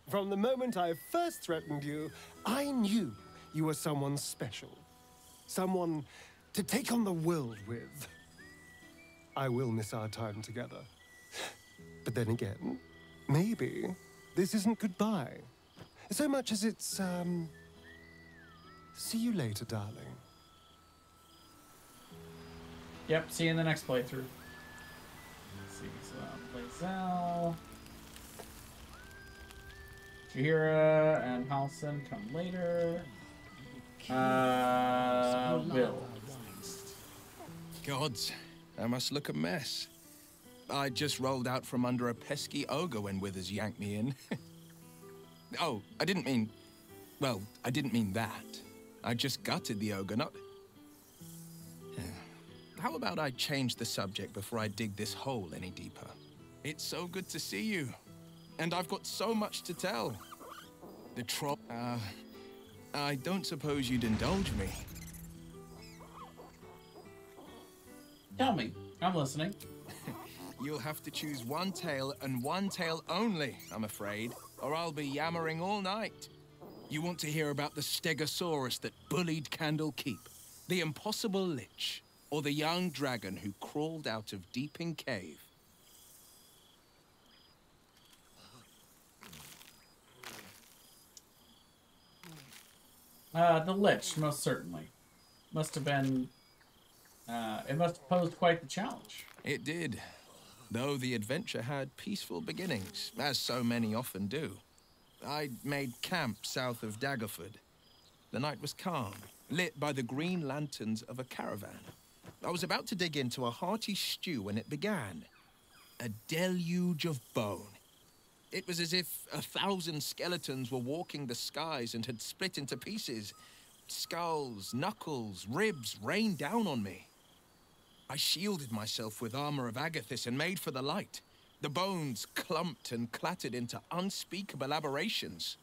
From the moment I first threatened you, I knew you were someone special. Someone to take on the world with. I will miss our time together. But then again, maybe this isn't goodbye. So much as it's, see you later, darling. Yep, see you in the next playthrough. Let's see, so play Zell. Jahira and Halson come later. Will. Gods, I must look a mess. I just rolled out from under a pesky ogre when Withers yanked me in. Oh, I didn't mean... Well, I didn't mean that. I just gutted the ogre, not... How about I change the subject before I dig this hole any deeper? It's so good to see you. And I've got so much to tell. The troll... I don't suppose you'd indulge me. Tell me. I'm listening. You'll have to choose one tale and one tale only, I'm afraid, or I'll be yammering all night. You want to hear about the Stegosaurus that bullied Candle Keep, the impossible lich, or the young dragon who crawled out of Deeping Cave? The lich, most certainly. Must have been... it must have posed quite the challenge. It did. Though the adventure had peaceful beginnings, as so many often do. I made camp south of Daggerford. The night was calm, lit by the green lanterns of a caravan. I was about to dig into a hearty stew when it began. A deluge of bone. It was as if 1,000 skeletons were walking the skies and had split into pieces. Skulls, knuckles, ribs rained down on me. I shielded myself with armor of Agathis and made for the light. The bones clumped and clattered into unspeakable aberrations.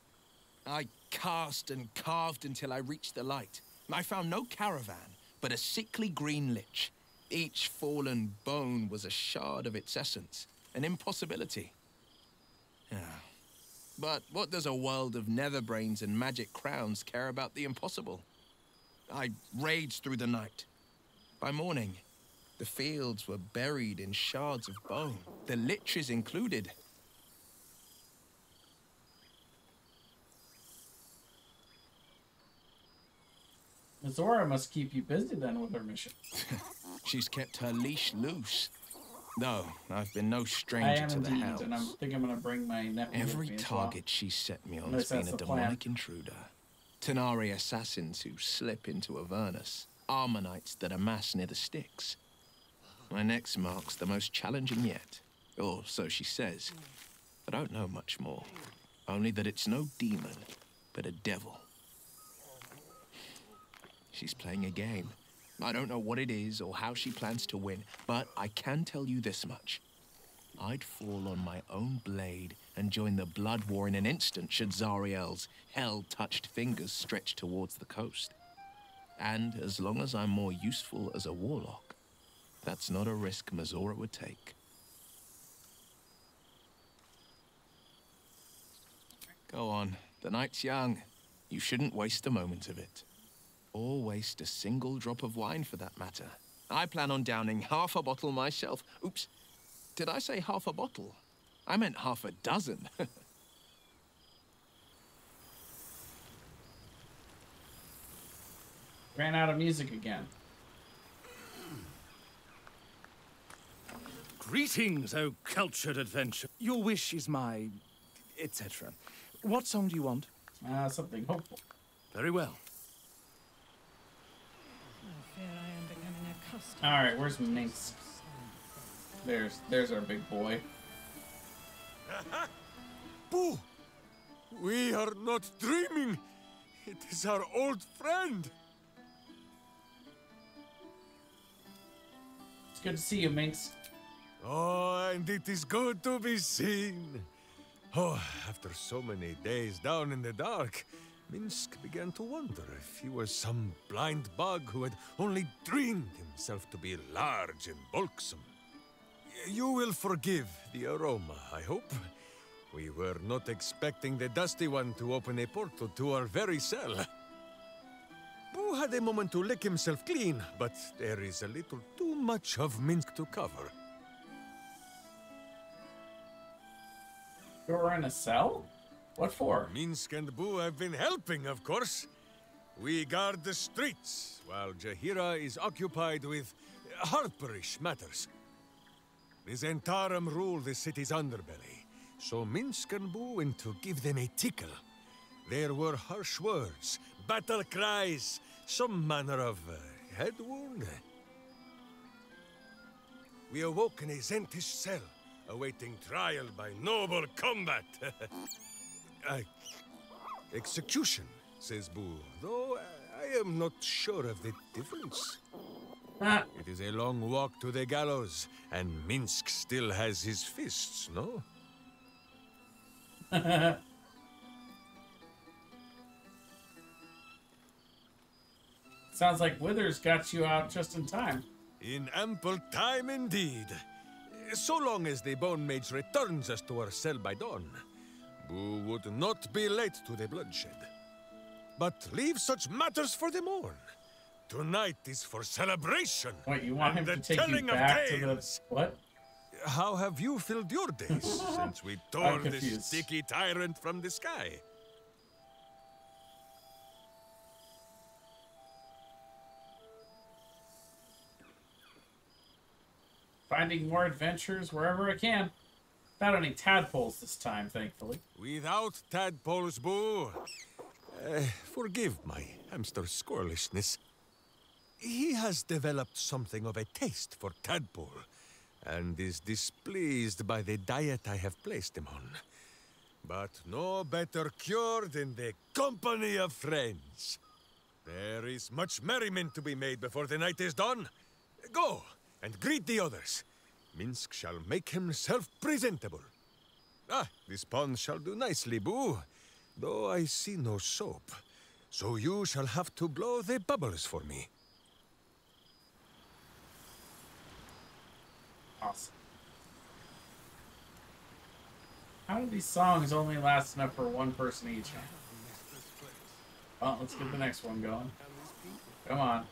I cast and carved until I reached the light. I found no caravan, but a sickly green lich. Each fallen bone was a shard of its essence, an impossibility. But what does a world of netherbrains and magic crowns care about the impossible? I raged through the night. By morning, the fields were buried in shards of bone, the liches included. Sorrea must keep you busy then with her mission. She's kept her leash loose. Though, I've been no stranger to the hells. And I think I'm gonna bring my nephew Every with me as target well. she set me on has been a demonic intruder. Tenari assassins who slip into Avernus. Armonites that amass near the Styx. My next mark's the most challenging yet. Or so she says. I don't know much more. Only that it's no demon, but a devil. She's playing a game. I don't know what it is or how she plans to win, but I can tell you this much. I'd fall on my own blade and join the blood war in an instant should Zariel's hell-touched fingers stretch towards the coast. And as long as I'm more useful as a warlock, that's not a risk Mizora would take. Go on, the night's young. You shouldn't waste a moment of it. Or waste a single drop of wine for that matter. I plan on downing half a bottle myself. Oops, did I say half a bottle? I meant half a dozen. Ran out of music again. Greetings, O cultured adventure. Your wish is my... etc. What song do you want? Something hopeful. Very well. Alright, where's Minsk? There's our big boy. Boo! We are not dreaming. It is our old friend. It's good to see you, Minsk. Oh, and it is good to be seen. Oh, after so many days down in the dark, Minsk began to wonder if he was some blind bug who had only dreamed himself to be large and bulksome. You will forgive the aroma, I hope. We were not expecting the Dusty One to open a portal to our very cell. Boo had a moment to lick himself clean, but there is a little too much of Minsk to cover. You're in a cell? What for? Minsk and Boo have been helping, of course. We guard the streets, while Jaheira is occupied with harperish matters. The Zentarum rule the city's underbelly, so Minsk and Boo went to give them a tickle. There were harsh words, battle cries, some manner of head wound. We awoke in a Zentish cell, awaiting trial by noble combat. Execution, says Boo, though I am not sure of the difference. It is a long walk to the gallows, and Minsk still has his fists, no? Sounds like Withers got you out just in time. In ample time indeed. So long as the Bone Mage returns us to our cell by dawn, Boo would not be late to the bloodshed. But leave such matters for the morn. Tonight is for celebration. What, you want him to take you back to the... What? How have you filled your days since we tore this sticky tyrant from the sky? Finding more adventures wherever I can. Without any tadpoles this time, thankfully. Without tadpoles, Boo. Forgive my hamster's squirrelishness. He has developed something of a taste for tadpole, and is displeased by the diet I have placed him on. But no better cure than the company of friends. There is much merriment to be made before the night is done. Go, and greet the others. Minsk shall make himself presentable. Ah, this pond shall do nicely, Boo. Though I see no soap, so you shall have to blow the bubbles for me. Awesome. How do these songs only last enough for one person each? Well, let's get the next one going. Come on.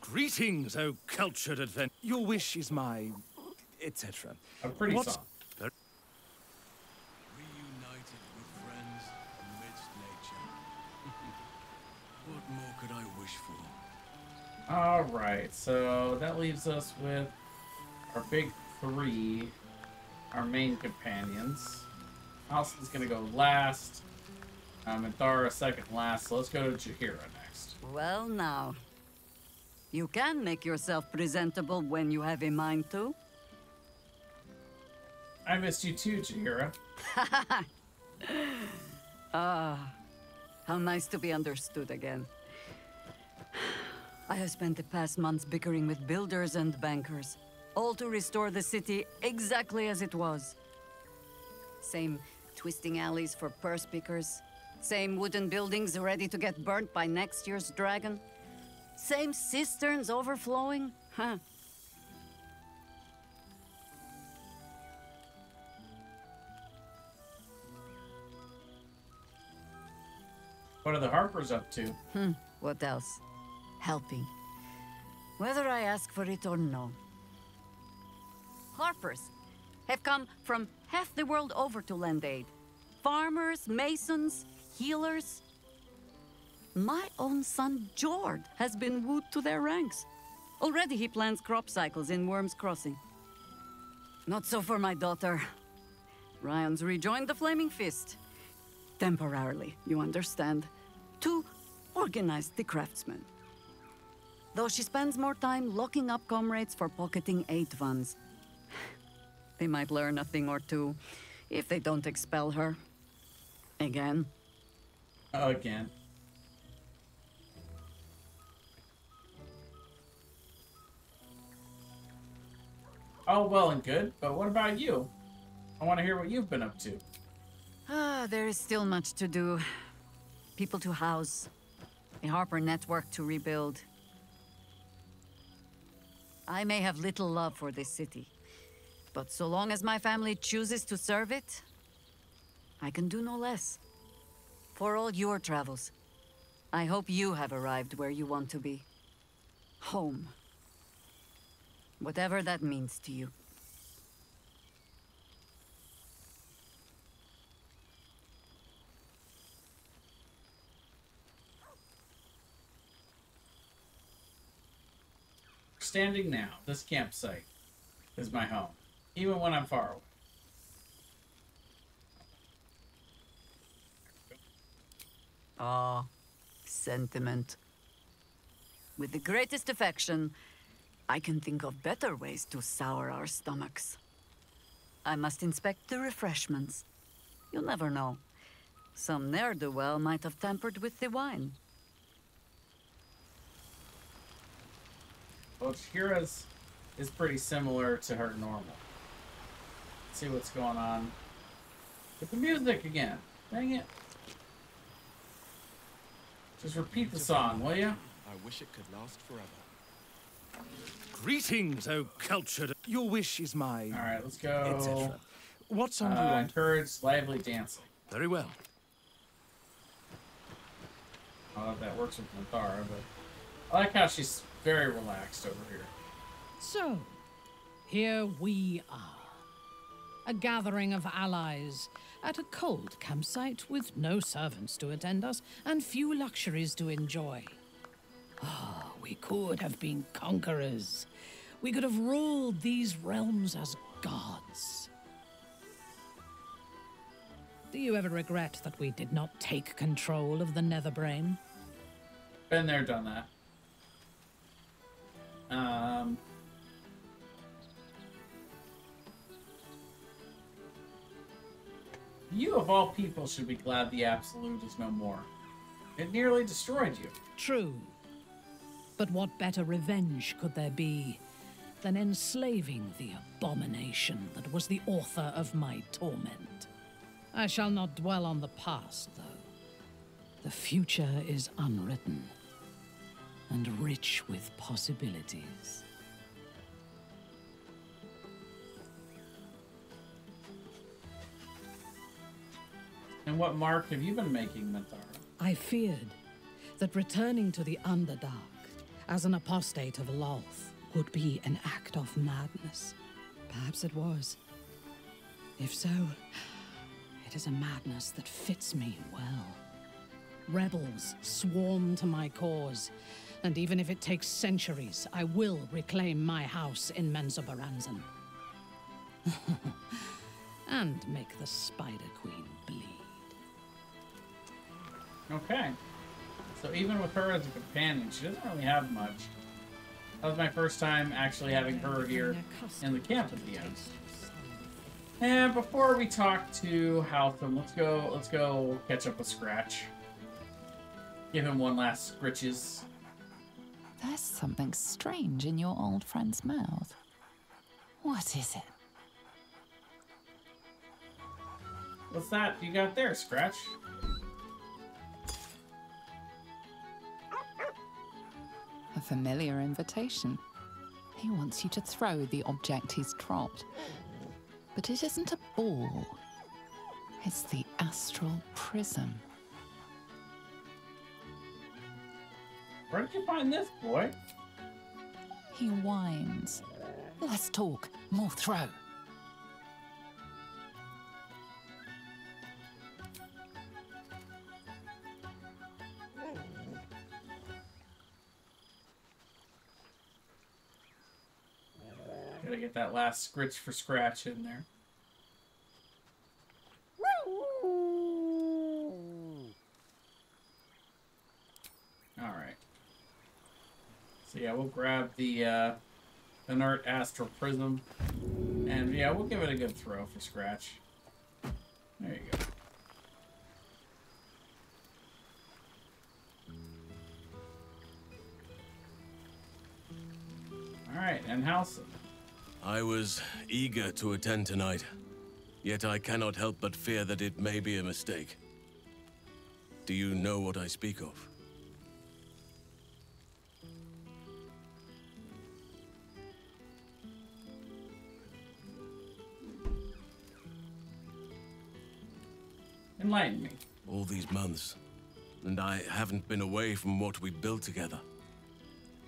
Greetings, O cultured adventure. Your wish is my... etc. A pretty song. Reunited with friends amidst nature. What more could I wish for? Alright, so that leaves us with our big three, our main companions. Alston's gonna go last. And Thara second last, so let's go to Jaheira next. Well now. You can make yourself presentable when you have a mind to. I missed you too, Jaheira. Ah, how nice to be understood again. I have spent the past months bickering with builders and bankers, all to restore the city exactly as it was. Same twisting alleys for purse pickers, same wooden buildings ready to get burnt by next year's dragon, same cisterns overflowing, huh? What are the Harpers up to? What else? Helping. Whether I ask for it or no. Harpers have come from half the world over to lend aid. Farmers, masons, healers. My own son, Jord, has been wooed to their ranks. Already he plans crop cycles in Worm's Crossing. Not so for my daughter. Ryan's rejoined the Flaming Fist. Temporarily, you understand. To organize the craftsmen. Though she spends more time locking up comrades for pocketing aid funds. They might learn a thing or two if they don't expel her. Again. Again. Oh, well and good, but what about you? I want to hear what you've been up to. There is still much to do. People to house. A Harper network to rebuild. I may have little love for this city, but so long as my family chooses to serve it, I can do no less. For all your travels, I hope you have arrived where you want to be. Home. Whatever that means to you. Standing now, this campsite is my home, even when I'm far away. Ah, sentiment. With the greatest affection, I can think of better ways to sour our stomachs. I must inspect the refreshments. You'll never know. Some ne'er-do-well might have tampered with the wine. Well, Jaheira's is pretty similar to her normal. Let's see what's going on with the music again. Dang it. Just repeat the song, will you? I wish it could last forever. Greetings, O cultured. Your wish is my... Alright, let's go. Etc. What song do you want? Encourage lively dancing. Very well. I don't know if that works with Thara, but I like how she's very relaxed over here. So, here we are. A gathering of allies at a cold campsite with no servants to attend us and few luxuries to enjoy. Oh, we could have been conquerors. We could have ruled these realms as gods. Do you ever regret that we did not take control of the Netherbrain? Been there, done that. You of all people should be glad the Absolute is no more. It nearly destroyed you. True. But what better revenge could there be than enslaving the abomination that was the author of my torment? I shall not dwell on the past, though. The future is unwritten and rich with possibilities. And what mark have you been making, Minthara? I feared that returning to the Underdark as an apostate of Lolth would be an act of madness. Perhaps it was. If so, it is a madness that fits me well. Rebels swarm to my cause, and even if it takes centuries, I will reclaim my house in Menzoberranzan. And make the Spider Queen bleed. Okay. So even with her as a companion, she doesn't really have much. That was my first time actually having her here in the camp at the end. And before we talk to Haltham, let's go catch up with Scratch. Give him one last scritches. There's something strange in your old friend's mouth. What is it? What's that you got there, Scratch? A familiar invitation. He wants you to throw the object he's dropped. But it isn't a ball. It's the astral prism. Where did you find this, boy? He whines. Less talk, more throw. Gotta get that last scritch for Scratch in there. Alright. So yeah, we'll grab the inert astral prism. And yeah, we'll give it a good throw for Scratch. There you go. Alright, and Halson. I was eager to attend tonight, yet I cannot help but fear that it may be a mistake. Do you know what I speak of? Enlighten me. All these months, and I haven't been away from what we built together.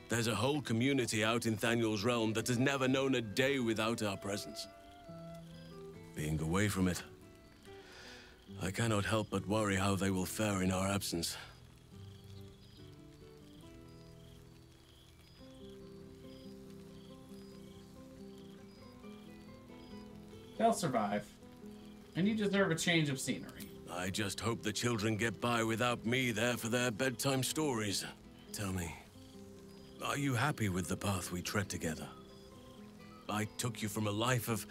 There's a whole community out in Thaniel's realm that has never known a day without our presence. Being away from it, I cannot help but worry how they will fare in our absence. They'll survive. And you deserve a change of scenery. I just hope the children get by without me there for their bedtime stories. Tell me, are you happy with the path we tread together? I took you from a life of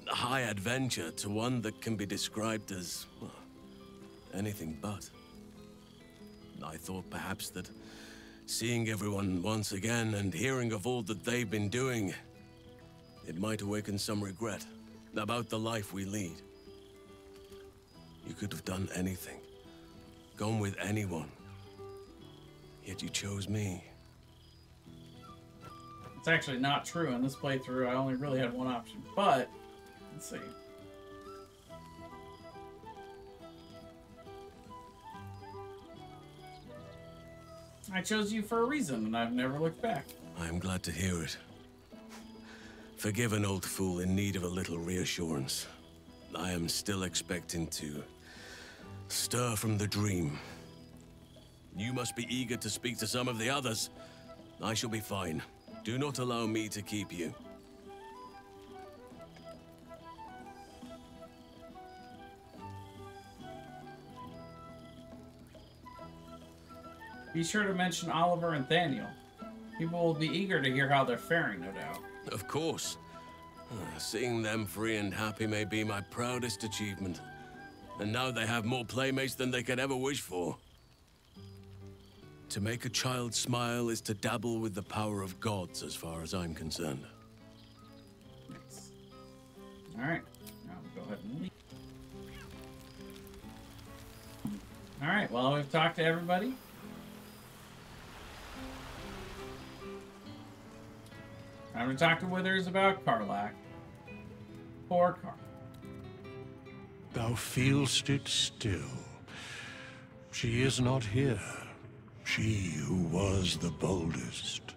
high adventure to one that can be described as, well, anything but. I thought perhaps that seeing everyone once again and hearing of all that they've been doing, it might awaken some regret about the life we lead. You could have done anything, gone with anyone, yet you chose me. It's actually not true. In this playthrough, I only really had one option, but let's see. I chose you for a reason, and I've never looked back. I am glad to hear it. Forgive an old fool in need of a little reassurance. I am still expecting to stir from the dream. You must be eager to speak to some of the others. I shall be fine. Do not allow me to keep you. Be sure to mention Oliver and Thaniel. People will be eager to hear how they're faring, no doubt. Of course. Seeing them free and happy may be my proudest achievement. And now they have more playmates than they could ever wish for. To make a child smile is to dabble with the power of gods, as far as I'm concerned. Yes. Alright. Now we'll go ahead and leave. Alright, well, we've talked to everybody. Time to talk to Withers about Karlach. Poor Karlach. Thou feelst it still. She is not here. She who was the boldest.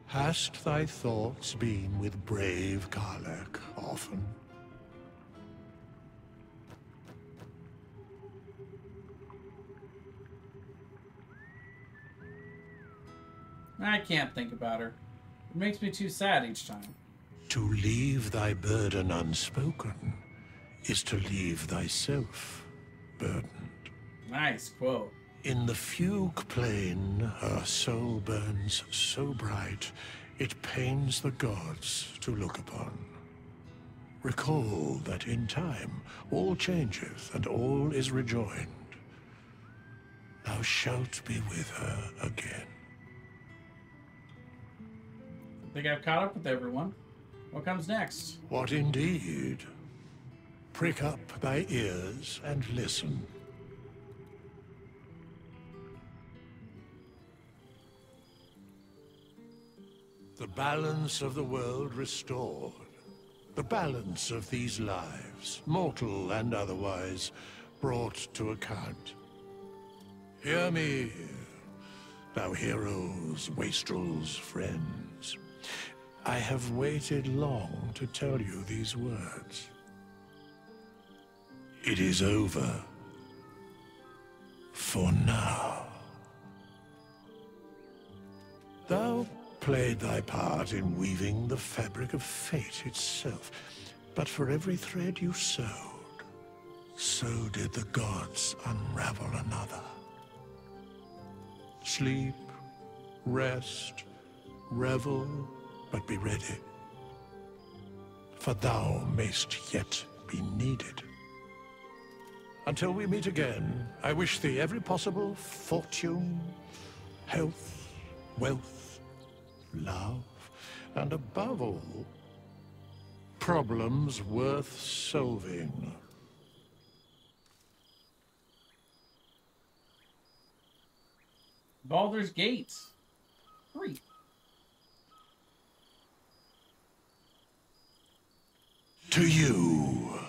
Hast thy thoughts been with brave Karlach often? I can't think about her. It makes me too sad each time. To leave thy burden unspoken is to leave thyself burdened. Nice quote. In the fugue plain, her soul burns so bright, it pains the gods to look upon. Recall that in time, all changeth and all is rejoined. Thou shalt be with her again. I think I've caught up with everyone. What comes next? What indeed? Prick up thy ears and listen. The balance of the world restored. The balance of these lives, mortal and otherwise, brought to account. Hear me, thou heroes, wastrels, friends. I have waited long to tell you these words. It is over. For now. Thou played thy part in weaving the fabric of fate itself, but for every thread you sewed, so did the gods unravel another. Sleep, rest, revel, but be ready, for thou mayst yet be needed. Until we meet again, I wish thee every possible fortune, health, wealth, love, and above all, problems worth solving. Baldur's Gate 3. To you.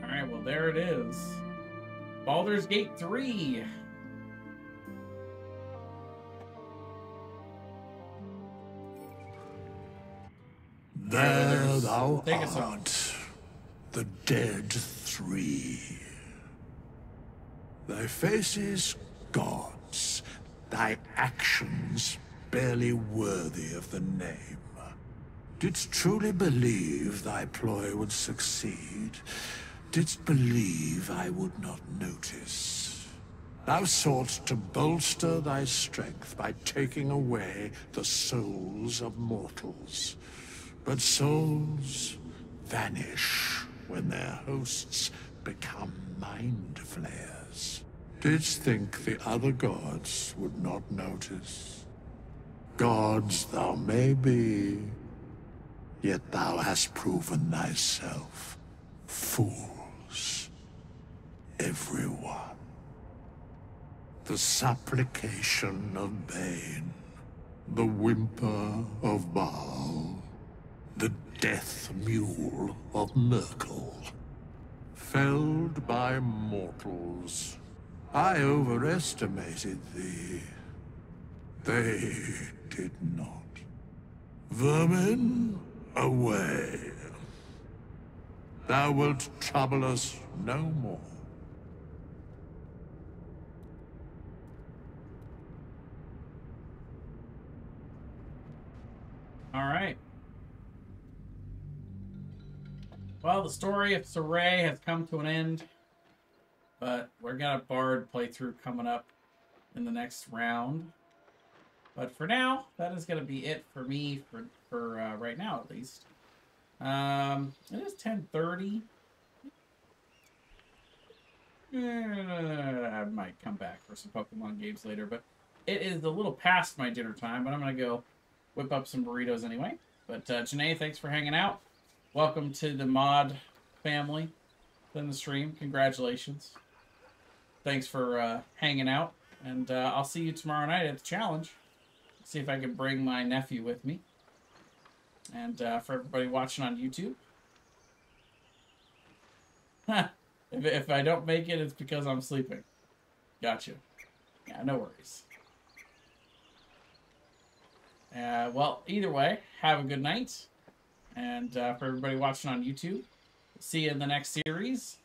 Alright, well there it is. Baldur's Gate 3. There thou Take us home. art, the dead three. Thy faces gods, thy actions barely worthy of the name. Didst truly believe thy ploy would succeed? Didst believe I would not notice? Thou sought to bolster thy strength by taking away the souls of mortals. But souls vanish when their hosts become mind flayers. Didst think the other gods would not notice? Gods thou may be, yet thou hast proven thyself fools. Everyone. The supplication of Bane, the whimper of Baal, the death mule of Merkel. Felled by mortals. I overestimated thee. They did not. Vermin, away. Thou wilt trouble us no more. All right. Well, the story of Sorrea has come to an end, but we're got a Bard playthrough coming up in the next round. But for now, that is going to be it for me for right now, at least. It is 10:30. I might come back for some Pokemon games later, but it is a little past my dinner time, but I'm going to go whip up some burritos anyway. But Janae, thanks for hanging out. Welcome to the mod family in the stream. Congratulations. Thanks for hanging out. And I'll see you tomorrow night at the challenge. See if I can bring my nephew with me. And for everybody watching on YouTube. If I don't make it, it's because I'm sleeping. Gotcha. Yeah, no worries. Well, either way, have a good night. And for everybody watching on YouTube, see you in the next series.